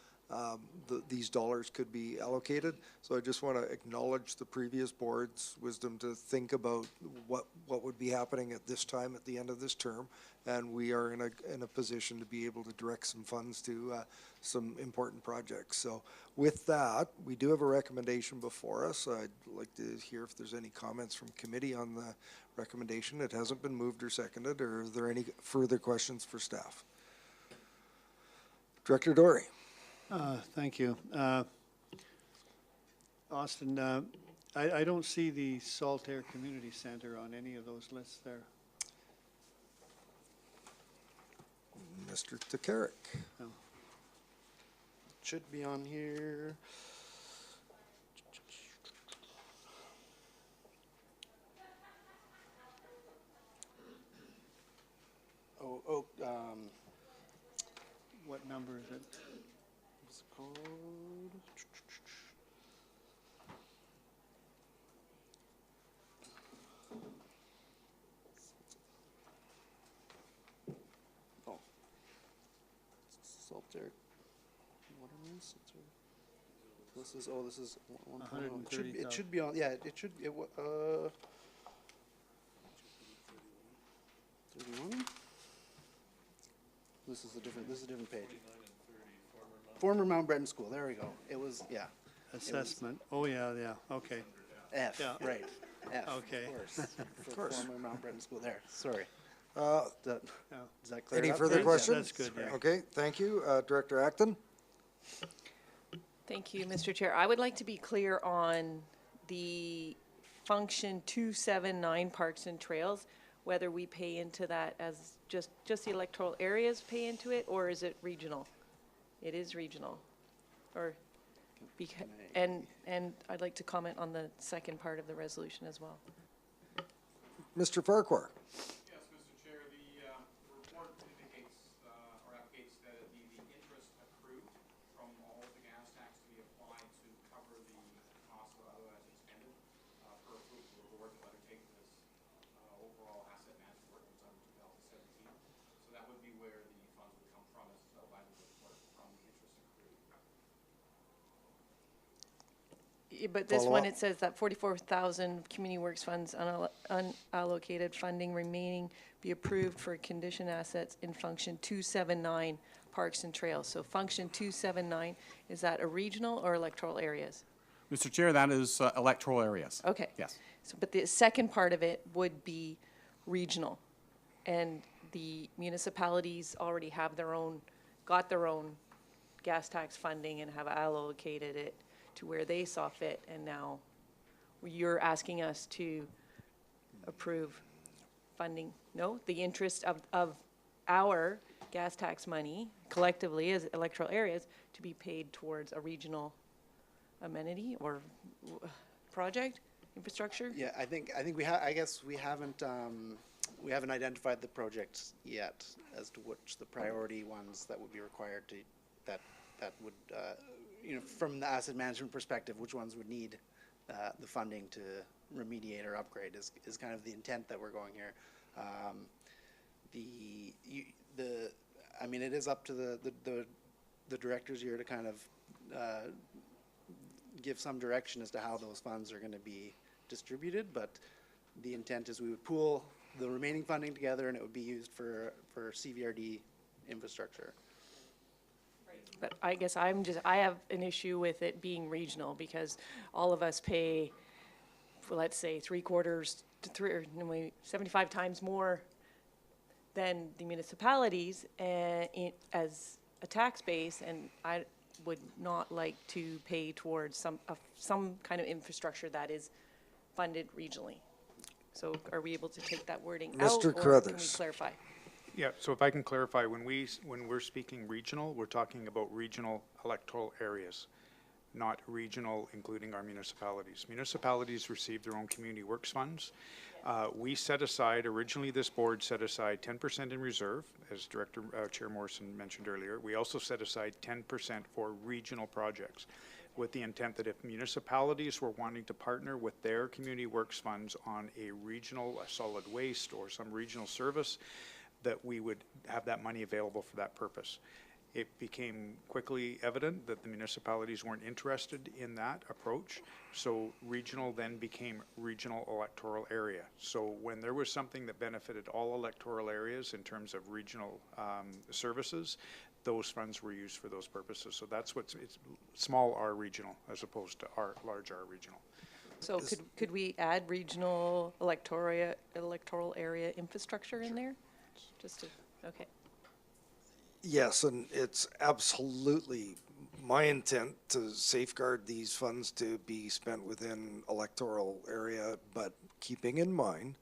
these dollars could be allocated. So I just want to acknowledge the previous board's wisdom to think about what would be happening at this time at the end of this term. And we are in a position to be able to direct some funds to some important projects. So with that, we do have a recommendation before us. I'd like to hear if there's any comments from committee on the recommendation. It hasn't been moved or seconded. Or are there any further questions for staff? Director Dory. Thank you. Austin, I don't see the Saltaire Community Center on any of those lists there. Mr. Takarik. Oh. Should be on here. What number is it? What's it called? Oh. Saltaire. What are these? This is, oh, this is 130. It should be on, yeah, it should, 31? This is a different page. Former Mount Breton School, there we go. It was, yeah. Assessment. Oh, yeah, okay. F, Yeah. right. F, Okay. of course. Of course. Former Mount Breton School, there, sorry. Uh, Does that clear it Any up? further Yeah, questions? That's good, yeah. Okay, thank you. Director Acton? Thank you, Mr. Chair. I would like to be clear on the function 279 Parks and Trails, whether we pay into that as just the electoral areas pay into it, or is it regional? It is regional. Or, and I'd like to comment on the second part of the resolution as well. Mr. Farquhar? Yes, Mr. Chair, the report indicates or advocates that it be the interest accrued from all of the gas tax to be applied to cover the costs of otherwise expended per approval of the board to undertake this overall asset management work that was done in 2017. So that would be where the funds would come from, as outlined in the report, from the interest accrued. But this one, it says that 44,000 community works funds unallocated funding remaining be approved for condition assets in function 279 Parks and Trails. So function 279, is that a regional or electoral areas? Mr. Chair, that is electoral areas. Okay. Yes. So, but the second part of it would be regional. and the municipalities already have got their own gas tax funding and have allocated it to where they saw fit, and now you're asking us to approve funding, no, the interest of our gas tax money collectively as electoral areas to be paid towards a regional amenity or project, infrastructure? Yeah, I think I guess we haven't identified the projects yet as to which the priority ones that would be required to, that would, from the asset management perspective, which ones would need the funding to remediate or upgrade is kind of the intent that we're going here. I mean, it is up to the directors here to kind of give some direction as to how those funds are going to be distributed, but the intent is we would pool the remaining funding together and it would be used for CVRD infrastructure. But I guess I have an issue with it being regional because all of us pay, for let's say 3/4 to 75 times more than the municipalities as a tax base, and I would not like to pay towards some kind of infrastructure that is funded regionally. So are we able to take that wording out, Mr. or can we Carruthers. clarify? Yeah, so if I can clarify, when we're speaking regional, we're talking about regional electoral areas, not regional including our municipalities. Municipalities receive their own community works funds. We set aside, originally this board set aside 10% in reserve, as Chair Morrison mentioned earlier. We also set aside 10% for regional projects, with the intent that if municipalities were wanting to partner with their community works funds on a regional solid waste or some regional service, that we would have that money available for that purpose. It became quickly evident that the municipalities weren't interested in that approach, so regional then became regional electoral area. So when there was something that benefited all electoral areas in terms of regional services, those funds were used for those purposes. So that's it's small R regional as opposed to large R regional. So could we add regional electoral area infrastructure in there? Just to, okay. Yes, and it's absolutely my intent to safeguard these funds to be spent within electoral area, but keeping in mind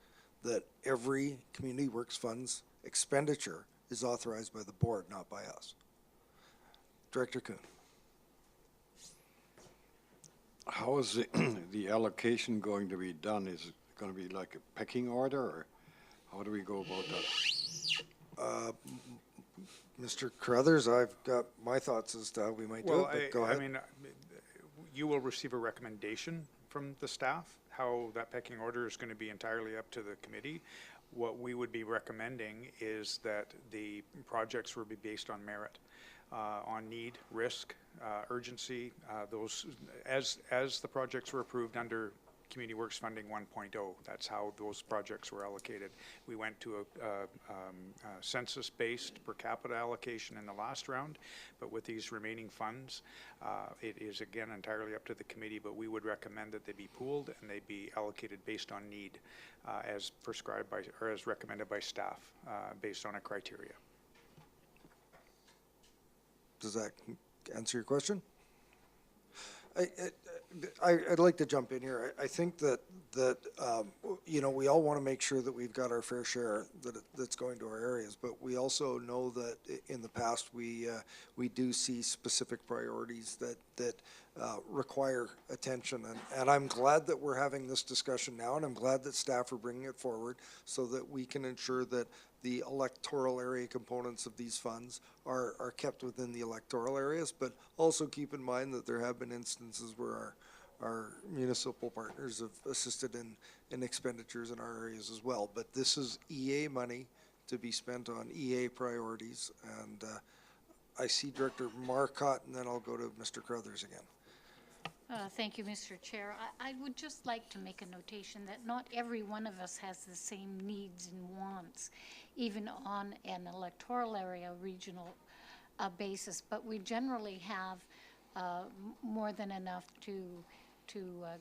that every community works funds expenditure is authorized by the board, not by us. Director Kuhn. How is the allocation going to be done? Is it going to be like a pecking order, or how do we go about that? Mr. Carruthers, I've got my thoughts as to how we might do it, but go ahead. I mean, you will receive a recommendation from the staff. How that pecking order is going to be entirely up to the committee. What we would be recommending is that the projects will be based on merit, on need, risk, urgency. Those as the projects were approved under Community Works Funding 1.0, that's how those projects were allocated. We went to a census-based per capita allocation in the last round, but with these remaining funds, it is again entirely up to the committee, but we would recommend that they be pooled and they be allocated based on need, as prescribed by, or as recommended by staff, based on a criteria. Does that answer your question? I'd like to jump in here. I think that you know, we all want to make sure that we've got our fair share that's going to our areas, but we also know that in the past we do see specific priorities that require attention, and I'm glad that we're having this discussion now, and I'm glad that staff are bringing it forward so that we can ensure that the electoral area components of these funds are kept within the electoral areas, but also keep in mind that there have been instances where our municipal partners have assisted in expenditures in our areas as well. But this is EA money to be spent on EA priorities, and I see Director Marcotte, and then I'll go to Mr. Carruthers again. Thank you, Mr. Chair. I would just like to make a notation that not every one of us has the same needs and wants, even on an electoral area regional basis, but we generally have more than enough to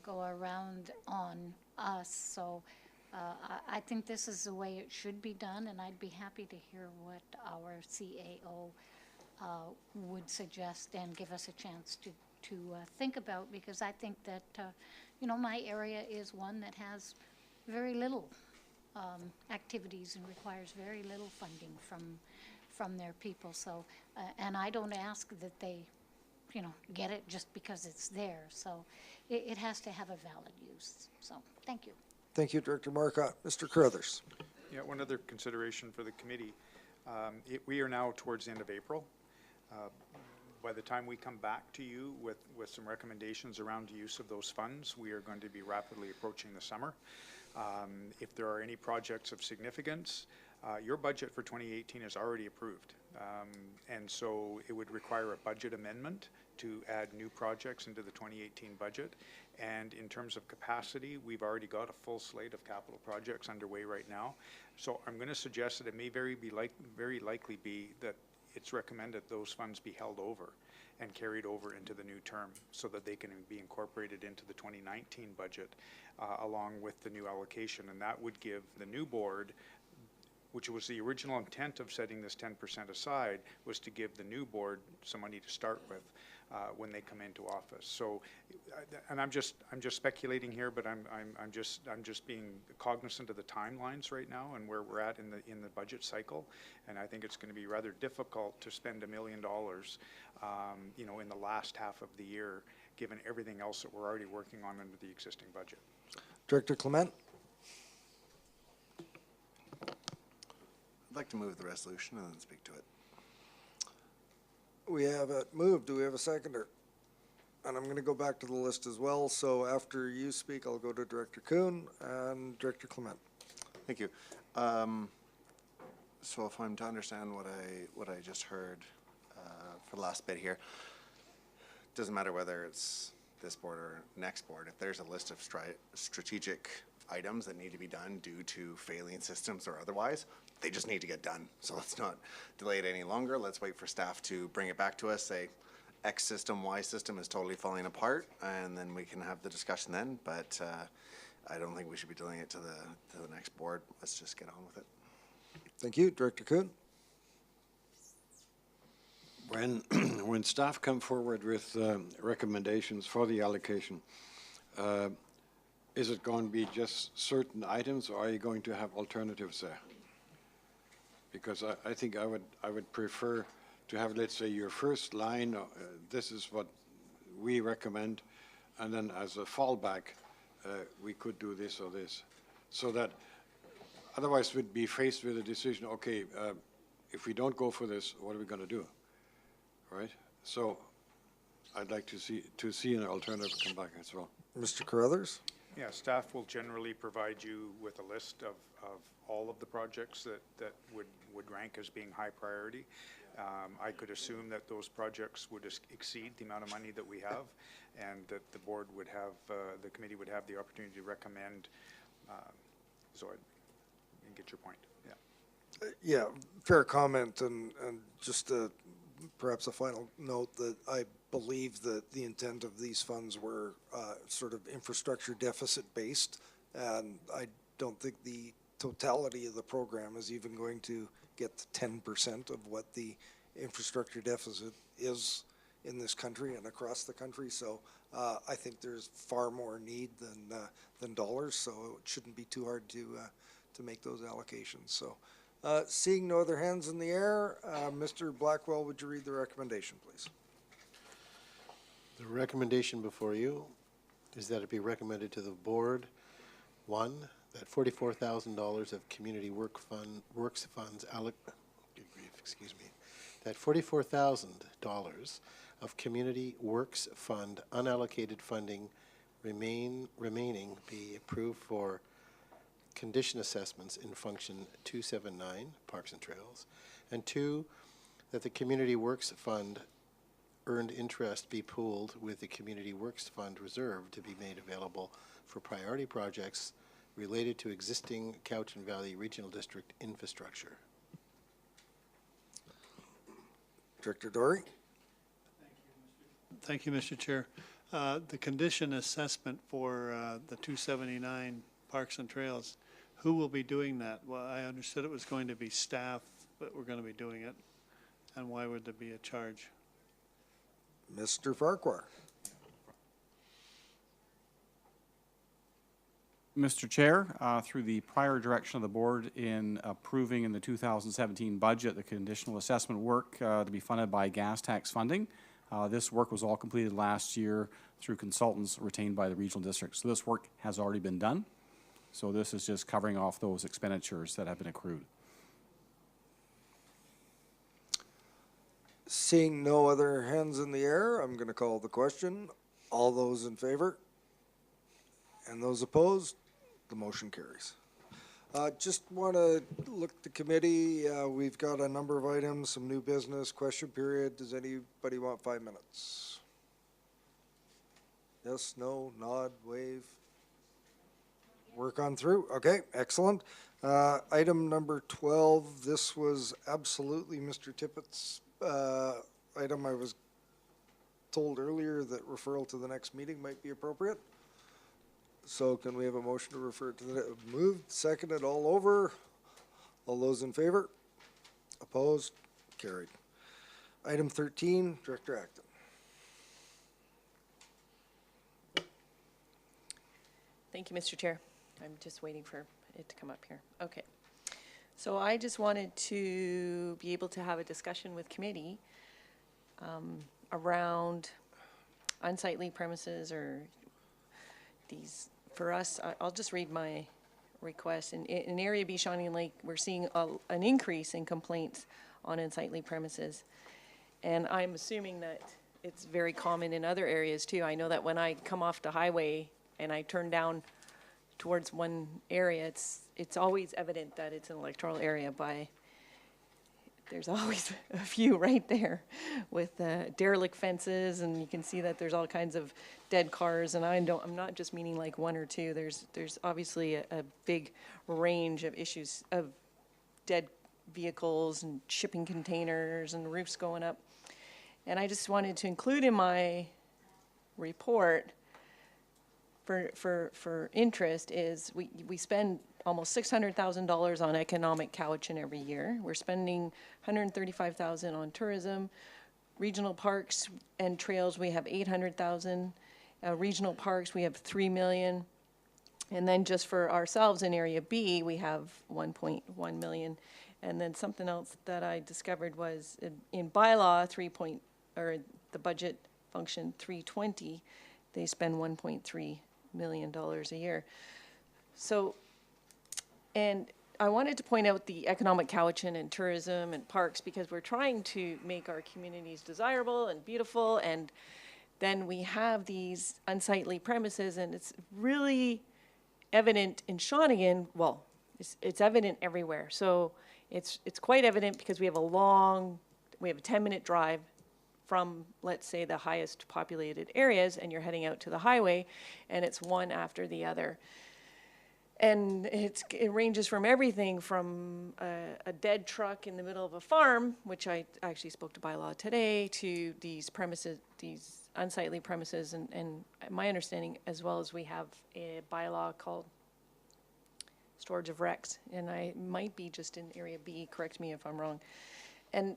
go around on us. So I think this is the way it should be done, and I'd be happy to hear what our CAO would suggest and give us a chance to think about, because I think that, you know, my area is one that has very little activities and requires very little funding from their people. So, and I don't ask that they, you know, get it just because it's there. So it has to have a valid use. So, thank you. Thank you, Director Marcotte. Mr. Carruthers. Yeah, one other consideration for the committee. We are now towards the end of April. By the time we come back to you with some recommendations around the use of those funds, we are going to be rapidly approaching the summer. If there are any projects of significance, your budget for 2018 is already approved. And so it would require a budget amendment to add new projects into the 2018 budget. And in terms of capacity, we've already got a full slate of capital projects underway right now. So I'm going to suggest that it may very likely be that it's recommended those funds be held over and carried over into the new term so that they can be incorporated into the 2019 budget along with the new allocation. And that would give the new board, which was the original intent of setting this 10% aside, was to give the new board some money to start with when they come into office. So, and I'm just speculating here, but I'm just being cognizant of the timelines right now and where we're at in the budget cycle. And I think it's going to be rather difficult to spend $1 million, you know, in the last half of the year, given everything else that we're already working on under the existing budget. So. Director Clement. I'd like to move the resolution and then speak to it. We have it moved. Do we have a seconder? And I'm going to go back to the list as well. So after you speak, I'll go to Director Kuhn and Director Clement. Thank you. So if I'm to understand what I just heard for the last bit here, doesn't matter whether it's this board or next board, if there's a list of strategic items that need to be done due to failing systems or otherwise, they just need to get done. So let's not delay it any longer. Let's wait for staff to bring it back to us, say X system, Y system is totally falling apart, and then we can have the discussion then. But I don't think we should be delaying it to the next board. Let's just get on with it. Thank you. Director Kuhn. When staff come forward with recommendations for the allocation, is it going to be just certain items, or are you going to have alternatives there? Because I think I would prefer to have, let's say, your first line, this is what we recommend, and then as a fallback, we could do this or this. So that otherwise we'd be faced with a decision, okay, if we don't go for this, what are we going to do? Right? So I'd like to see an alternative come back as well. Mr. Carruthers? Yeah, staff will generally provide you with a list of all of the projects that would rank as being high priority. I could assume that those projects would exceed the amount of money that we have, and that the board would have, the committee would have the opportunity to recommend. So I get your point. Yeah. Yeah, fair comment, and just perhaps a final note that I believe that the intent of these funds were sort of infrastructure deficit based, and I don't think the totality of the program is even going to get to 10% of what the infrastructure deficit is in this country and across the country. So I think there's far more need than dollars, so it shouldn't be too hard to make those allocations. So seeing no other hands in the air, Mr. Blackwell, would you read the recommendation, please? The recommendation before you is that it be recommended to the board, one, that $44,000 of community works funds that $44,000 of community works fund unallocated funding remaining be approved for condition assessments in function 279 Parks and Trails, and two, that the community works fund earned interest be pooled with the community works fund reserve to be made available for priority projects related to existing Cowichan Valley Regional District infrastructure. Director Dory. Thank you, Mr. Chair. The condition assessment for the 279 Parks and Trails, who will be doing that? Well, I understood it was going to be staff, but we're going to be doing it. And why would there be a charge? Mr. Farquhar. Mr. Chair, through the prior direction of the board in approving in the 2017 budget the conditional assessment work to be funded by gas tax funding, this work was all completed last year through consultants retained by the regional district. So this work has already been done. So this is just covering off those expenditures that have been accrued. Seeing no other hands in the air, I'm going to call the question. All those in favor? And those opposed? The motion carries. Just want to look at the committee. We've got a number of items, some new business, question period. Does anybody want 5 minutes? Yes, no, nod, wave. Work on through. Okay, excellent. Item number 12, this was absolutely Mr. Tippett's item. I was told earlier that referral to the next meeting might be appropriate. So can we have a motion to refer to the, moved, seconded, all over? All those in favor? Opposed? Carried. Item 13, Director Acton. Thank you, Mr. Chair. I'm just waiting for it to come up here. Okay. So I just wanted to be able to have a discussion with committee around unsightly premises or these, for us, I'll just read my request. In Area B, Shawnee Lake, we're seeing an increase in complaints on unsightly premises. And I'm assuming that it's very common in other areas too. I know that when I come off the highway and I turn down towards one area, it's always evident that it's an electoral area by, there's always a few right there with derelict fences, and you can see that there's all kinds of dead cars, and I'm not just meaning like one or two. There's obviously a big range of issues of dead vehicles and shipping containers and roofs going up. And I just wanted to include in my report for interest is we spend almost $600,000 on economic Cowichan every year. We're spending $135,000 on tourism. Regional parks and trails, we have $800,000. Regional parks, we have $3 million. And then just for ourselves in Area B, we have $1.1 million. And then something else that I discovered was in bylaw the budget function 320, they spend $1.3 million a year. So, and I wanted to point out the economic Cowichan and tourism and parks because we're trying to make our communities desirable and beautiful, and then we have these unsightly premises, and it's really evident in Shawnigan. Well, it's evident everywhere. So it's quite evident because we have a 10-minute drive from, let's say, the highest populated areas, and you're heading out to the highway, and it's one after the other. And it ranges from everything from a dead truck in the middle of a farm, which I actually spoke to bylaw today, to these premises, these unsightly premises, and my understanding, as well as we have a bylaw called storage of wrecks, and I might be just in Area B, correct me if I'm wrong. And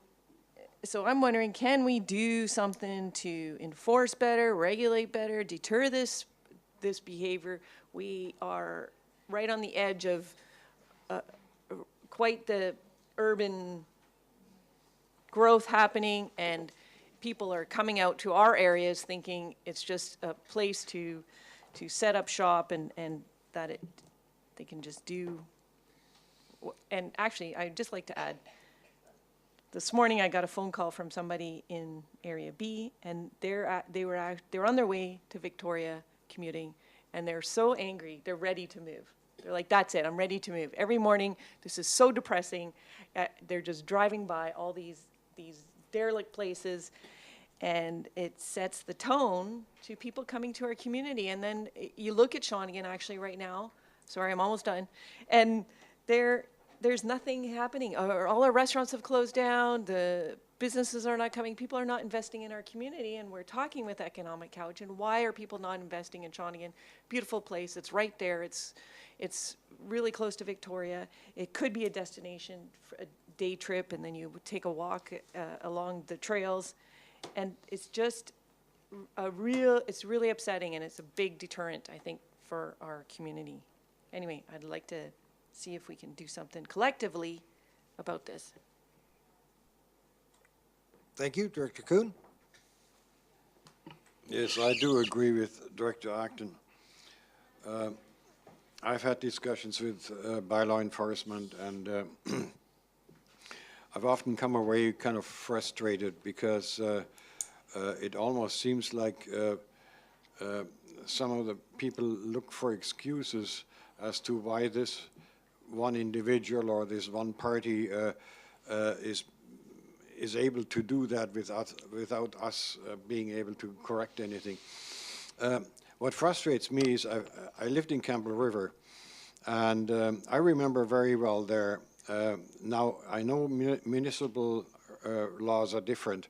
so I'm wondering, can we do something to enforce better, regulate better, deter this behavior? We are right on the edge of quite the urban growth happening, and people are coming out to our areas thinking it's just a place to set up shop and that they can just do. And actually, I'd just like to add, this morning I got a phone call from somebody in Area B, and they were on their way to Victoria commuting, and they're so angry, they're ready to move. They're like, that's it, I'm ready to move. Every morning, this is so depressing. They're just driving by all these derelict places, and it sets the tone to people coming to our community. And then you look at Shawnigan actually right now, sorry, I'm almost done, and there's nothing happening. All our restaurants have closed down. The businesses are not coming, people are not investing in our community, and we're talking with Economic Couch, and why are people not investing in Shawnigan? Beautiful place, it's right there, it's really close to Victoria. It could be a destination for a day trip, and then you would take a walk along the trails, and it's just it's really upsetting, and it's a big deterrent, I think, for our community. Anyway, I'd like to see if we can do something collectively about this. Thank you. Director Kuhn? Yes, I do agree with Director Acton. I've had discussions with bylaw enforcement, and I've often come away kind of frustrated because it almost seems like some of the people look for excuses as to why this one individual or this one party is able to do that without us being able to correct anything. What frustrates me is I lived in Campbell River, and I remember very well there. Now, I know municipal laws are different,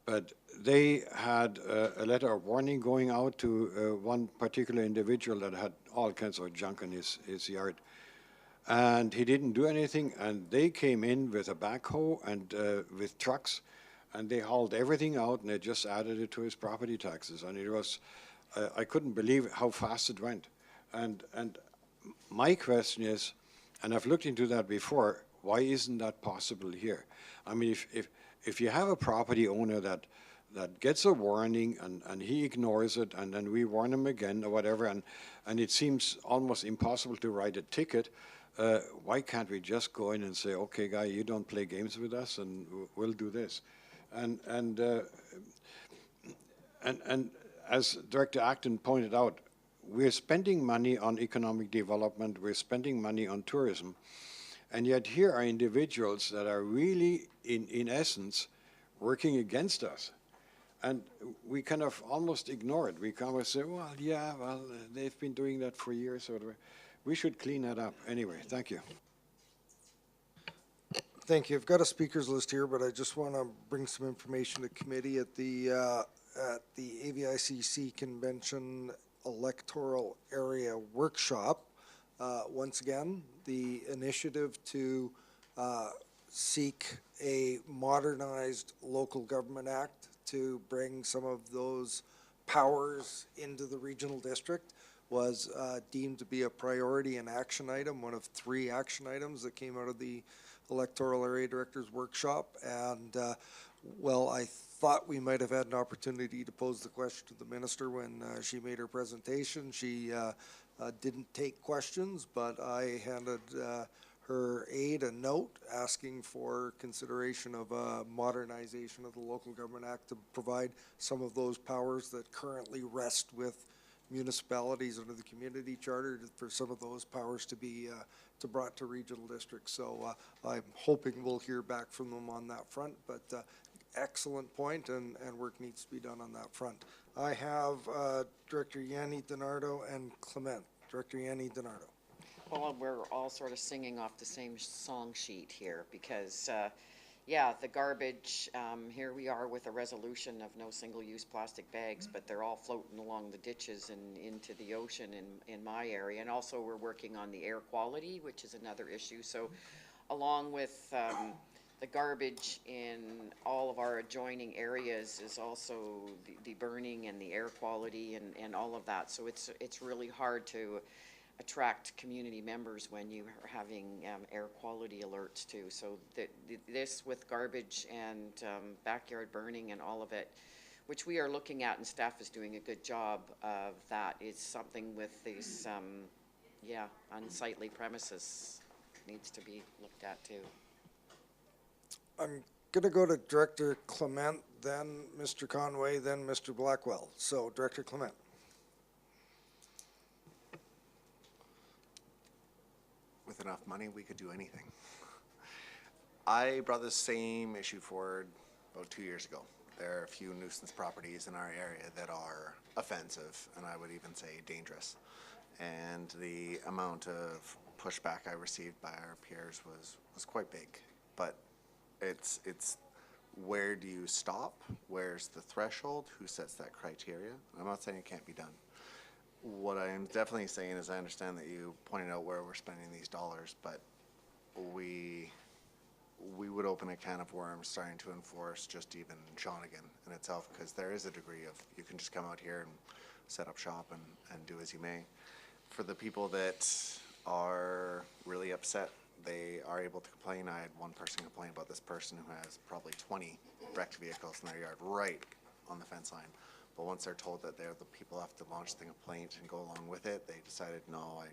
but they had a letter of warning going out to one particular individual that had all kinds of junk in his yard. And he didn't do anything, and they came in with a backhoe and with trucks, and they hauled everything out, and they just added it to his property taxes. And it was, I couldn't believe how fast it went. And my question is, and I've looked into that before, why isn't that possible here? I mean, if you have a property owner that gets a warning and he ignores it, and then we warn him again or whatever, and it seems almost impossible to write a ticket, why can't we just go in and say, okay, guy, you don't play games with us, and we'll do this? And as Director Acton pointed out, we're spending money on economic development, we're spending money on tourism, and yet here are individuals that are really, in essence, working against us. And we kind of almost ignore it. We kind of say, well, yeah, well, they've been doing that for years or whatever. We should clean that up. Anyway, thank you. Thank you. I've got a speakers list here, but I just want to bring some information to committee at the AVICC Convention Electoral Area Workshop. Once again, the initiative to seek a modernized local government act to bring some of those powers into the regional district was deemed to be a priority and action item, one of 3 action items that came out of the Electoral Area Directors Workshop. And well, I thought we might have had an opportunity to pose the question to the minister when she made her presentation. She didn't take questions, but I handed her aide a note asking for consideration of a modernization of the Local Government Act to provide some of those powers that currently rest with municipalities under the community charter, for some of those powers to be brought to regional districts. So I'm hoping we'll hear back from them on that front, but excellent point, and work needs to be done on that front. I have Director Yanni DiNardo and Clement. Director Yanni DiNardo. Well, we're all sort of singing off the same song sheet here because, yeah, the garbage, here we are with a resolution of no single-use plastic bags, but they're all floating along the ditches and into the ocean in my area. And also we're working on the air quality, which is another issue. So along with the garbage in all of our adjoining areas is also the burning and the air quality and all of that. So it's really hard to attract community members when you are having air quality alerts too. So this with garbage and backyard burning and all of it, which we are looking at, and staff is doing a good job of that, is something with these, yeah, unsightly premises needs to be looked at too. I'm going to go to Director Clement, then Mr. Conway, then Mr. Blackwell. So Director Clement. With enough money, we could do anything. I brought the same issue forward about 2 years ago. There are a few nuisance properties in our area that are offensive, and I would even say dangerous. And the amount of pushback I received by our peers was quite big. But where do you stop? Where's the threshold? Who sets that criteria? I'm not saying it can't be done. What I am definitely saying is I understand that you pointed out where we're spending these dollars, but we would open a can of worms starting to enforce just even Shawnigan in itself, because there is a degree of, you can just come out here and set up shop and do as you may. For the people that are really upset, they are able to complain. I had one person complain about this person who has probably 20 wrecked vehicles in their yard right on the fence line. But once they're told that they're the people who have to launch the complaint and go along with it, they decided, no, I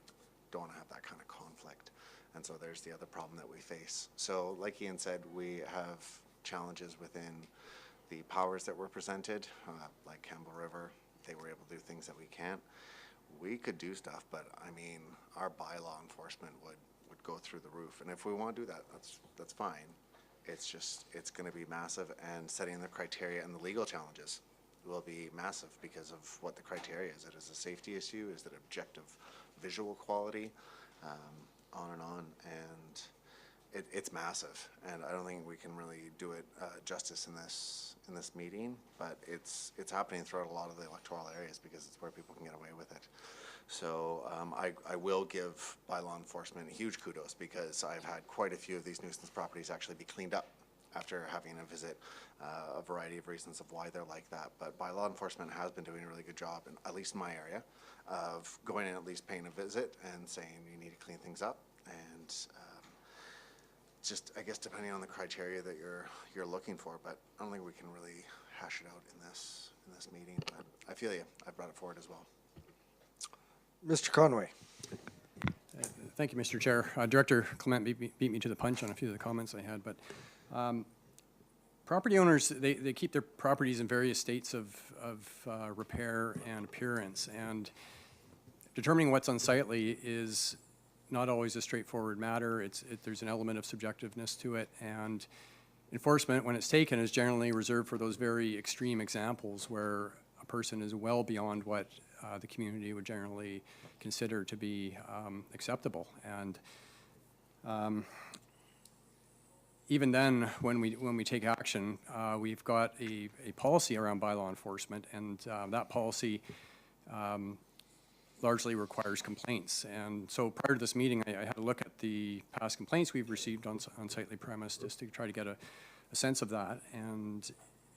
don't want to have that kind of conflict. And so there's the other problem that we face. So like Ian said, we have challenges within the powers that were presented, like Campbell River. They were able to do things that we can't. We could do stuff, but I mean, our bylaw enforcement would go through the roof. And if we want to do that, that's fine. It's just, it's going to be massive, and setting the criteria and the legal challenges will be massive because of what the criteria is. It is a safety issue, is it objective visual quality, on and on, and it's massive, and I don't think we can really do it justice in this meeting, but it's happening throughout a lot of the electoral areas because it's where people can get away with it. So I will give bylaw enforcement huge kudos, because I've had quite a few of these nuisance properties actually be cleaned up after having a visit, a variety of reasons of why they're like that. But bylaw enforcement has been doing a really good job, in at least my area, of going in, at least paying a visit and saying you need to clean things up. And just, I guess, depending on the criteria that you're looking for, but I don't think we can really hash it out in this meeting. But I feel you. I brought it forward as well. Mr. Conway. Thank you, Mr. Chair. Director Clement beat me to the punch on a few of the comments I had, but property owners, they keep their properties in various states of repair and appearance, and determining what's unsightly is not always a straightforward matter. There's an element of subjectiveness to it, and enforcement, when it's taken, is generally reserved for those very extreme examples where a person is well beyond what the community would generally consider to be acceptable. And even then, when we take action, we've got a policy around bylaw enforcement, and that policy largely requires complaints. And so prior to this meeting, I had a look at the past complaints we've received on unsightly premise just to try to get a sense of that. And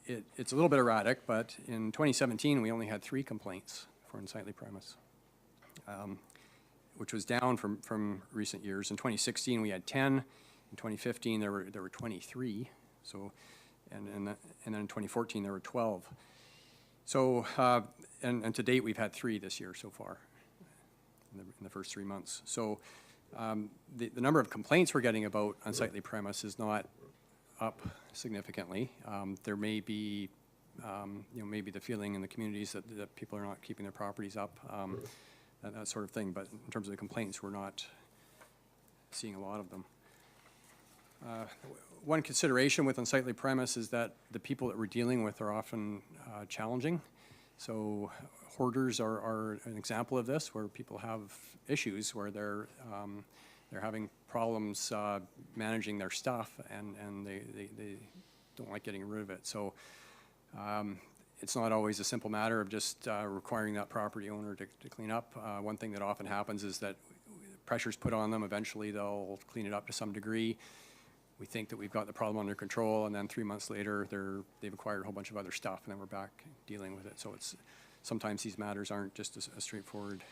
it's a little bit erratic, but in 2017, we only had 3 complaints for unsightly premise, which was down from recent years. In 2016, we had 10. In 2015, there were 23. So, and then in 2014, there were 12. So, and to date, we've had 3 this year so far in the first 3 months. So, the number of complaints we're getting about unsightly premise is not up significantly. There may be, maybe the feeling in the communities that people are not keeping their properties up, that sort of thing. But in terms of the complaints, we're not seeing a lot of them. One consideration with unsightly premise is that the people that we're dealing with are often challenging. So hoarders are an example of this, where people have issues where they're having problems managing their stuff, and they don't like getting rid of it. So it's not always a simple matter of just requiring that property owner to clean up. One thing that often happens is that pressure's put on them. Eventually they'll clean it up to some degree. We think that we've got the problem under control, and then 3 months later they've acquired a whole bunch of other stuff, and then we're back dealing with it. So sometimes these matters aren't just a straightforward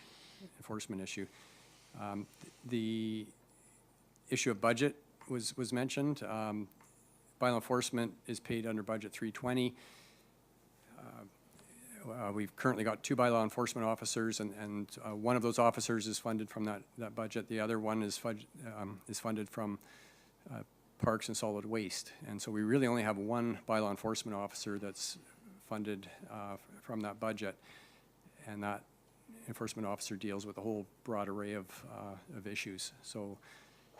enforcement issue. The issue of budget was mentioned. Bylaw enforcement is paid under budget 320. We've currently got 2 bylaw enforcement officers, and one of those officers is funded from that budget. The other one is funded from Parks and Solid Waste. And so we really only have 1 bylaw enforcement officer that's funded from that budget, and that enforcement officer deals with a whole broad array of issues. So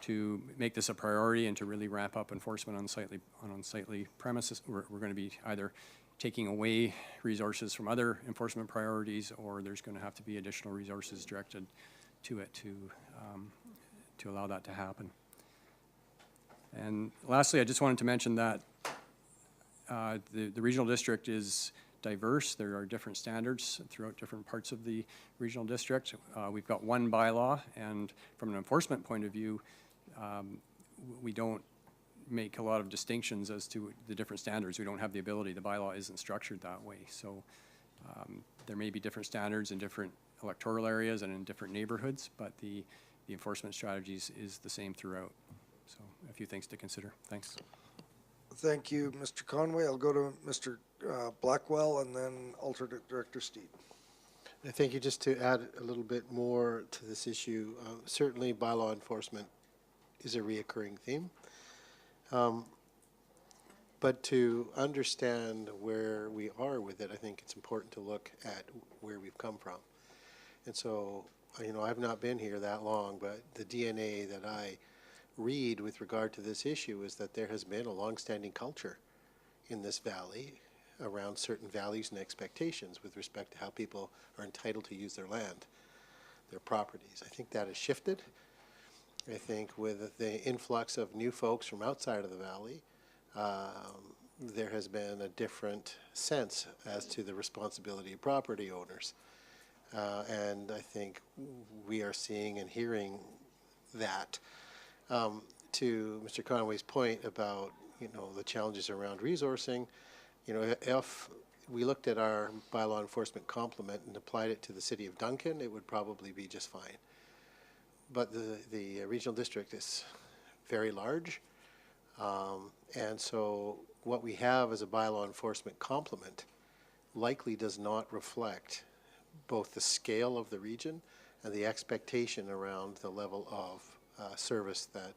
to make this a priority and to really ramp up enforcement on unsightly premises, we're going to be either taking away resources from other enforcement priorities, or there's going to have to be additional resources directed to it to allow that to happen. And lastly, I just wanted to mention that the regional district is diverse. There are different standards throughout different parts of the regional district. We've got one bylaw, and from an enforcement point of view, we don't make a lot of distinctions as to the different standards. We don't have the ability. The bylaw isn't structured that way. So there may be different standards in different electoral areas and in different neighborhoods, but the enforcement strategies is the same throughout. So a few things to consider. Thanks. Thank you, Mr. Conway. I'll go to Mr. Blackwell and then alternate Director Steed. I thank you. Just to add a little bit more to this issue, certainly bylaw enforcement is a reoccurring theme. But to understand where we are with it, I think it's important to look at where we've come from. And so, you know, I've not been here that long, but the DNA that I read with regard to this issue is that there has been a longstanding culture in this valley around certain values and expectations with respect to how people are entitled to use their land, their properties. I think that has shifted. I think with the influx of new folks from outside of the valley, there has been a different sense as to the responsibility of property owners. And I think we are seeing and hearing that. To Mr. Conway's point about, you know, the challenges around resourcing, you know, if we looked at our bylaw enforcement complement and applied it to the city of Duncan, it would probably be just fine. But the regional district is very large, and so what we have as a bylaw enforcement complement likely does not reflect both the scale of the region and the expectation around the level of service that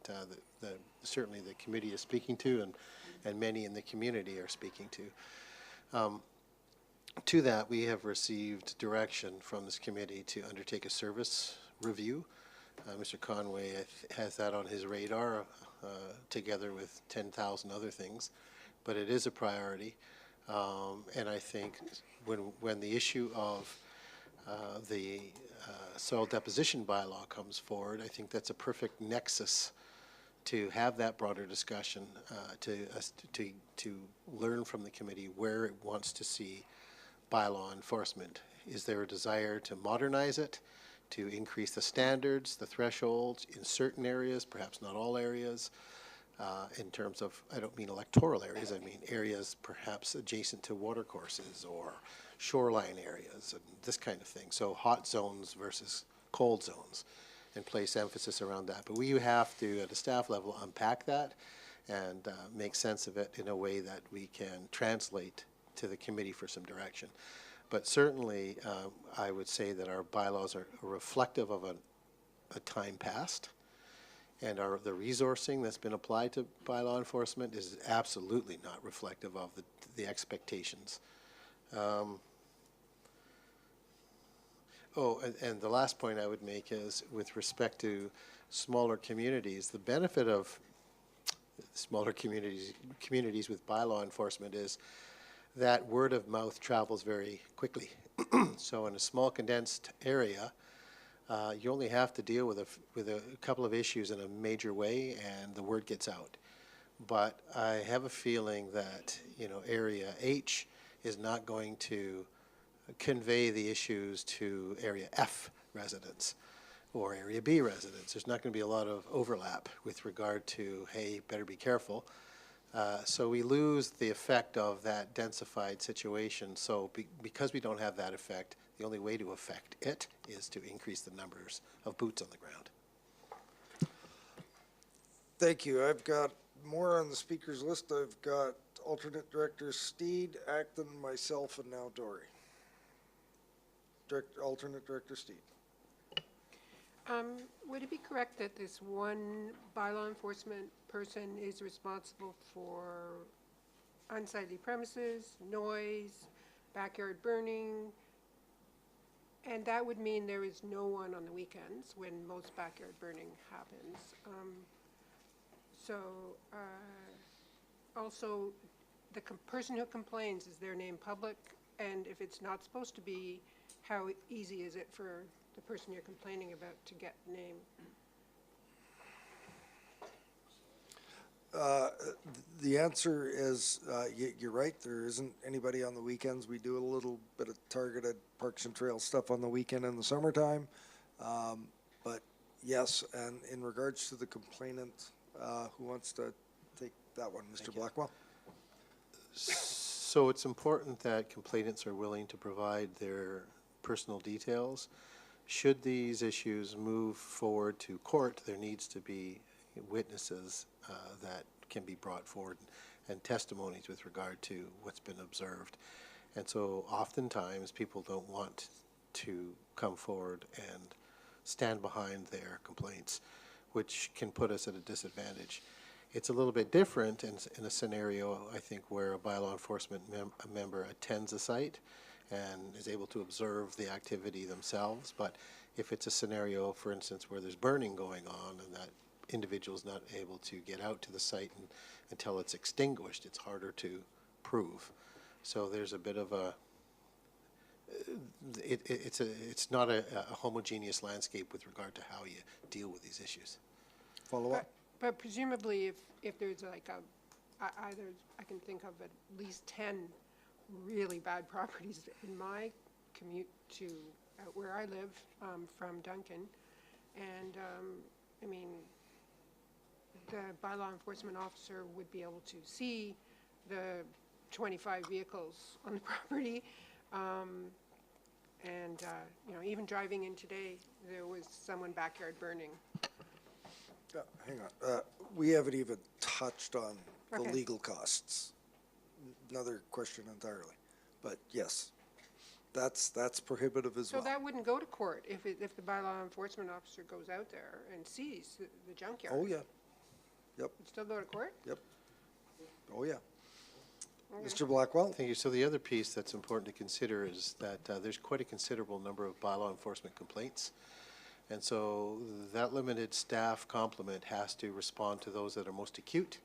certainly the committee is speaking to, and many in the community are speaking to. To that, we have received direction from this committee to undertake a service review. Mr. Conway has that on his radar, together with 10,000 other things, but it is a priority. And I think when the issue of the soil deposition bylaw comes forward, I think that's a perfect nexus to have that broader discussion, to learn from the committee where it wants to see bylaw enforcement. Is there a desire to modernize it, to increase the standards, the thresholds in certain areas, perhaps not all areas, in terms of, I don't mean electoral areas, I mean areas perhaps adjacent to watercourses or shoreline areas and this kind of thing. So hot zones versus cold zones, and place emphasis around that. But we have to, at a staff level, unpack that and make sense of it in a way that we can translate to the committee for some direction. But certainly, I would say that our bylaws are reflective of a time past, and the resourcing that's been applied to bylaw enforcement is absolutely not reflective of the expectations. And the last point I would make is with respect to smaller communities, the benefit of smaller communities with bylaw enforcement is that word of mouth travels very quickly. So in a small condensed area, you only have to deal with a couple of issues in a major way, and the word gets out. But I have a feeling that, you know, Area H is not going to convey the issues to Area F residents or Area B residents. There's not going to be a lot of overlap with regard to, hey, better be careful. So we lose the effect of that densified situation. So because we don't have that effect, the only way to affect it is to increase the numbers of boots on the ground. Thank you. I've got more on the speakers list. I've got alternate Director Steed, Acton, myself, and now Dory. Alternate Director Steed. Would it be correct that this one bylaw enforcement person is responsible for unsightly premises, noise, backyard burning, and that would mean there is no one on the weekends when most backyard burning happens? Also, the person who complains, is their name public? And if it's not supposed to be, how easy is it for the person you're complaining about to get the name? The answer is, you're right, there isn't anybody on the weekends. We do a little bit of targeted Parks and Trails stuff on the weekend in the summertime. But yes, and in regards to the complainant, who wants to take that one, Mr. Blackwell? So it's important that complainants are willing to provide their personal details. Should these issues move forward to court, there needs to be witnesses that can be brought forward and testimonies with regard to what's been observed. And so oftentimes people don't want to come forward and stand behind their complaints, which can put us at a disadvantage. It's a little bit different in a scenario, I think, where a bylaw enforcement member attends a site and is able to observe the activity themselves. But if it's a scenario, for instance, where there's burning going on and that individual's not able to get out to the site until it's extinguished, it's harder to prove. So there's a bit of a, it's not a homogeneous landscape with regard to how you deal with these issues. Follow up? But presumably, if there's like either, I can think of at least 10 really bad properties in my commute to where I live from Duncan, and I mean, the bylaw enforcement officer would be able to see the 25 vehicles on the property, and you know, even driving in today, there was someone backyard burning. Hang on, we haven't even touched on the Okay. legal costs. Another question entirely, but yes, that's prohibitive as So well. that wouldn't go to court if the bylaw enforcement officer goes out there and sees the junkyard. Oh, yeah, yep, It'd still go to court? yep, oh, yeah. Okay. Mr. Blackwell? Thank you. So the other piece that's important to consider is that there's quite a considerable number of bylaw enforcement complaints. And so that limited staff complement has to respond to those that are most acute,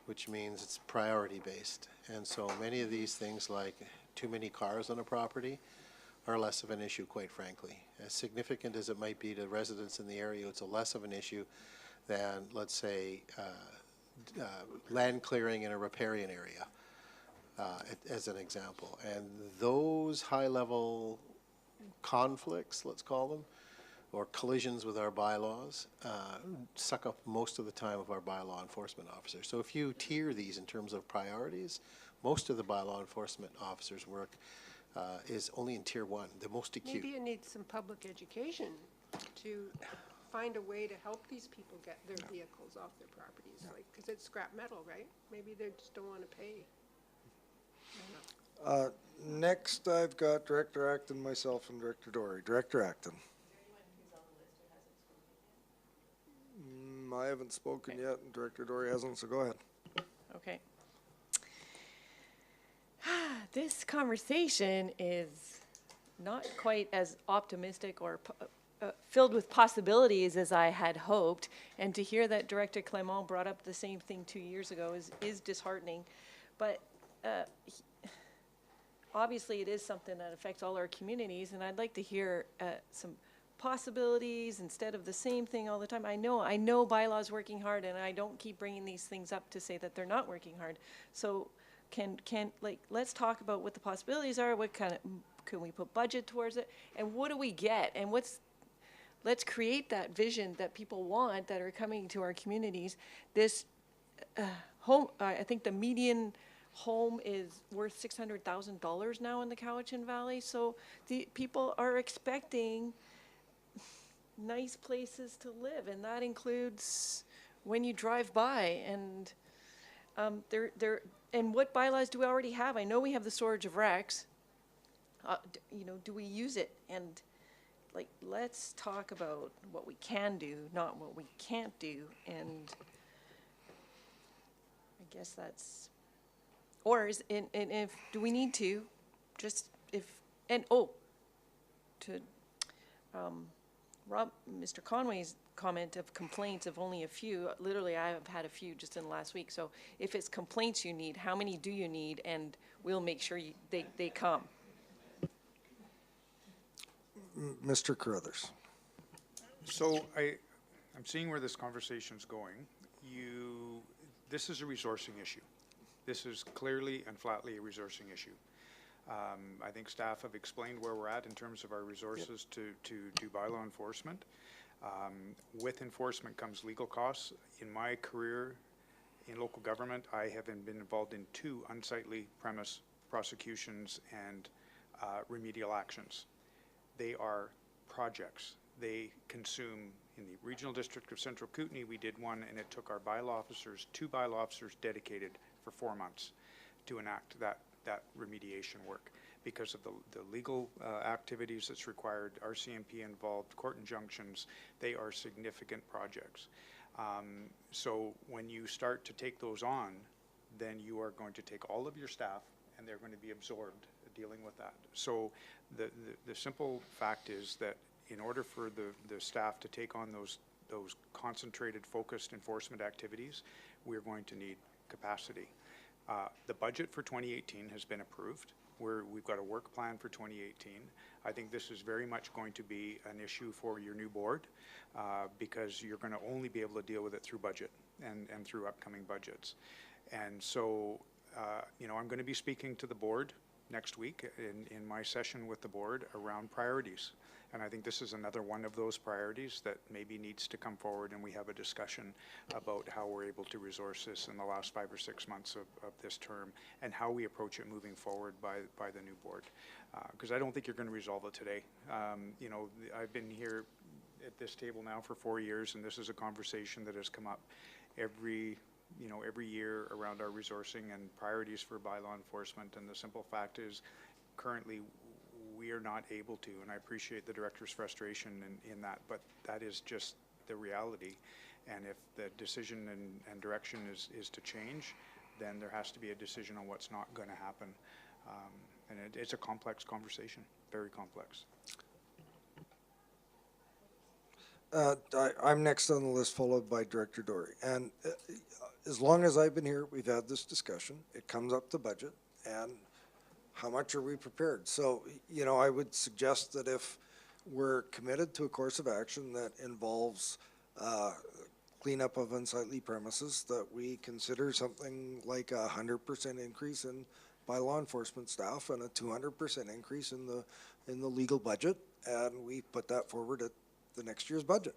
which means it's priority based. And so many of these things, like too many cars on a property, are less of an issue, quite frankly. As significant as it might be to residents in the area, it's a less of an issue than, let's say, land clearing in a riparian area, as an example. And those high-level conflicts, let's call them, or collisions with our bylaws, suck up most of the time of our bylaw enforcement officers. So if you tier these in terms of priorities, most of the bylaw enforcement officers' work is only in tier 1, the most acute. Maybe it needs some public education to find a way to help these people get their vehicles off their properties, like, because it's scrap metal, right? Maybe they just don't want to pay. Next, I've got Director Acton, myself, and Director Dory. Director Acton. I haven't spoken yet, and Director Dory hasn't, so go ahead. Okay. This conversation is not quite as optimistic or filled with possibilities as I had hoped, and to hear that Director Clement brought up the same thing 2 years ago is disheartening. But obviously it is something that affects all our communities, and I'd like to hear some possibilities instead of the same thing all the time. I know bylaws working hard, and I don't keep bringing these things up to say that they're not working hard. So let's talk about what the possibilities are, what kind of, can we put budget towards it, and what do we get, and let's create that vision that people want that are coming to our communities. This home, I think the median home is worth $600,000 now in the Cowichan Valley, so the people are expecting nice places to live, and that includes when you drive by. And and what bylaws do we already have? I know we have the storage of wrecks. Do we use it? And let's talk about what we can do, not what we can't do. And I guess that's, or do we need to just Mr. Conway's comment of complaints of only a few, literally I have had a few just in the last week. So if it's complaints you need, how many do you need? And we'll make sure they come. Mr. Carruthers. So I'm seeing where this conversation's going. this is a resourcing issue. This is clearly and flatly a resourcing issue. I think staff have explained where we're at in terms of our resources to do bylaw enforcement. With enforcement comes legal costs. In my career in local government, I have been involved in 2 unsightly premise prosecutions and remedial actions. They are projects. They consume, in the Regional District of Central Kootenay, we did one, and it took our bylaw officers, 2 bylaw officers dedicated for 4 months to enact that remediation work because of the legal activities that's required, RCMP involved, court injunctions. They are significant projects. So when you start to take those on, then you are going to take all of your staff and they're going to be absorbed dealing with that. So the simple fact is that in order for the staff to take on those concentrated, focused enforcement activities, we're going to need capacity. The budget for 2018 has been approved. We've got a work plan for 2018. I think this is very much going to be an issue for your new board because you're going to only be able to deal with it through budget and through upcoming budgets. And so, you know, I'm going to be speaking to the board next week in my session with the board around priorities. And I think this is another one of those priorities that maybe needs to come forward and we have a discussion about how we're able to resource this in the last 5 or 6 months of this term and how we approach it moving forward by the new board. Because I don't think you're going to resolve it today. You know, I've been here at this table now for 4 years, and this is a conversation that has come up every year around our resourcing and priorities for bylaw enforcement. And the simple fact is currently we are not able to, and I appreciate the director's frustration in that, but that is just the reality. And if the decision and direction is to change, then there has to be a decision on what's not going to happen. And it's a complex conversation, very complex. I'm next on the list, followed by Director Dory. And as long as I've been here, we've had this discussion. It comes up to budget, and how much are we prepared? So, you know, I would suggest that if we're committed to a course of action that involves cleanup of unsightly premises, that we consider something like 100% increase in by law enforcement staff and a 200% increase in the legal budget, and we put that forward at the next year's budget.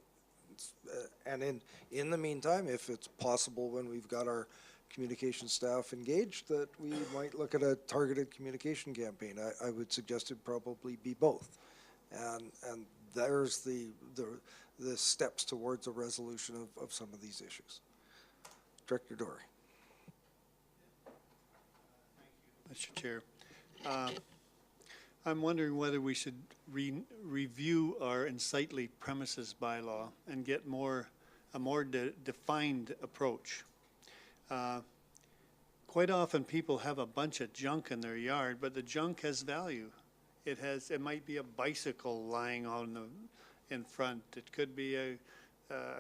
And in the meantime, if it's possible when we've got our communication staff engaged, that we might look at a targeted communication campaign. I would suggest it probably be both. And there's the steps towards a resolution of some of these issues. Director Dory. Mr. Chair. I'm wondering whether we should review our unsightly premises bylaw and get a more defined approach. Quite often people have a bunch of junk in their yard, but the junk has value. It might be a bicycle lying in front. It could be a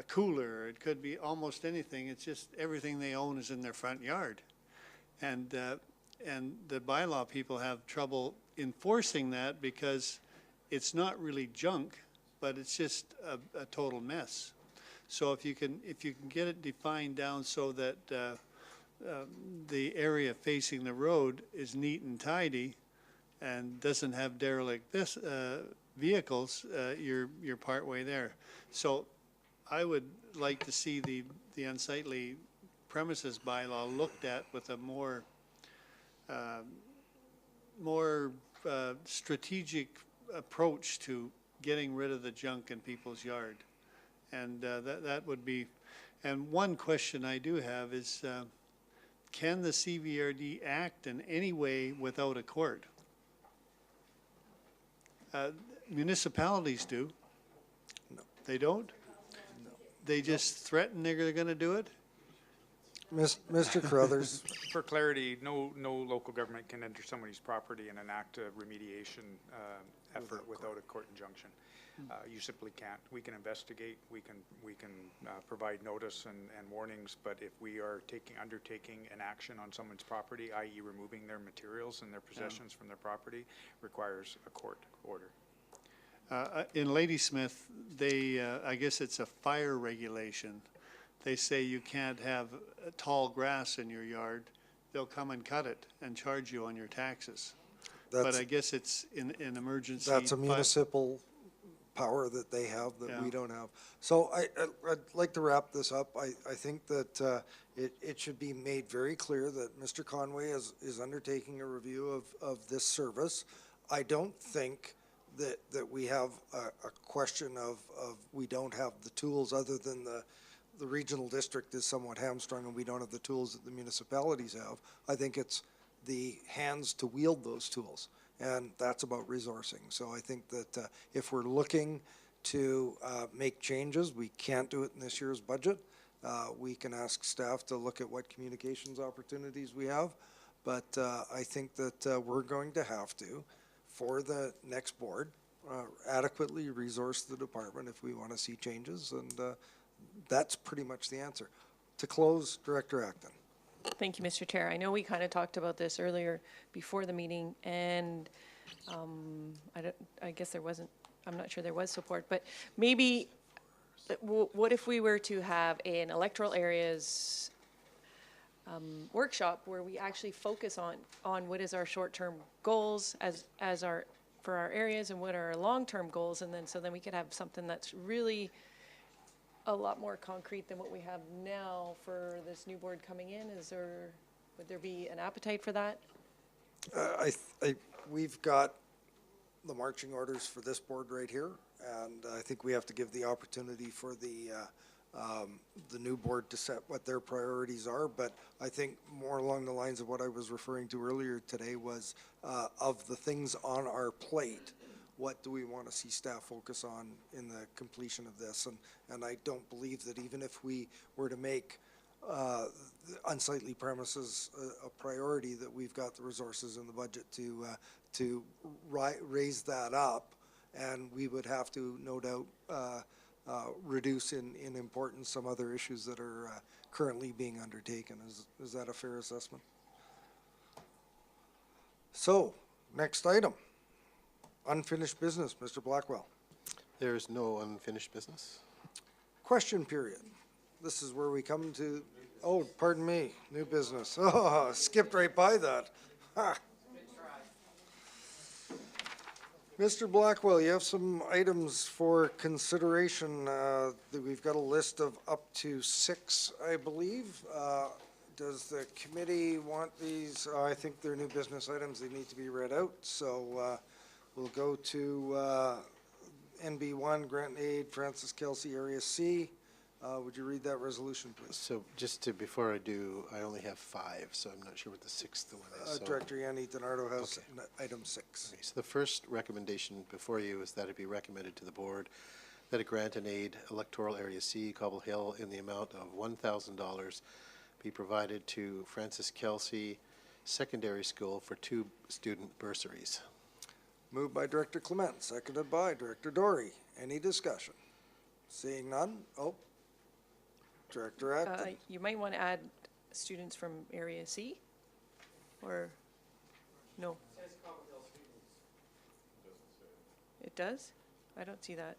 cooler. It could be almost anything. It's just everything they own is in their front yard. And the bylaw people have trouble enforcing that because it's not really junk, but it's just a total mess. So if you can get it defined down so that the area facing the road is neat and tidy and doesn't have derelict vehicles, you're partway there. So I would like to see the unsightly premises bylaw looked at with a more strategic approach to getting rid of the junk in people's yard. And that would be, and one question I do have is, can the CVRD act in any way without a court? Municipalities do. No. They don't? No. They just threaten they're going to do it? Mr. Carruthers. For clarity, no local government can enter somebody's property and enact a remediation effort without a court injunction. You simply can't. We can investigate, we can provide notice and warnings, but if we are undertaking an action on someone's property, i.e. removing their materials and their possessions from their property, requires a court order. In Ladysmith, I guess it's a fire regulation they say you can't have tall grass in your yard, they'll come and cut it and charge you on your taxes. But That's- I guess it's in emergency. That's a but- municipal power that they have that we Yeah. don't have. So I'd like to wrap this up. I think that it should be made very clear that Mr. Conway is undertaking a review of this service. I don't think that we have a question of we don't have the tools other than the regional district is somewhat hamstrung and we don't have the tools that the municipalities have. I think it's the hands to wield those tools. And that's about resourcing. So I think that if we're looking to make changes, we can't do it in this year's budget. We can ask staff to look at what communications opportunities we have. But I think that we're going to have to, for the next board, adequately resource the department if we want to see changes. And that's pretty much the answer. To close, Director Acton. Thank you, Mr. Chair. I know we kind of talked about this earlier before the meeting, and I guess there wasn't, I'm not sure there was support, but maybe, what if we were to have an electoral areas workshop where we actually focus on what is our short-term goals for our areas and what are our long-term goals, and then we could have something that's really a lot more concrete than what we have now for this new board coming in? Would there be an appetite for that? We've got the marching orders for this board right here, and I think we have to give the opportunity for the new board to set what their priorities are. But I think more along the lines of what I was referring to earlier today was of the things on our plate, what do we want to see staff focus on in the completion of this? And I don't believe that even if we were to make unsightly premises a priority, that we've got the resources in the budget to raise that up. And we would have to, no doubt, reduce in importance some other issues that are currently being undertaken. Is that a fair assessment? So, next item. Unfinished business, Mr. Blackwell. There is no unfinished business. Question period. This is where we come to, oh, pardon me, new business. Oh, skipped right by that. Ha. Mr. Blackwell, you have some items for consideration. We've got a list of up to 6, I believe. Does the committee want these? I think they're new business items. They need to be read out. So we'll go to NB1, Grant and Aid, Francis Kelsey, Area C. Would you read that resolution, please? So before I do, I only have 5, so I'm not sure what the 6th one is. So- Director Yanni DiNardo has item 6. Okay, so the first recommendation before you is that it be recommended to the board that a grant and aid electoral area C, Cobble Hill, in the amount of $1,000 be provided to Francis Kelsey Secondary School for 2 student bursaries. Moved by Director Clement, seconded by Director Dory. Any discussion? Seeing none? Oh, Director Acton. You might want to add students from Area C, or, no? It does? I don't see that.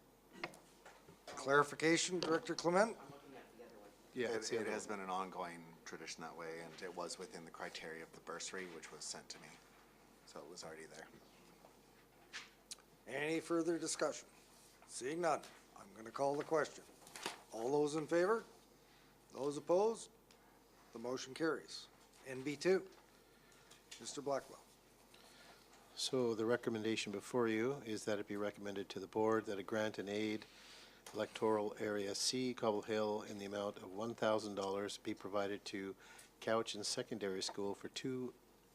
Clarification, Director Clement? Yeah, It has been an ongoing tradition that way, and it was within the criteria of the bursary, which was sent to me. So it was already there. Any further discussion? Seeing none, I'm going to call the question. All those in favor? Those opposed? The motion carries. NB2, Mr. Blackwell. So the recommendation before you is that it be recommended to the board that a grant and aid electoral area C, Cobble Hill, in the amount of $1,000 be provided to Couch and Secondary School for 2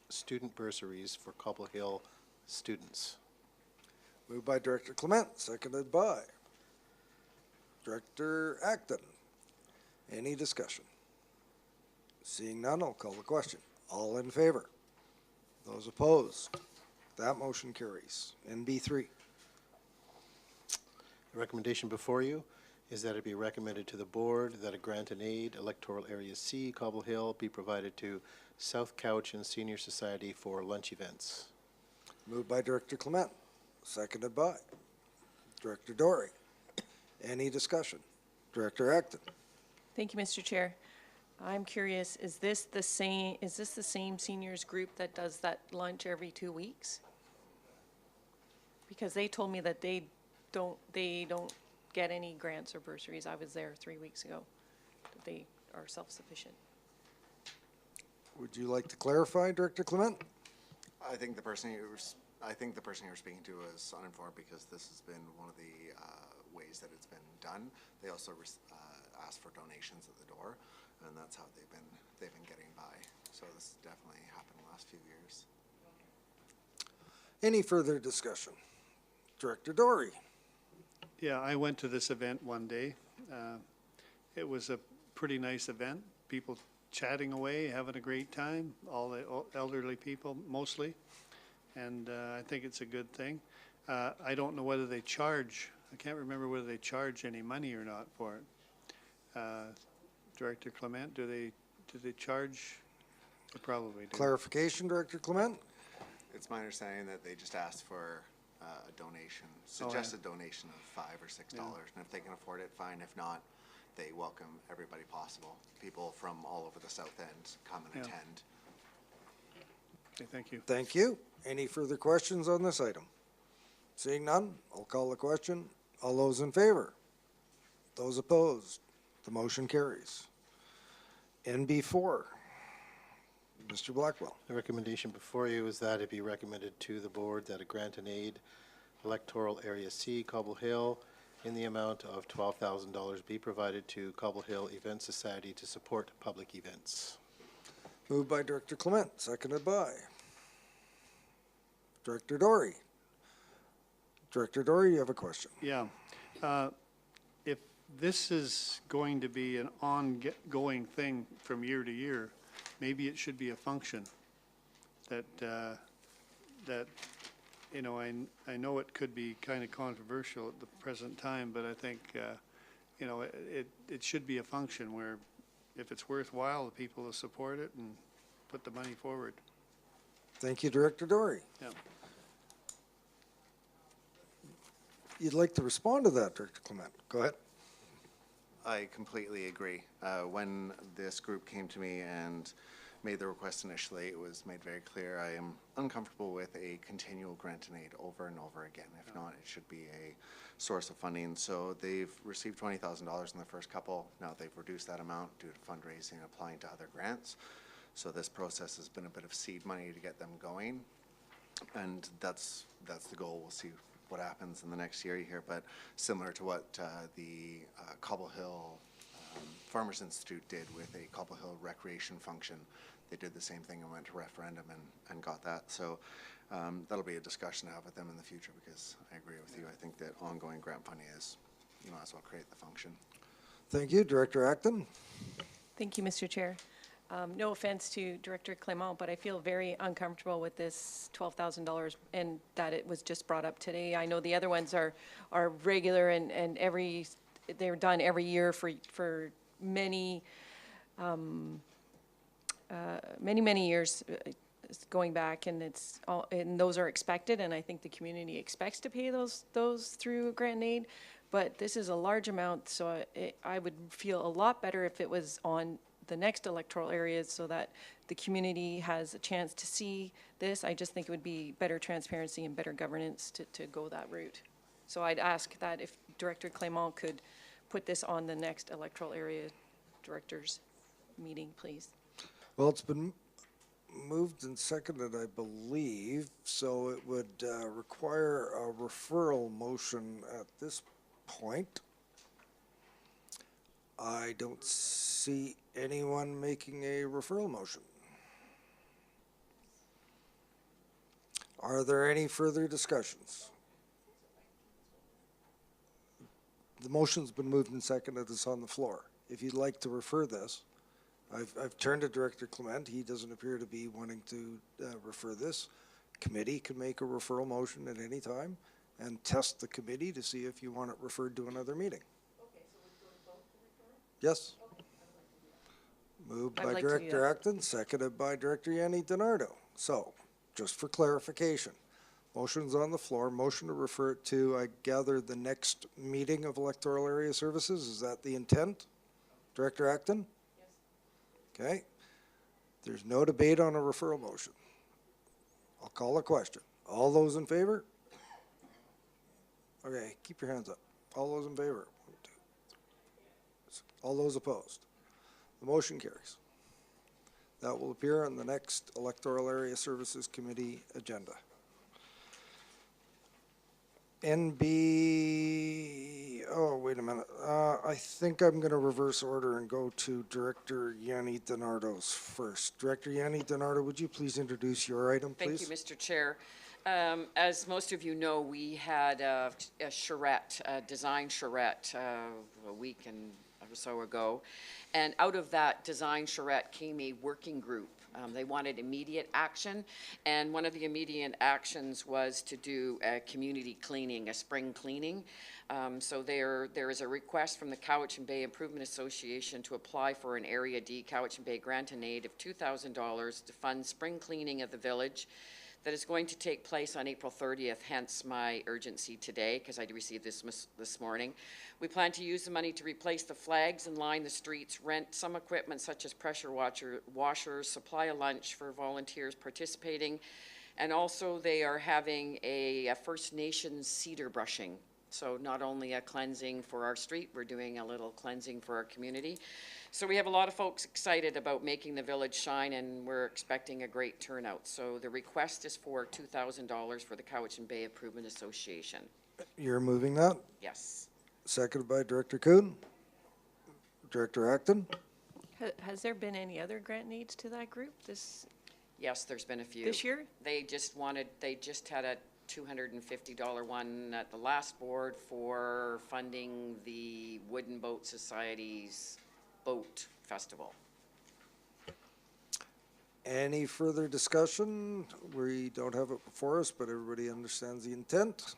student bursaries for Cobble Hill students. Moved by Director Clement, seconded by Director Acton. Any discussion? Seeing none, I'll call the question. All in favor? Those opposed? That motion carries. NB3. The recommendation before you is that it be recommended to the board that a grant and aid electoral area C, Cobble Hill, be provided to South Couch and Senior Society for lunch events. Moved by Director Clement, seconded by Director Dory. Any discussion? Director Acton. Thank you, Mr. Chair. I'm curious, is this the same seniors group that does that lunch every 2 weeks? Because they told me that they don't get any grants or bursaries. I was there 3 weeks ago. That they are self-sufficient. Would you like to clarify, Director Clement? I think the person you're speaking to is uninformed because this has been one of the ways that it's been done. They also ask for donations at the door, and that's how they've been getting by. So this has definitely happened in the last few years. Any further discussion? Director Dory. Yeah, I went to this event one day. It was a pretty nice event. People chatting away, having a great time, all the elderly people mostly. And I think it's a good thing. I don't know whether they charge, I can't remember whether they charge any money or not for it. Director Clement, do they charge? They probably do. Clarification, Director Clement? It's my understanding that they just asked for a donation, suggested donation of $5 or $6, and if they can afford it, fine. If not, they welcome everybody possible. People from all over the South End come and attend. Okay, thank you. Thank you. Any further questions on this item? Seeing none, I'll call the question. All those in favor? Those opposed? The motion carries. NB4, Mr. Blackwell. The recommendation before you is that it be recommended to the board that a grant and aid Electoral Area C, Cobble Hill, in the amount of $12,000 be provided to Cobble Hill Event Society to support public events. Moved by Director Clement, seconded by Director Dory. Director Dory, you have a question. Yeah. If this is going to be an ongoing thing from year to year, maybe it should be a function that, you know, I know it could be kind of controversial at the present time, but I think, you know, it should be a function where if it's worthwhile, the people will support it and put the money forward. Thank you, Director Dory. Yeah. You'd like to respond to that, Director Clement? Go ahead. I completely agree. When this group came to me and made the request initially, it was made very clear I am uncomfortable with a continual grant and aid over and over again. If not, it should be a source of funding. So they've received $20,000 in the first couple. Now they've reduced that amount due to fundraising and applying to other grants. So this process has been a bit of seed money to get them going. And that's the goal. We'll see what happens in the next year here, but similar to what the Cobble Hill Farmers Institute did with a Cobble Hill recreation function. They did the same thing and went to referendum and got that. So that'll be a discussion to have with them in the future, because I agree with you. I think that ongoing grant funding is, you might as well create the function. Thank you, Director Acton. Thank you, Mr. Chair. No offense to Director Clement, but I feel very uncomfortable with this $12,000 and that it was just brought up today. I know the other ones are regular and they're done every year for many years going back, and it's all, and those are expected, and I think the community expects to pay those through grant and aid. But this is a large amount, so I would feel a lot better if it was on the next electoral areas so that the community has a chance to see this. I just think it would be better transparency and better governance to go that route. So I'd ask that if Director Clement could put this on the next electoral area directors meeting, please. Well, it's been moved and seconded, I believe, so it would require a referral motion at this point. I don't see anyone making a referral motion. Are there any further discussions? The motion's been moved and seconded. It's on the floor. If you'd like to refer this, I've turned to Director Clement. He doesn't appear to be wanting to refer this. Committee can make a referral motion at any time and test the committee to see if you want it referred to another meeting. Yes. Moved by Director Acton, seconded by Director Yanni DiNardo. So, just for clarification, motion's on the floor. Motion to refer it to, I gather, the next meeting of Electoral Area Services. Is that the intent? Director Acton? Yes. Okay. There's no debate on a referral motion. I'll call a question. All those in favor? Okay, keep your hands up. All those in favor? 1, 2, 3. All those opposed? The motion carries. That will appear on the next Electoral Area Services Committee agenda. NB, oh, wait a minute. I think I'm going to reverse order and go to Director Yanni Donardo's first. Director Yanni Donardo, would you please introduce your item, please? Thank you, Mr. Chair. As most of you know, we had a charrette, a design charrette, a week and or so ago. And out of that design charrette came a working group. They wanted immediate action, and one of the immediate actions was to do a community cleaning, a spring cleaning. So there is a request from the Cowichan Bay Improvement Association to apply for an Area D Cowichan Bay grant and aid of $2,000 to fund spring cleaning of the village that is going to take place on April 30th, hence my urgency today, because I received this morning. We plan to use the money to replace the flags and line the streets, rent some equipment such as pressure washers, supply a lunch for volunteers participating, and also they are having a First Nations cedar brushing. So not only a cleansing for our street, we're doing a little cleansing for our community. So we have a lot of folks excited about making the village shine, and we're expecting a great turnout. So the request is for $2,000 for the Cowichan Bay Improvement Association. You're moving that? Yes. Seconded by Director Kuhn. Director Acton? Has there been any other grant needs to that group Yes, there's been a few. this year? They just had a $250 one at the last board for funding the Wooden Boat Society's boat festival. Any further discussion? We don't have it before us, but everybody understands the intent.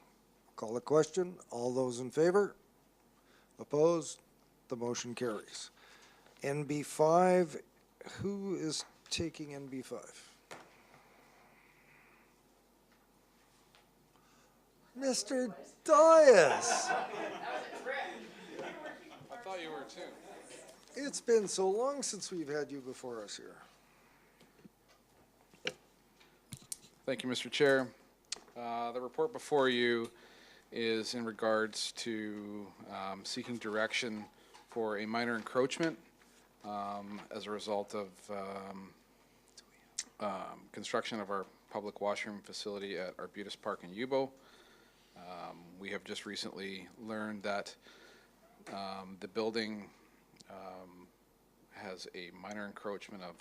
Call a question. All those in favor? Opposed? The motion carries. NB5, who is taking NB5? Mr. Dias. I thought you were too. It's been so long since we've had you before us here. Thank you, Mr. Chair. The report before you is in regards to seeking direction for a minor encroachment as a result of construction of our public washroom facility at Arbutus Park in Yubo. We have just recently learned that the building has a minor encroachment of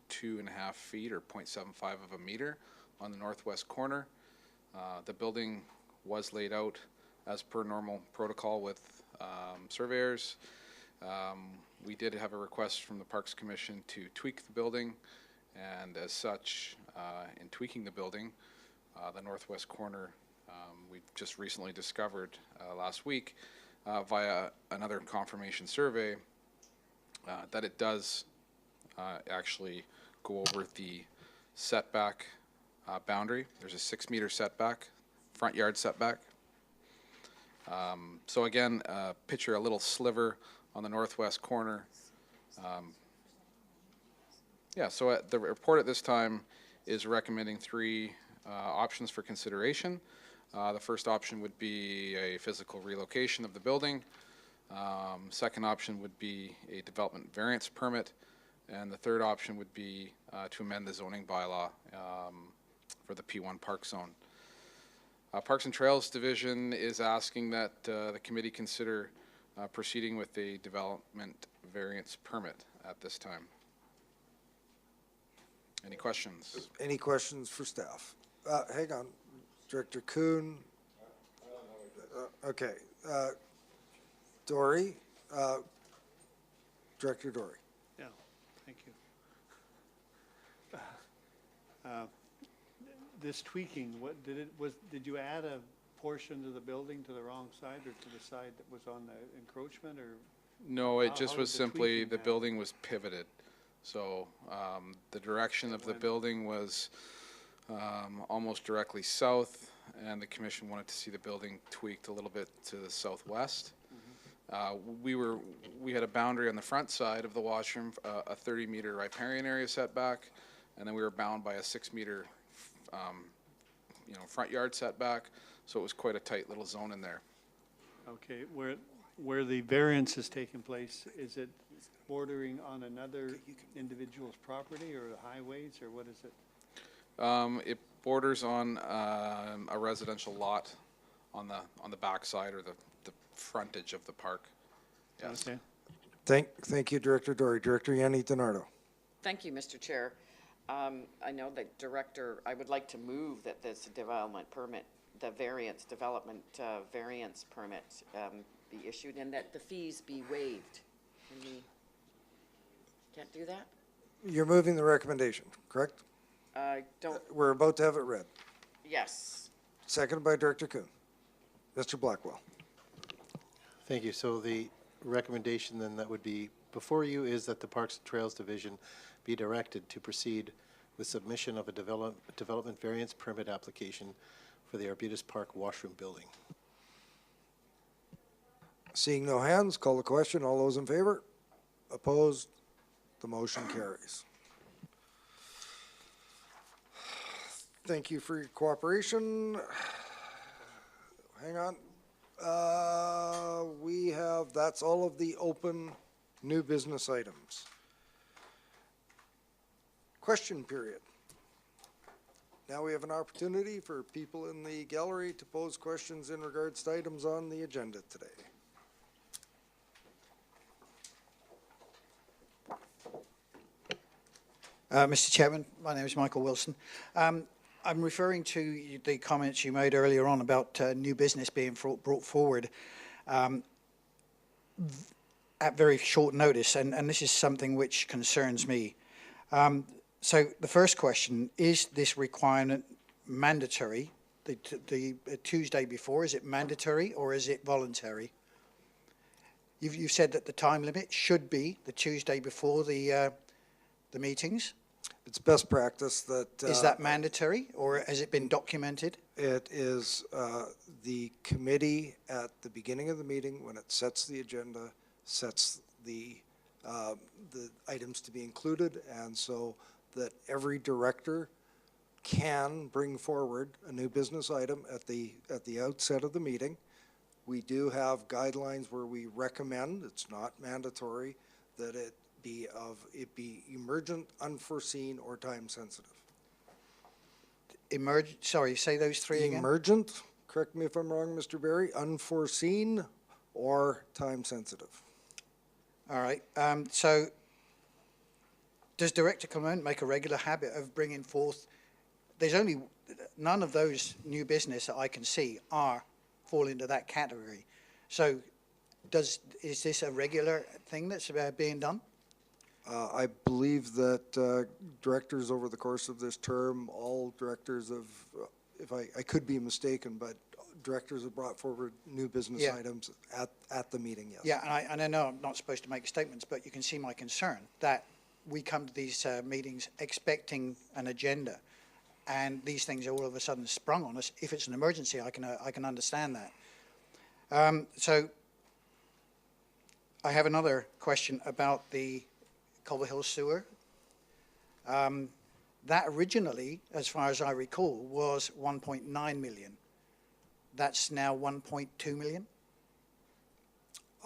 2.5 feet or 0.75 of a meter on the northwest corner. The building was laid out as per normal protocol with surveyors. We did have a request from the Parks Commission to tweak the building, and as such, in tweaking the building, the northwest corner, we just recently discovered last week via another confirmation survey that it does actually go over the setback boundary. There's a 6-meter setback, front yard setback. So again, picture a little sliver on the northwest corner. Yeah, so the report at this time is recommending 3 options for consideration. The first option would be a physical relocation of the building. Second option would be a development variance permit. And the third option would be to amend the zoning bylaw for the P1 park zone. Parks and Trails Division is asking that the committee consider proceeding with a development variance permit at this time. Any questions? Any questions for staff? Hang on. Director Kuhn. Okay. Dory. Director Dory. Yeah, thank you. This tweaking, what did you add a portion of the building to the wrong side or to the side that was on the encroachment, or? No, it just how was did the simply tweaking the happen? building was pivoted. So the direction of the building was almost directly south, and the commission wanted to see the building tweaked a little bit to the southwest. We had a boundary on the front side of the washroom, a 30-meter riparian area setback, and then we were bound by a 6-meter, front yard setback. So it was quite a tight little zone in there. Okay, where the variance is taking place, is it bordering on another individual's property or highways, or what is it? It borders on a residential lot on the backside or the frontage of the park. Yes. Okay. Thank you, Director Dory. Director Yanni DiNardo. Thank you, Mr. Chair. I know that Director, I would like to move that this development permit, the development variance permit be issued and that the fees be waived. Can't do that? You're moving the recommendation, correct? I don't, We're about to have it read. yes. Seconded by Director Kuhn. Mr. Blackwell. Thank you. So the recommendation then that would be before you is that the Parks and Trails Division be directed to proceed with submission of a development variance permit application for the Arbutus Park washroom building. Seeing no hands, call the question. All those in favor? Opposed? The motion carries. Thank you for your cooperation. Hang on. That's all of the open new business items. Question period. Now we have an opportunity for people in the gallery to pose questions in regards to items on the agenda today. Mr. Chairman, my name is Michael Wilson. I'm referring to the comments you made earlier on about new business being brought forward at very short notice, and this is something which concerns me. So the first question, is this requirement mandatory? The Tuesday before, is it mandatory or is it voluntary? You've said that the time limit should be the Tuesday before the meetings. It's best practice that... Is that mandatory, or has it been documented? It is the committee at the beginning of the meeting, when it sets the agenda, sets the items to be included, and so that every director can bring forward a new business item at the outset of the meeting. We do have guidelines where we recommend, it's not mandatory, that it be emergent, unforeseen, or time sensitive. Sorry, say those three again. Emergent, correct me if I'm wrong, Mr. Barry, unforeseen, or time sensitive. All right. So does Director Clement make a regular habit of bringing forth, there's only, none of those new business that I can see fall into that category. So is this a regular thing that's being done? I believe that directors over the course of this term, all directors of, if I could be mistaken, but directors have brought forward new business items at the meeting, yes. Yeah, and I know I'm not supposed to make statements, but you can see my concern that we come to these meetings expecting an agenda, and these things are all of a sudden sprung on us. If it's an emergency, I can understand that. So I have another question about the Culver Hill sewer. That originally, as far as I recall, was 1.9 million. That's now 1.2 million?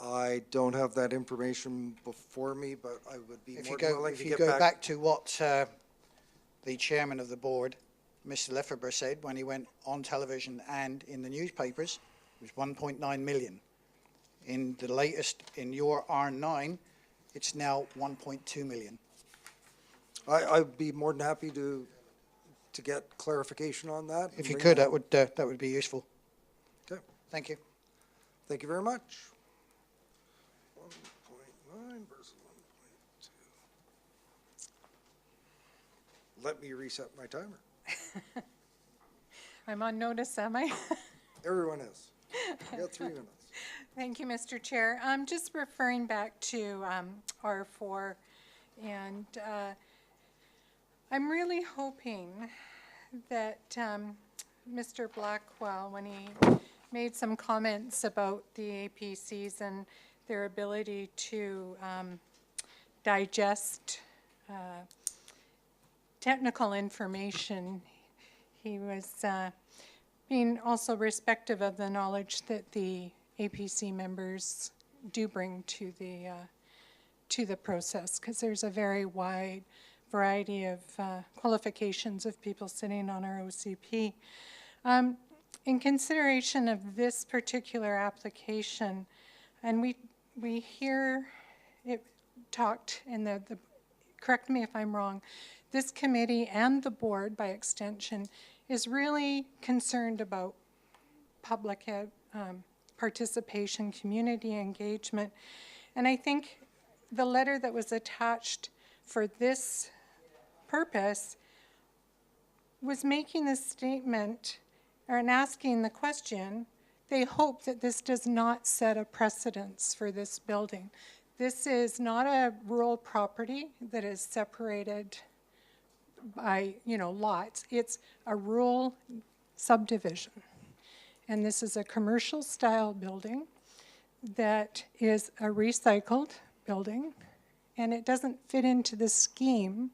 I don't have that information before me, but I would be more than willing to get back. If you go back to what the chairman of the board, Mr. Lefebvre, said when he went on television and in the newspapers, it was 1.9 million. In the latest, in your R9, it's now 1.2 million. I'd be more than happy to get clarification on that. If you could, that would be useful. Okay. Thank you. Thank you very much. 1.9 versus 1.2. Let me reset my timer. I'm on notice, am I? Everyone is. You got 3 minutes. Thank you, Mr. Chair. I'm just referring back to R4, and I'm really hoping that Mr. Blackwell, when he made some comments about the APCs and their ability to digest technical information. He was being also respectful of the knowledge that the APC members do bring to the process, because there's a very wide variety of qualifications of people sitting on our OCP. In consideration of this particular application, and we hear it talked in the correct me if I'm wrong, this committee and the board by extension is really concerned about public participation, community engagement. And I think the letter that was attached for this purpose was making the statement and asking the question, they hope that this does not set a precedence for this building. This is not a rural property that is separated by, lots. It's a rural subdivision. And this is a commercial style building that is a recycled building, and it doesn't fit into the scheme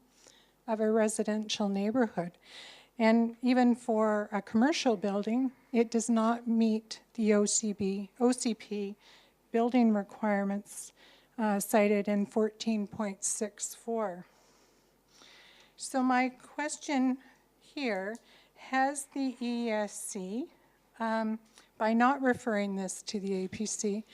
of a residential neighborhood. And even for a commercial building, it does not meet the OCP building requirements cited in 14.64. So my question here, has the ESC, by not referring this to the APC,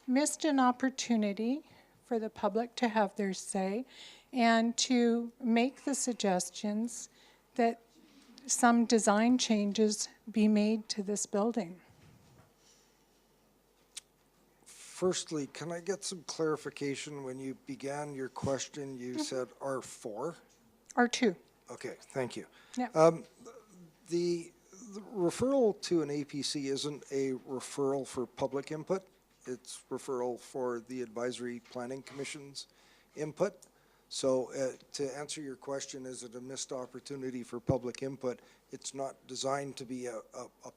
missed an opportunity for the public to have their say and to make the suggestions that some design changes be made to this building? Firstly, can I get some clarification? When you began your question, you said R4? R2. Okay, thank you. Yeah. The referral to an APC isn't a referral for public input. It's referral for the Advisory Planning Commission's input. So to answer your question, is it a missed opportunity for public input? It's not designed to be a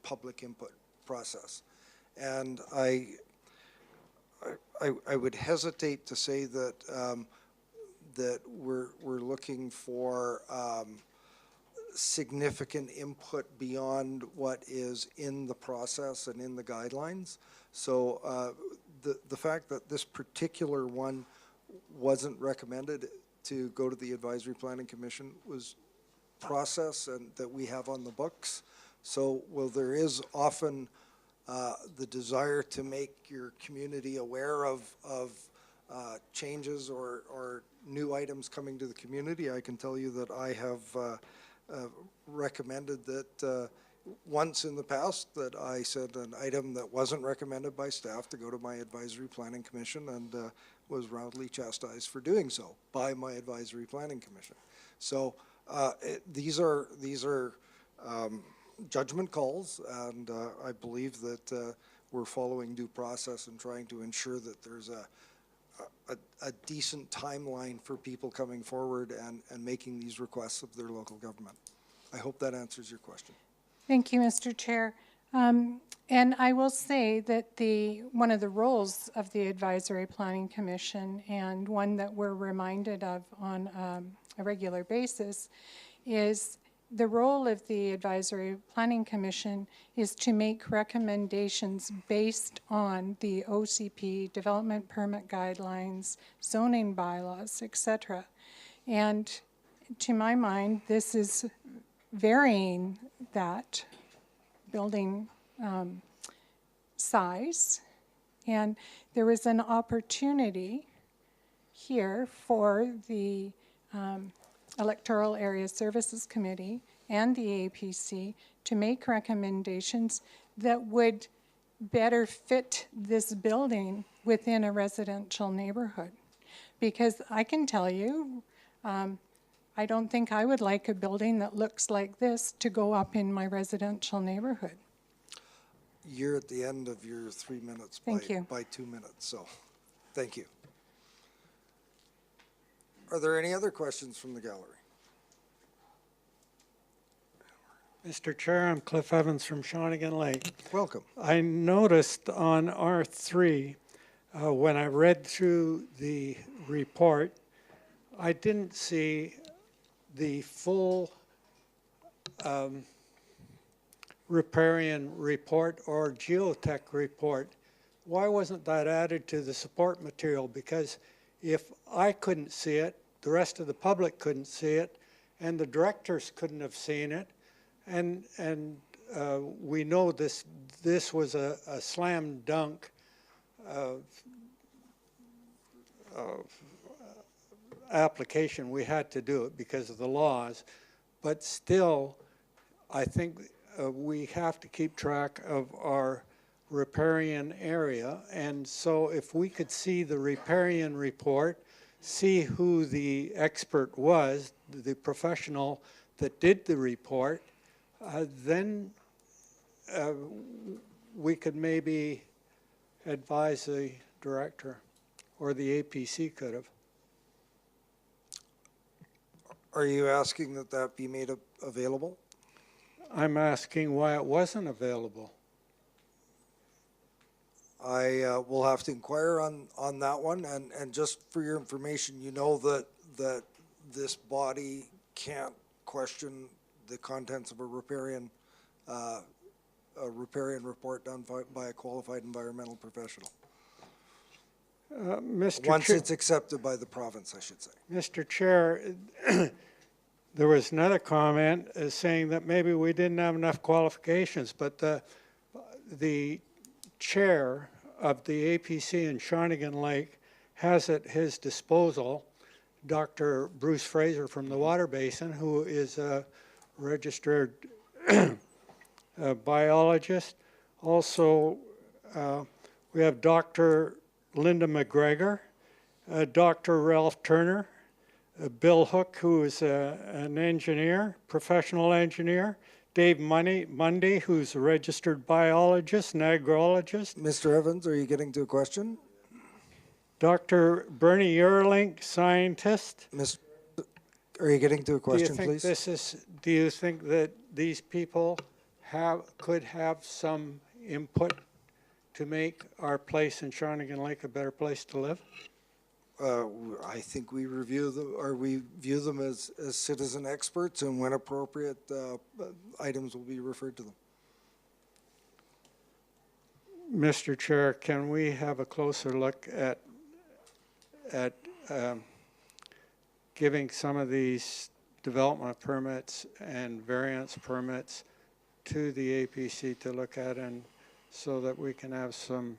public input process. And I would hesitate to say that that we're looking for significant input beyond what is in the process and in the guidelines. So the fact that this particular one wasn't recommended to go to the Advisory Planning Commission was process and that we have on the books. So while there is often the desire to make your community aware of changes or new items coming to the community, I can tell you that I have recommended that once in the past that I said an item that wasn't recommended by staff to go to my Advisory Planning Commission, and was roundly chastised for doing so by my Advisory Planning Commission. So these are judgment calls, and I believe that we're following due process and trying to ensure that there's a decent timeline for people coming forward and making these requests of their local government. I hope that answers your question. Thank you, Mr. Chair. And I will say that one of the roles of the Advisory Planning Commission, and one that we're reminded of on a regular basis, is the role of the Advisory Planning Commission is to make recommendations based on the OCP, development permit guidelines, zoning bylaws, etc. And to my mind, this is varying that building size, and there is an opportunity here for the Electoral Area Services Committee and the APC to make recommendations that would better fit this building within a residential neighborhood. Because I can tell you, I don't think I would like a building that looks like this to go up in my residential neighborhood. You're at the end of your 3 minutes by 2 minutes, so thank you. Are there any other questions from the gallery? Mr. Chair, I'm Cliff Evans from Shawnigan Lake. Welcome. I noticed on R3 When I read through the report, I didn't see the full riparian report or geotech report. Why wasn't that added to the support material? Because if I couldn't see it, the rest of the public couldn't see it, and the directors couldn't have seen it, and we know this was a slam dunk application. We had to do it because of the laws, but still, I think we have to keep track of our riparian area, and so if we could see the riparian report, see who the expert was, the professional that did the report, then we could maybe advise the director, or the APC could have. Are you asking that that be made available? I'm asking why it wasn't available. I will have to inquire on that one, and just for your information, you know that this body can't question the contents of a riparian report done by a qualified environmental professional. Once it's accepted by the province, I should say. Mr. Chair, there was another comment saying that maybe we didn't have enough qualifications, but the chair of the APC in Shawnigan Lake has at his disposal Dr. Bruce Fraser from the Water Basin, who is a registered biologist. Also, we have Dr. Linda McGregor, Dr. Ralph Turner, Bill Hook, who is an engineer, professional engineer, Dave Mundy, who's a registered biologist and agrologist. Mr. Evans, are you getting to a question? Dr. Bernie Eurlink, scientist. Are you getting to a question, please? Do you think that these people could have some input to make our place in Shawnigan Lake a better place to live? I think we review them, or we view them as citizen experts, and when appropriate, items will be referred to them. Mr. Chair, can we have a closer look at giving some of these development permits and variance permits to the APC to look at, and so that we can have some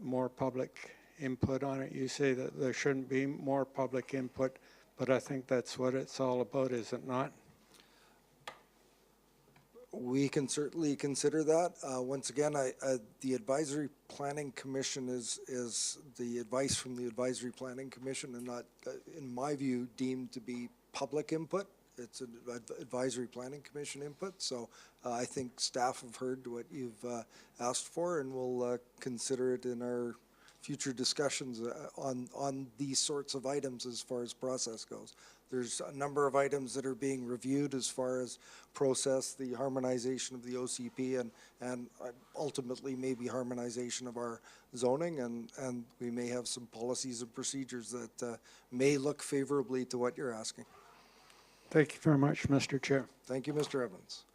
more public input on it? You say that there shouldn't be more public input, but I think that's what it's all about, is it not? We can certainly consider that. Once again, the Advisory Planning Commission is the advice from the Advisory Planning Commission, and not, in my view, deemed to be public input. It's an Advisory Planning Commission input, so I think staff have heard what you've asked for, and we'll consider it in our future discussions on these sorts of items as far as process goes. There's a number of items that are being reviewed as far as process, the harmonization of the OCP, and ultimately maybe harmonization of our zoning, and we may have some policies and procedures that may look favorably to what you're asking. Thank you very much, Mr. Chair. Thank you, Mr. Evans.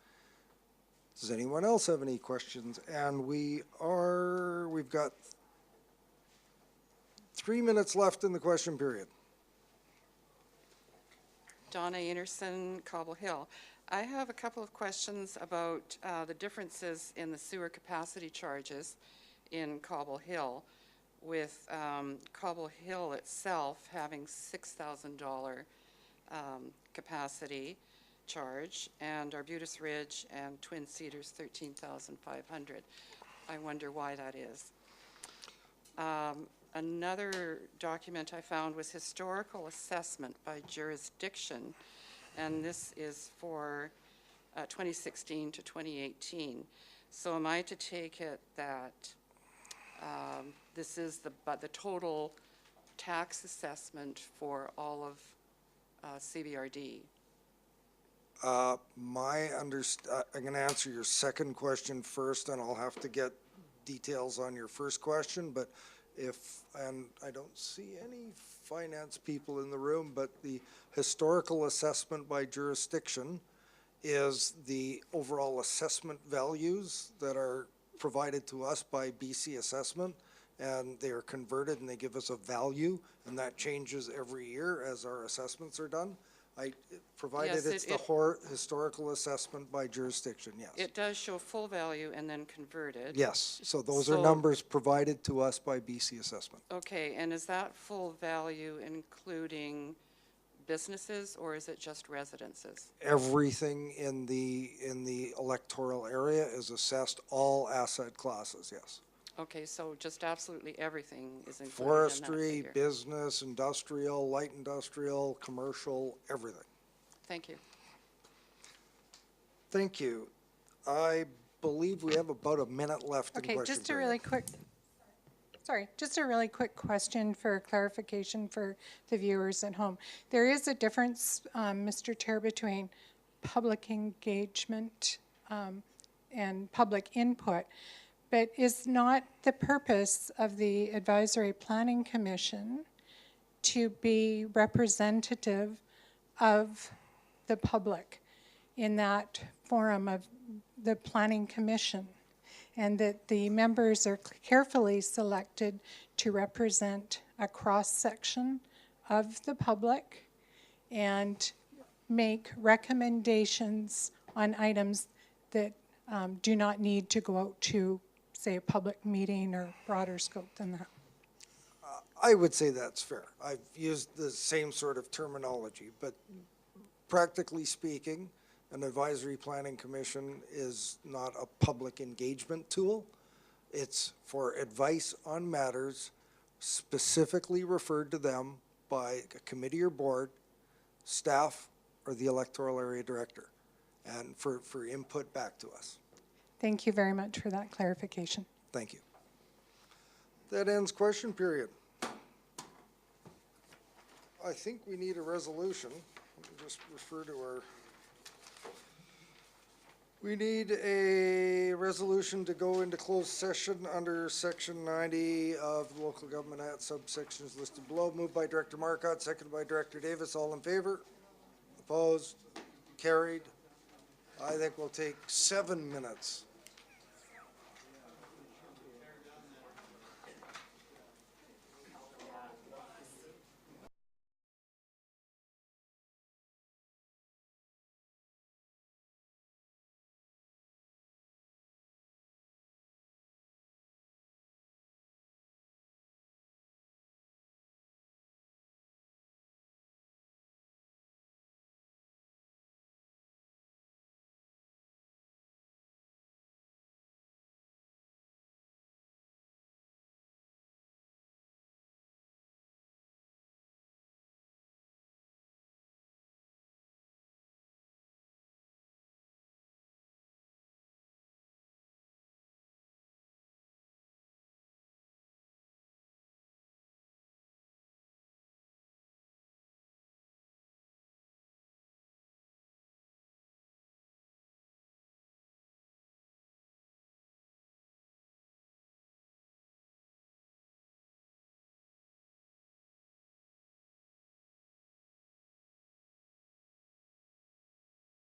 Does anyone else have any questions? And we've got 3 minutes left in the question period. Donna Anderson, Cobble Hill. I have a couple of questions about the differences in the sewer capacity charges in Cobble Hill, with Cobble Hill itself having $6,000 capacity charge, and Arbutus Ridge and Twin Cedars $13,500. I wonder why that is. Another document I found was historical assessment by jurisdiction, and this is for 2016 to 2018. So am I to take it that this is the total tax assessment for all of CBRD? I'm going to answer your second question first, and I'll have to get details on your first question, but And I don't see any finance people in the room, but the historical assessment by jurisdiction is the overall assessment values that are provided to us by BC Assessment, and they are converted and they give us a value, and that changes every year as our assessments are done. Provided Yes, it's the historical assessment by jurisdiction, yes. It does show full value and then converted. Yes, so those are So- numbers provided to us by BC Assessment. Okay, and is that full value including businesses, or is it just residences? Everything in the electoral area is assessed, all asset classes, yes. Okay, so just absolutely everything is included in that Forestry, figure. business, industrial, light industrial, commercial, everything. Thank you. Thank you. I believe we have about a minute left in Okay, question just a period. really quick, sorry, just a really quick question for clarification for the viewers at home. There is a difference, Mr. Chair, between public engagement and public input, but is not the purpose of the Advisory Planning Commission to be representative of the public in that forum of the Planning Commission, and that the members are carefully selected to represent a cross-section of the public and make recommendations on items that do not need to go out to, say, a public meeting or broader scope than that. I would say that's fair. I've used the same sort of terminology, but practically speaking, an advisory planning commission is not a public engagement tool. It's for advice on matters specifically referred to them by a committee or board, staff, or the electoral area director, and for input back to us. Thank you very much for that clarification. Thank you. That ends question period. I think we need a resolution. Let me just refer to our... We need a resolution to go into closed session under section 90 of the Local Government Act subsections listed below. Moved by Director Marcotte, seconded by Director Davis. All in favor? Opposed? Carried. I think we'll take 7 minutes.